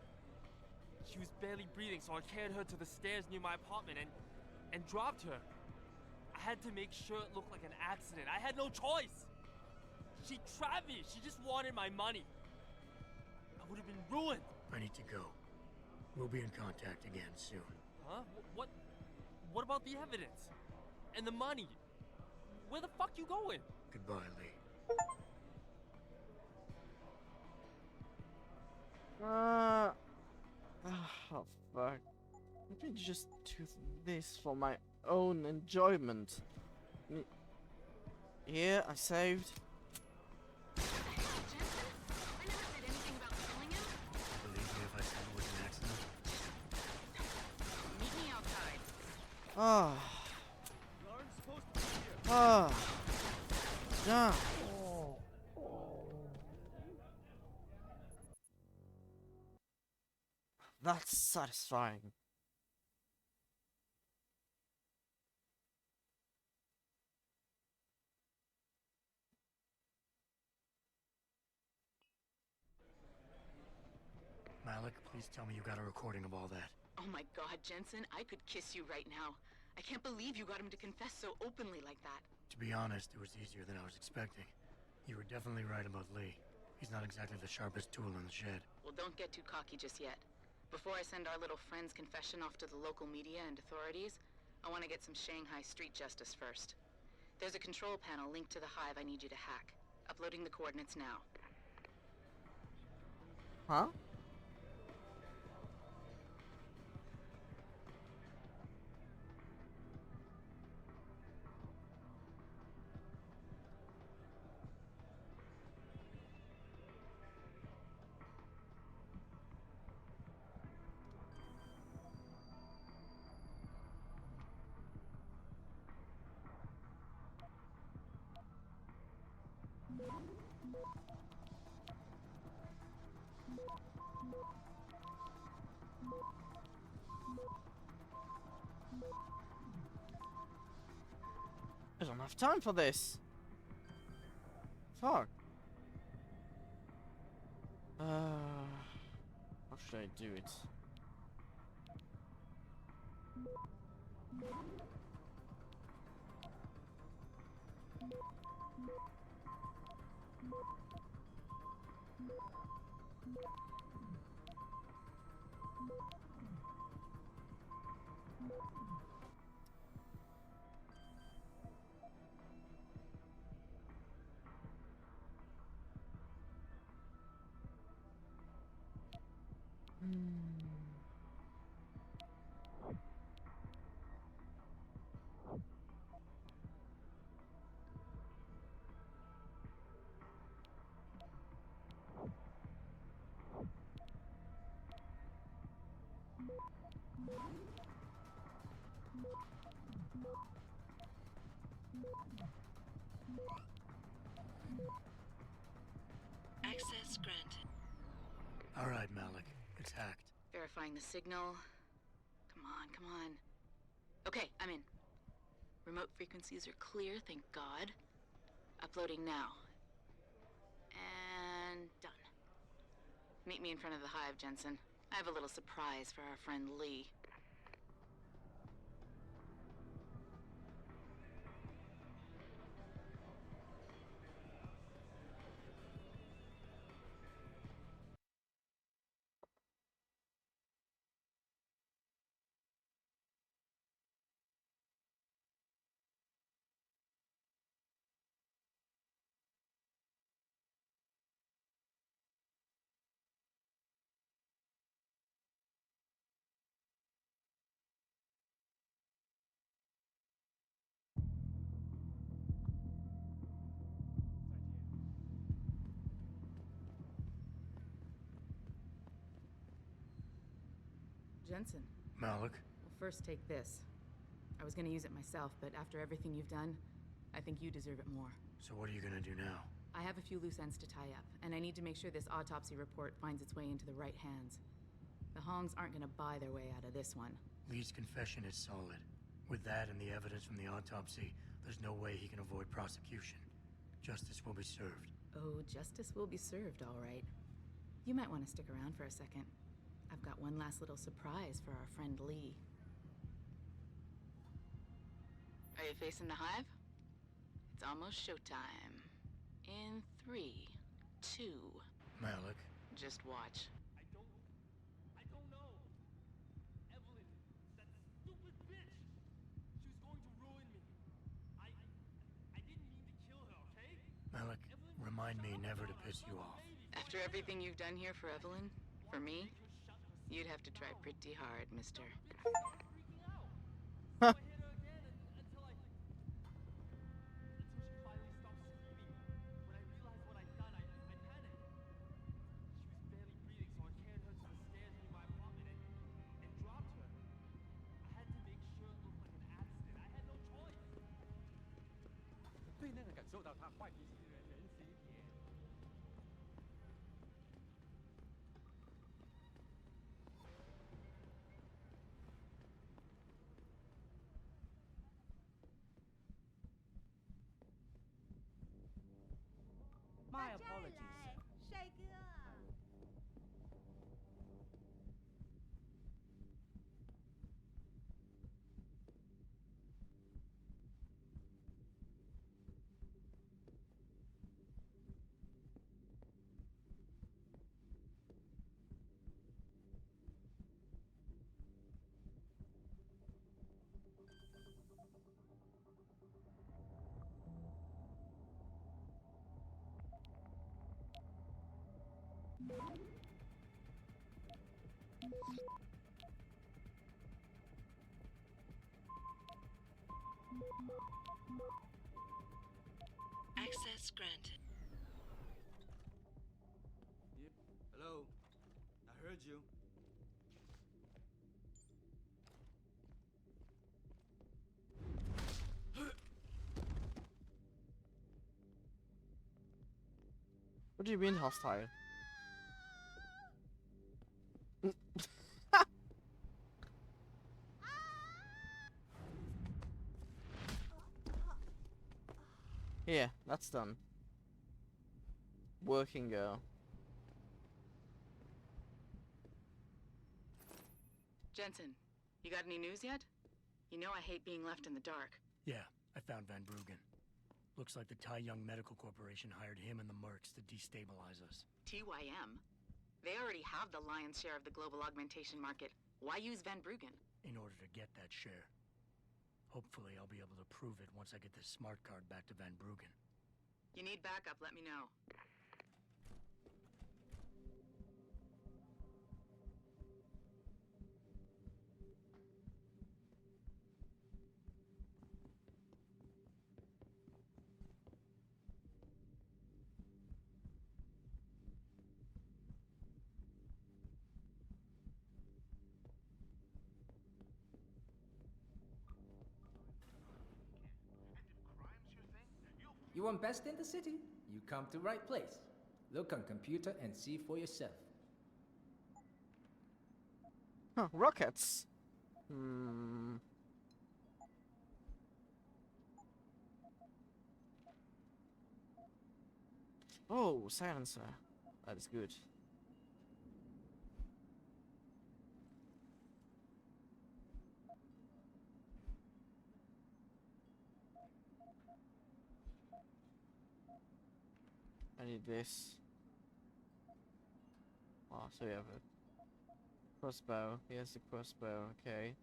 She was barely breathing, so I carried her to the stairs near my apartment and dropped her. I had to make sure it looked like an accident. I had no choice. She trapped me. She just wanted my money. I would have been ruined.
I need to go. We'll be in contact again soon.
Huh? What about the evidence? And the money? Where the fuck you going?
Goodbye, Lee.
Oh fuck. Let me just do this for my own enjoyment. Here, I saved. Ah. Ah. Yeah. That's satisfying.
Malik, please tell me you got a recording of all that.
Oh my god, Jensen, I could kiss you right now. I can't believe you got him to confess so openly like that.
To be honest, it was easier than I was expecting. You were definitely right about Lee. He's not exactly the sharpest tool in the shed.
Well, don't get too cocky just yet. Before I send our little friend's confession off to the local media and authorities, I want to get some Shanghai street justice first. There's a control panel linked to the hive I need you to hack. Uploading the coordinates now.
Huh? have time for this. Fuck. How should I do it?
Access granted.
All right, Malik. It's hacked.
Verifying the signal. Come on, come on. Okay, I'm in. Remote frequencies are clear, thank God. Uploading now. And done. Meet me in front of the hive, Jensen. I have a little surprise for our friend Lee. Jensen.
Malik?
Well, first take this. I was gonna use it myself, but after everything you've done, I think you deserve it more.
So what are you gonna do now?
I have a few loose ends to tie up, and I need to make sure this autopsy report finds its way into the right hands. The Hongs aren't gonna buy their way out of this one.
Lee's confession is solid. With that and the evidence from the autopsy, there's no way he can avoid prosecution. Justice will be served.
Oh, justice will be served, all right. You might want to stick around for a second. I've got one last little surprise for our friend Lee. Are you facing the hive? It's almost showtime. In 3, 2...
Malik.
Just watch.
I don't know. Evelyn, that stupid bitch. She was going to ruin me. I didn't mean to kill her, okay?
Malik, remind me never to piss you off.
After everything you've done here for Evelyn, for me, you'd have to try pretty hard, mister.
Huh. I hit her again until she finally stopped screaming. When I realized what I'd done, I panicked. She was barely breathing, so I carried her to the stairs near my apartment and dropped her. I had to make sure it looked like an accident. I had no choice.
对那个感受到他坏脾气的人仁慈一点。
My apologies, sir. 帅哥。
Access granted.
Hello? I heard you.
What do you mean hostile? Yeah, that's done. Working girl.
Jensen, you got any news yet? You know I hate being left in the dark.
Yeah, I found Van Bruggen. Looks like the Tai Young Medical Corporation hired him and the Mercs to destabilize us.
TYM? They already have the lion's share of the global augmentation market. Why use Van Bruggen?
In order to get that share. Hopefully I'll be able to prove it once I get this smart card back to Van Bruggen.
You need backup, let me know.
You want best in the city? You come to right place. Look on computer and see for yourself.
Huh, rockets. Hmm. Oh, silencer. That is good. I need this. Oh, so we have a crossbow. Here's the crossbow, okay.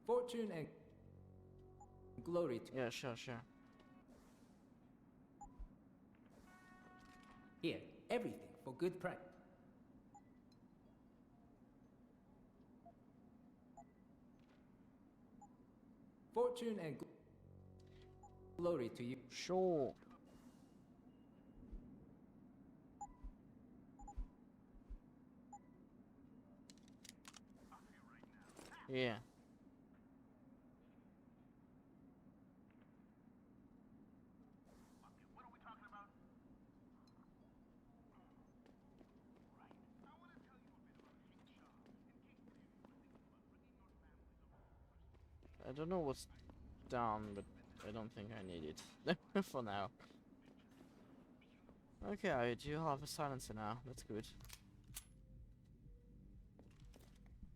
Fortune and glory to...
Yeah, sure.
Here, everything for good price. Fortune and glory to you.
Sure. Yeah. I don't know what's down, but I don't think I need it for now. Okay, I do have a silencer now. That's good.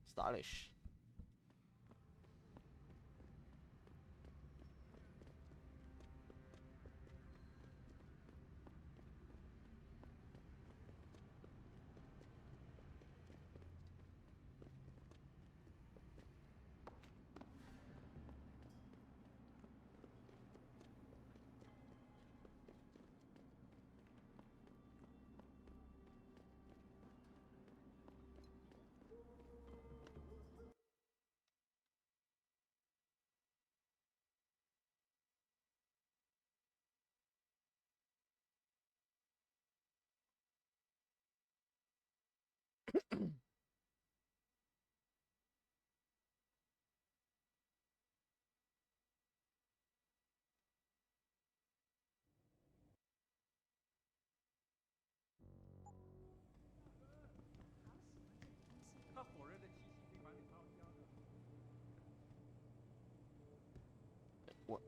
Stylish.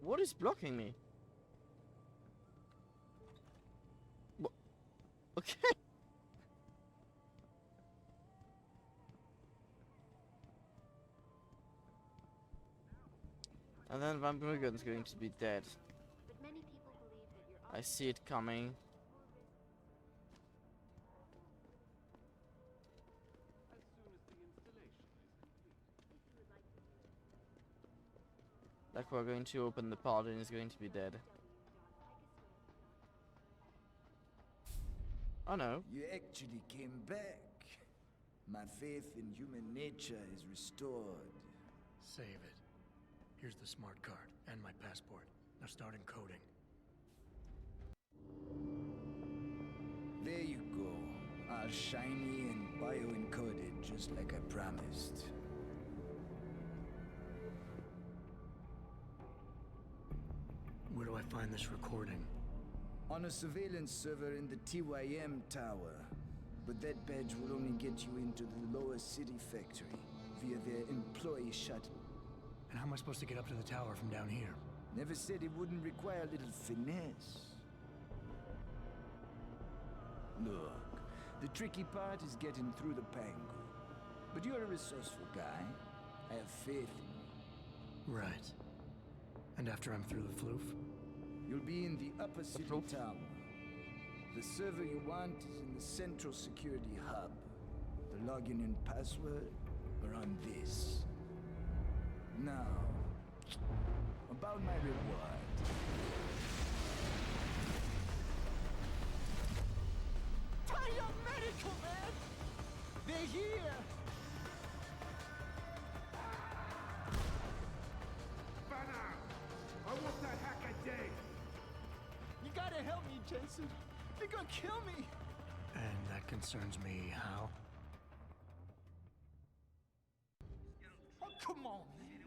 What is blocking me? What? Okay. And then Van Bruggen's going to be dead.
But many people believe that your
I see it coming.
As soon as the installation is complete.
if you would like to view it.
Like we're going to open the pod and he's going to be dead. Oh no.
You actually came back. My faith in human nature is restored.
Save it. Here's the smart card and my passport. Now start encoding.
There you go. All shiny and bio-encoded, just like I promised.
Where do I find this recording?
On a surveillance server in the TYM tower. But that badge will only get you into the lower city factory via their employee shuttle.
And how am I supposed to get up to the tower from down here?
Never said it wouldn't require a little finesse. Look, the tricky part is getting through the Pangu. But you're a resourceful guy. I have faith in you.
Right. And after I'm through the floof?
You'll be in the upper city tower. The server you want is in the central security hub. The login and password are on this. Now, about my reward.
Fire medical, man! They're here!
Banner! I want that hacker dead!
You gotta help me, Jensen. They're gonna kill me!
And that concerns me how?
Oh, come on, man.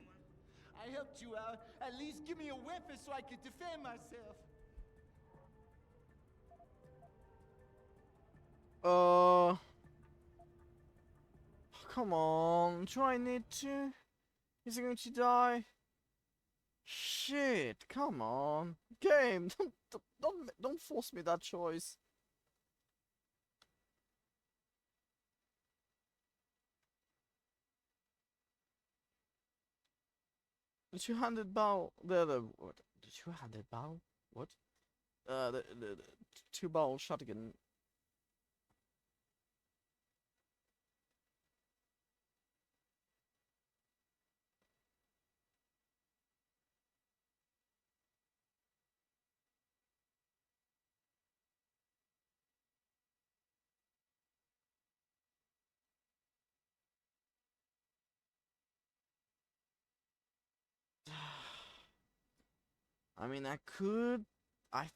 I helped you out. At least give me a weapon so I can defend myself.
Come on. Do I need to? Is he going to die? Shit, come on. Game, don't force me that choice. The two-handed bow, what? The two-handed bow? What? The two-barrel shotgun. I mean, I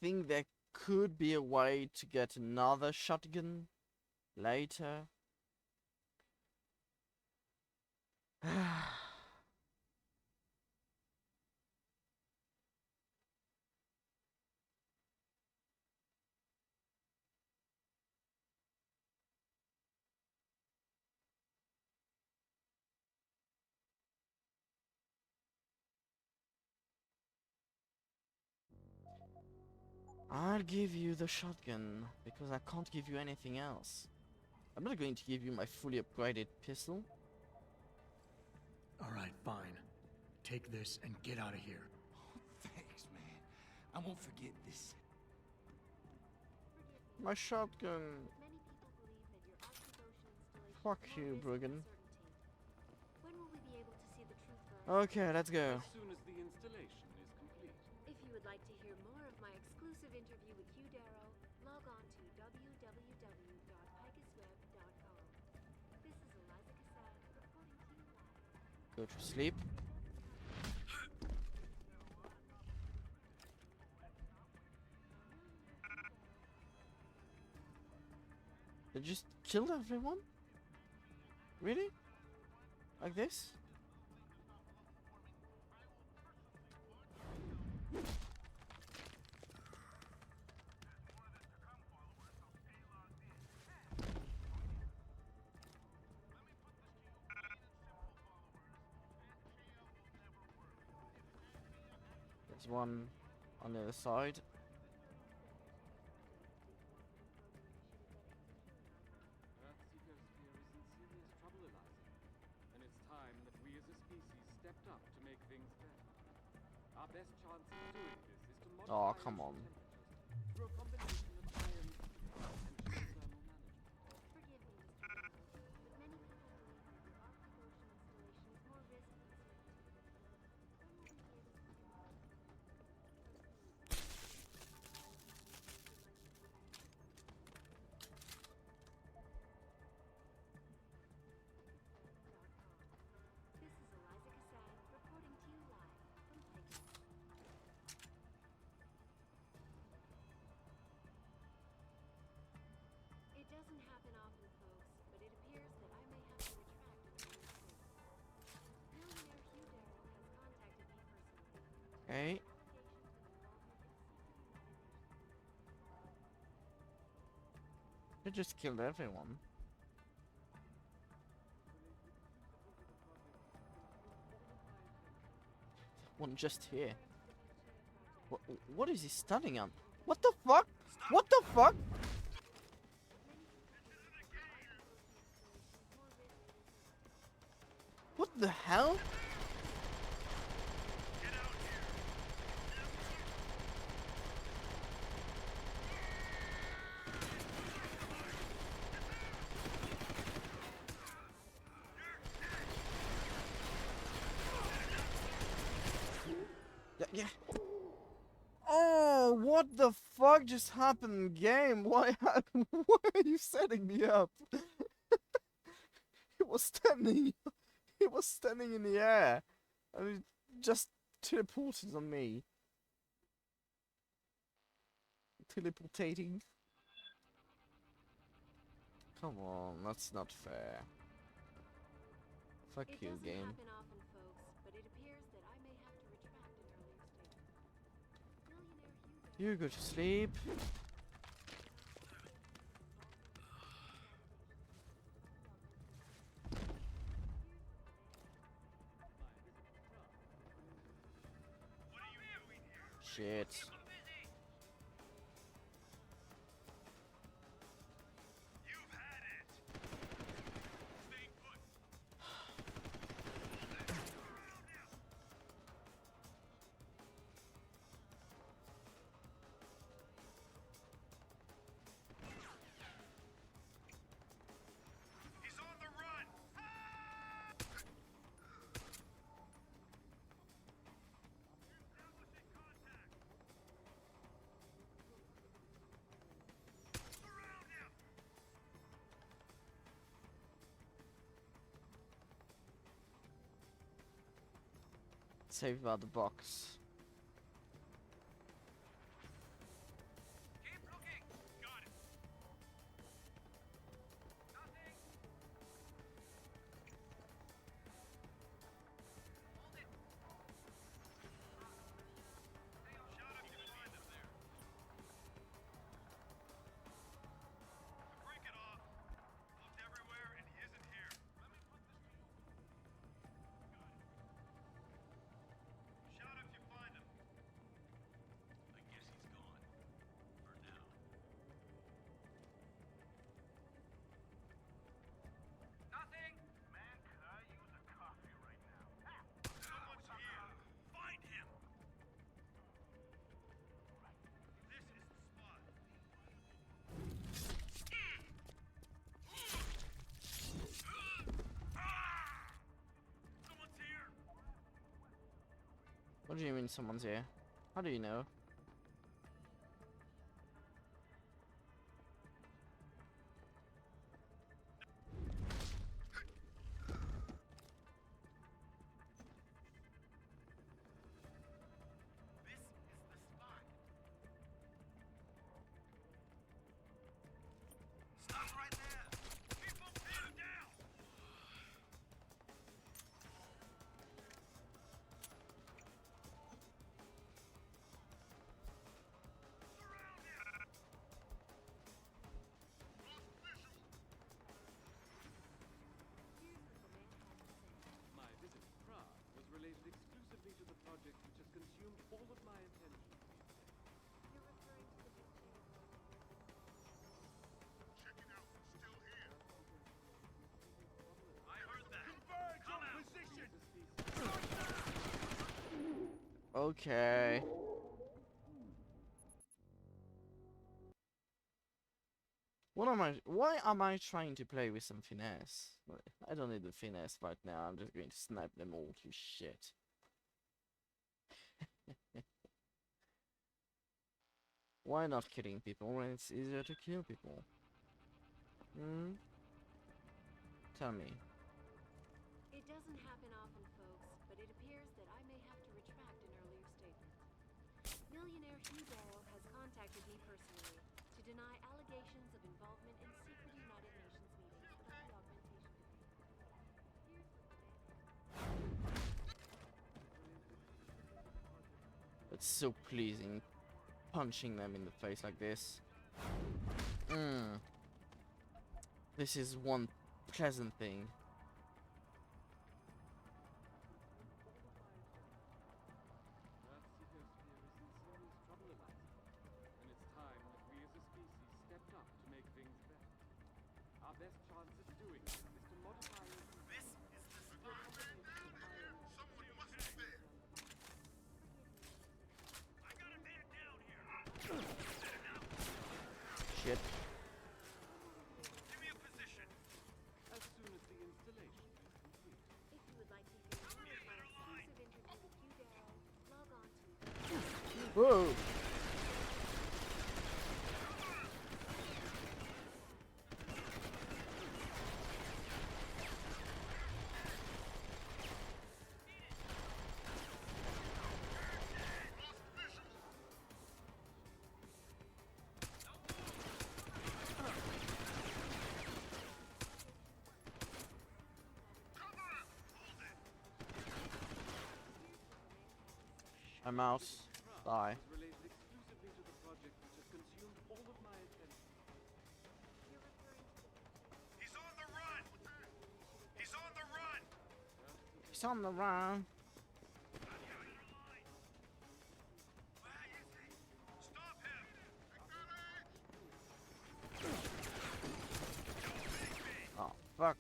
think there could be a way to get another shotgun later. I'll give you the shotgun, because I can't give you anything else. I'm not going to give you my fully upgraded pistol.
Alright, fine. Take this and get out of here.
Thanks, man. I won't forget this.
My shotgun. Fuck you, Bruggen.
When will we be able to see the truth?
Okay, let's go.
As soon as the installation is complete.
If you would like to hear more of my exclusive interview with Hugh Darrow, log on to www.picusweb.com. This is Eliza Cassan reporting to you live.
Go to sleep. They just killed everyone? Really? Like this? There's one on the other side.
Earth's ecosphere is in serious trouble, Eliza. And it's time that we as a species stepped up to make things better. Our best chance of doing this is to modify
Oh, come on.
temperatures through a combination of iron and geothermal management.
Forgive me, Mr. Darrow, but many people believe that your Arctic Ocean installation is more risk than certainty. When will we be able to see more? This is Eliza Cassan reporting to you live from Picus. It doesn't happen often, folks, but it appears that I may have to retract in the near future. Millionaire Hugh Darrow has contacted me personally.
Okay.
Allegations of involvement in secret
I just killed everyone. One just here. What is he standing on? What the fuck? What the fuck? What the hell? Yeah. Oh, what the fuck just happened, game? Why are you setting me up? He was standing. He was standing in the air, and he just teleported on me. Teleportating. Come on, that's not fair. Fuck you, game.
Happen often, folks, but it appears that I may have to retract an earlier statement.
You go to sleep. Shit. Save about the box. What do you mean someone's here? How do you know?
My visit to Prague was related exclusively to the project which has consumed all of my attention.
You're referring to the dictator project.
Check it out. Still here.
I heard that.
Converge on position.
Okay. Why am I trying to play with some finesse? I don't need the finesse right now, I'm just going to snipe them all to shit. Why not killing people when it's easier to kill people? Hmm? Tell me.
It doesn't happen often, folks, but it appears that I may have to retract an earlier statement. Millionaire Hugh Darrow has contacted me personally to deny allegations of involvement in secret United Nations meetings about the augmentation debate. Here's what
It's so pleasing, punching them in the face like this. This is one pleasant thing.
Earth's ecosphere is in serious trouble, Eliza. And it's time that we as a species stepped up to make things better. Our best chance at doing this is to modify it. This is the spot, man. Someone must be there.
I got a man down here.
Shit.
Give me a position.
As soon as the installation is complete.
If you would like to hear more of my exclusive interview with Hugh Darrow, log on to
Whoa. My mouse. Die.
Was related exclusively to the project which has consumed all of my attention.
He's on the run. He's on the run.
He's on the run.
Stop him.
Oh, fuck.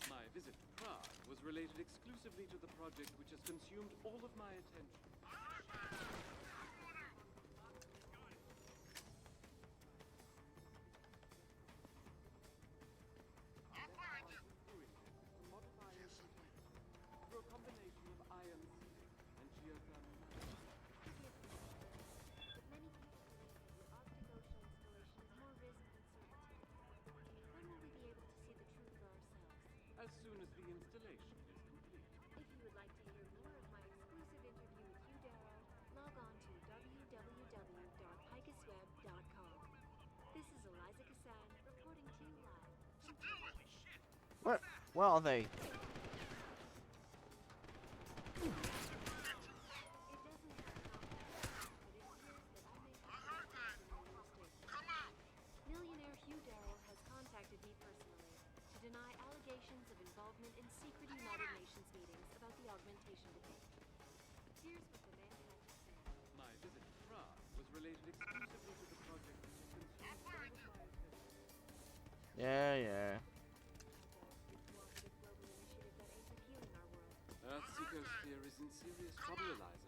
My visit to Prague was related exclusively to the project which has consumed all of my attention. Through a combination of iron sealing and geothermal. As soon as the installation is complete.
If you would like to hear more of my exclusive interview with Hugh Darrow, log on to www.picusweb.com. This is Eliza Cassan reporting to you live.
Where are they?
Millionaire Hugh Darrow has contacted me personally to deny allegations of involvement in secret United Nations meetings about the augmentation debate. Here's what the man had to say.
My visit to Prague was related exclusively to the project which has consumed all of my attention.
Yeah.
Earth's ecosphere is in serious trouble, Eliza.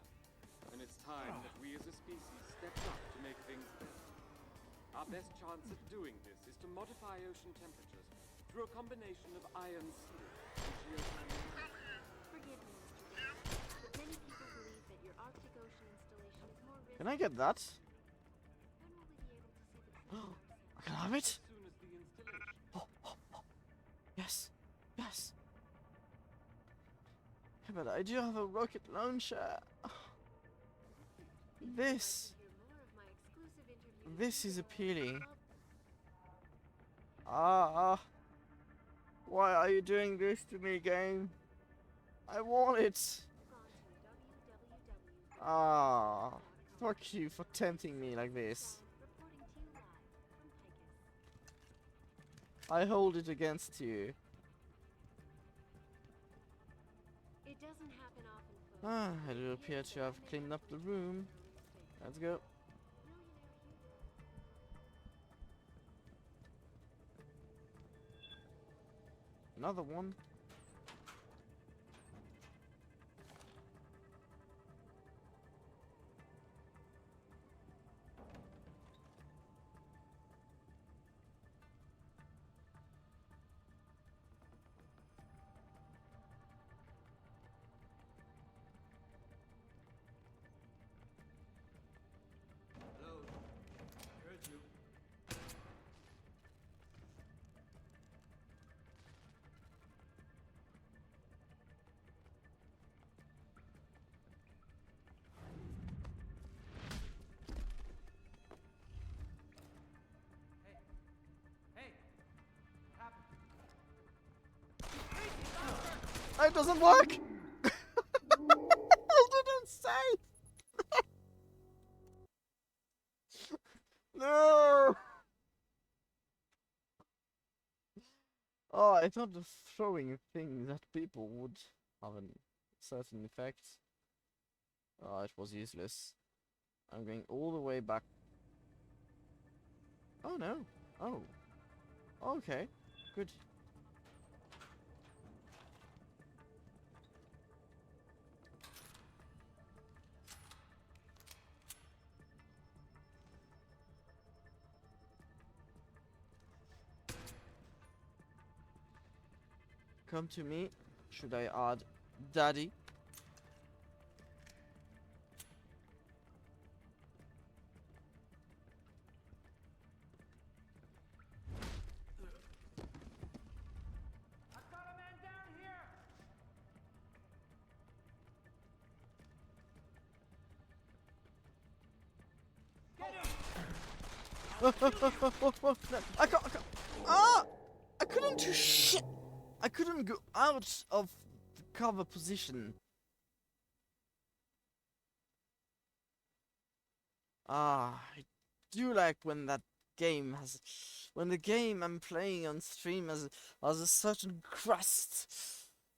And it's time that we as a species stepped up to make things better. Our best chance at doing this is to modify ocean temperatures through a combination of iron sealing and geothermal.
Forgive me, Mr. Jensen, but many people believe that your Arctic Ocean installation is more risky.
Can I get that?
When will we be able to see the truth?
I can have it.
As soon as the installation.
Yes. Yes. Yeah, but I do have a rocket launcher. This is appealing. Why are you doing this to me, game? I want it. Fuck you for tempting me like this. I hold it against you.
It doesn't happen often, folks.
I do appear to have cleaned up the room. Let's go. Another one. doesn't work! I didn't say! No! Oh, I thought the throwing things at people would have a certain effect. Oh, it was useless. I'm going all the way back. Oh no. Oh. Okay. Good. Come to me. Should I add daddy?
I've got a man down here!
No, I can't. Ah! I couldn't do shit. I couldn't go out of the cover position. Ah, I do like when that game has, when the game I'm playing on stream has a certain crust.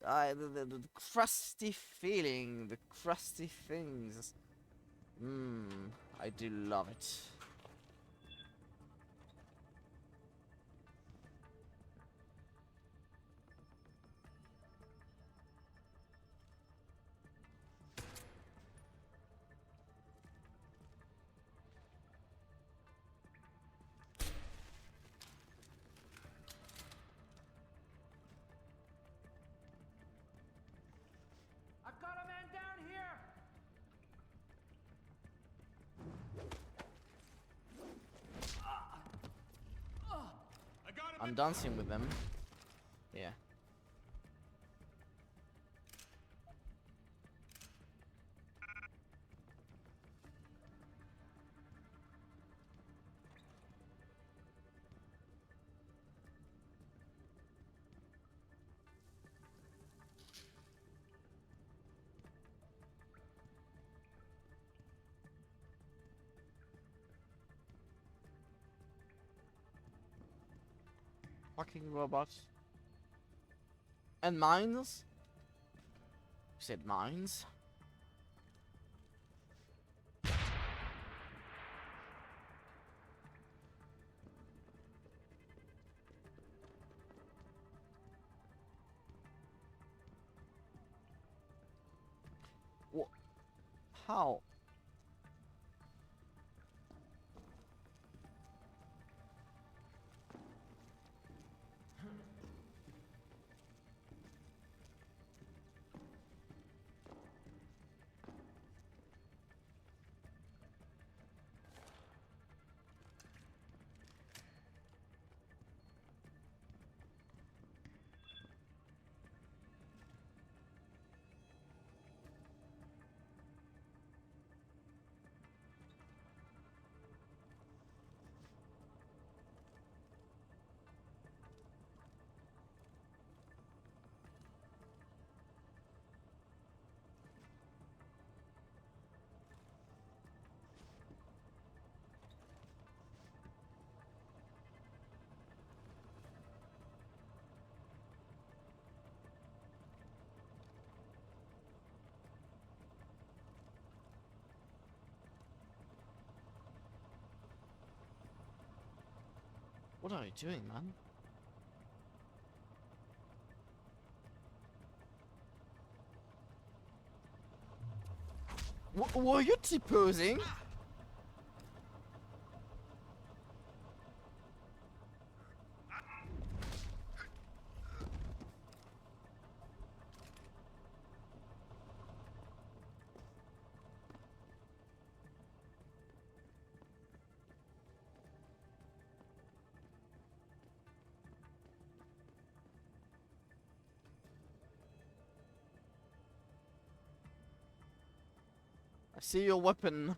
The crusty feeling, the crusty things. I do love it.
I've got a man down here!
I'm dancing with them. Yeah. Fucking robots. And mines? You said mines? What? How? What are you doing, man? Were you T-posing? I see your weapon.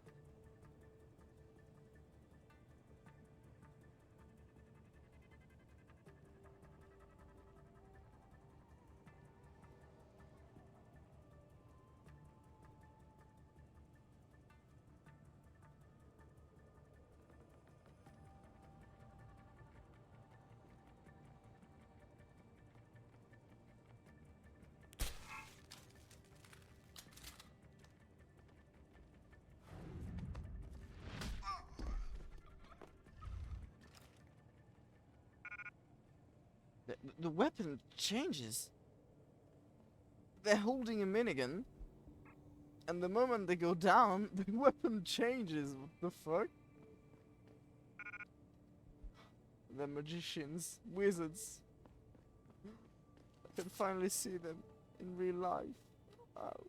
The weapon changes. They're holding a minigun, and the moment they go down, the weapon changes. What the fuck? They're magicians, wizards. I can finally see them in real life. Oh,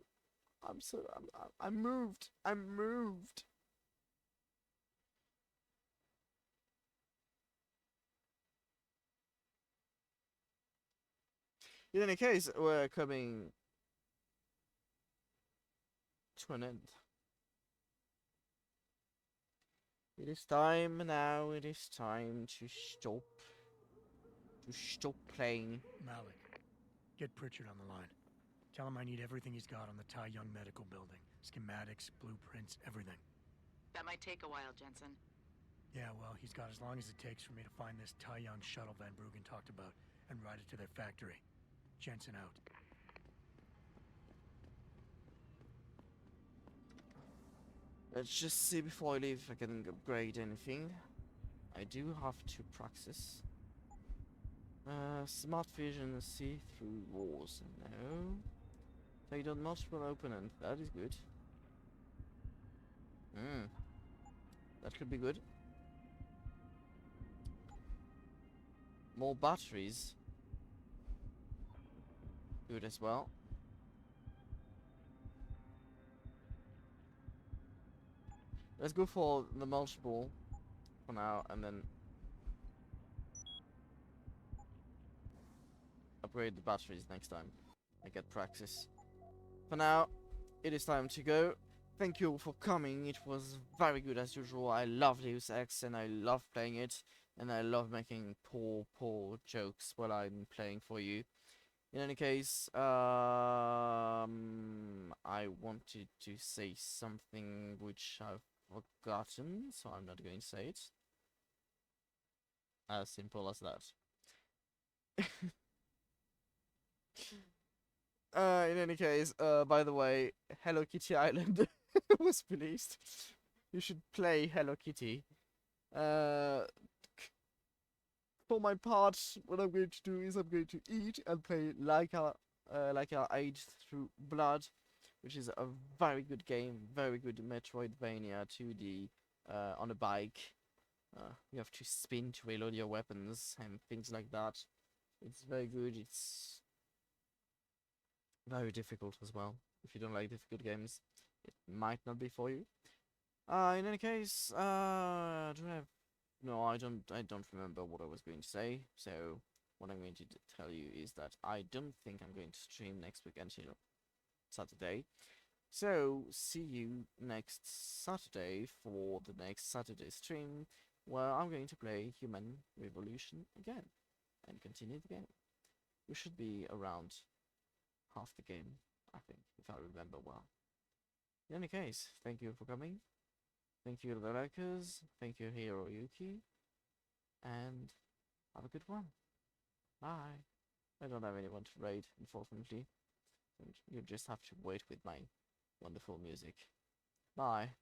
I'm moved. I'm moved. In any case, we're coming to an end. It is time now. It is time to stop. To stop playing.
Malik, get Pritchard on the line. Tell him I need everything he's got on the Tai Young Medical Building. Schematics, blueprints, everything.
That might take a while, Jensen.
Yeah, well, he's got as long as it takes for me to find this Tai Young shuttle Van Bruggen talked about and ride it to their factory. Jensen out.
Let's just see before I leave if I can upgrade anything. I do have to practice. Smart vision, see-through walls. No. Take on multiple opponent. That is good. That could be good. More batteries. Good as well. Let's go for the multiple for now, and then upgrade the batteries next time I get practice. For now, it is time to go. Thank you all for coming. It was very good as usual. I love Deus Ex and I love playing it, and I love making poor jokes while I'm playing for you. In any case, I wanted to say something which I've forgotten, so I'm not going to say it. As simple as that. In any case, by the way, Hello Kitty Island was released. You should play Hello Kitty. For my part, what I'm going to do is I'm going to eat and play like our Age Through Blood, which is a very good game, very good Metroidvania 2D on a bike. You have to spin to reload your weapons and things like that. It's very good. It's very difficult as well. If you don't like difficult games, it might not be for you. In any case, do I have... No, I don't remember what I was going to say. So what I'm going to tell you is that I don't think I'm going to stream next week until Saturday. So see you next Saturday for the next Saturday stream, where I'm going to play Human Revolution again and continue the game. We should be around half the game, I think, if I remember well. In any case, thank you for coming. Thank you, the likers. Thank you, Hiroyuki. And have a good one. Bye. I don't have anyone to raid, unfortunately. You just have to wait with my wonderful music. Bye.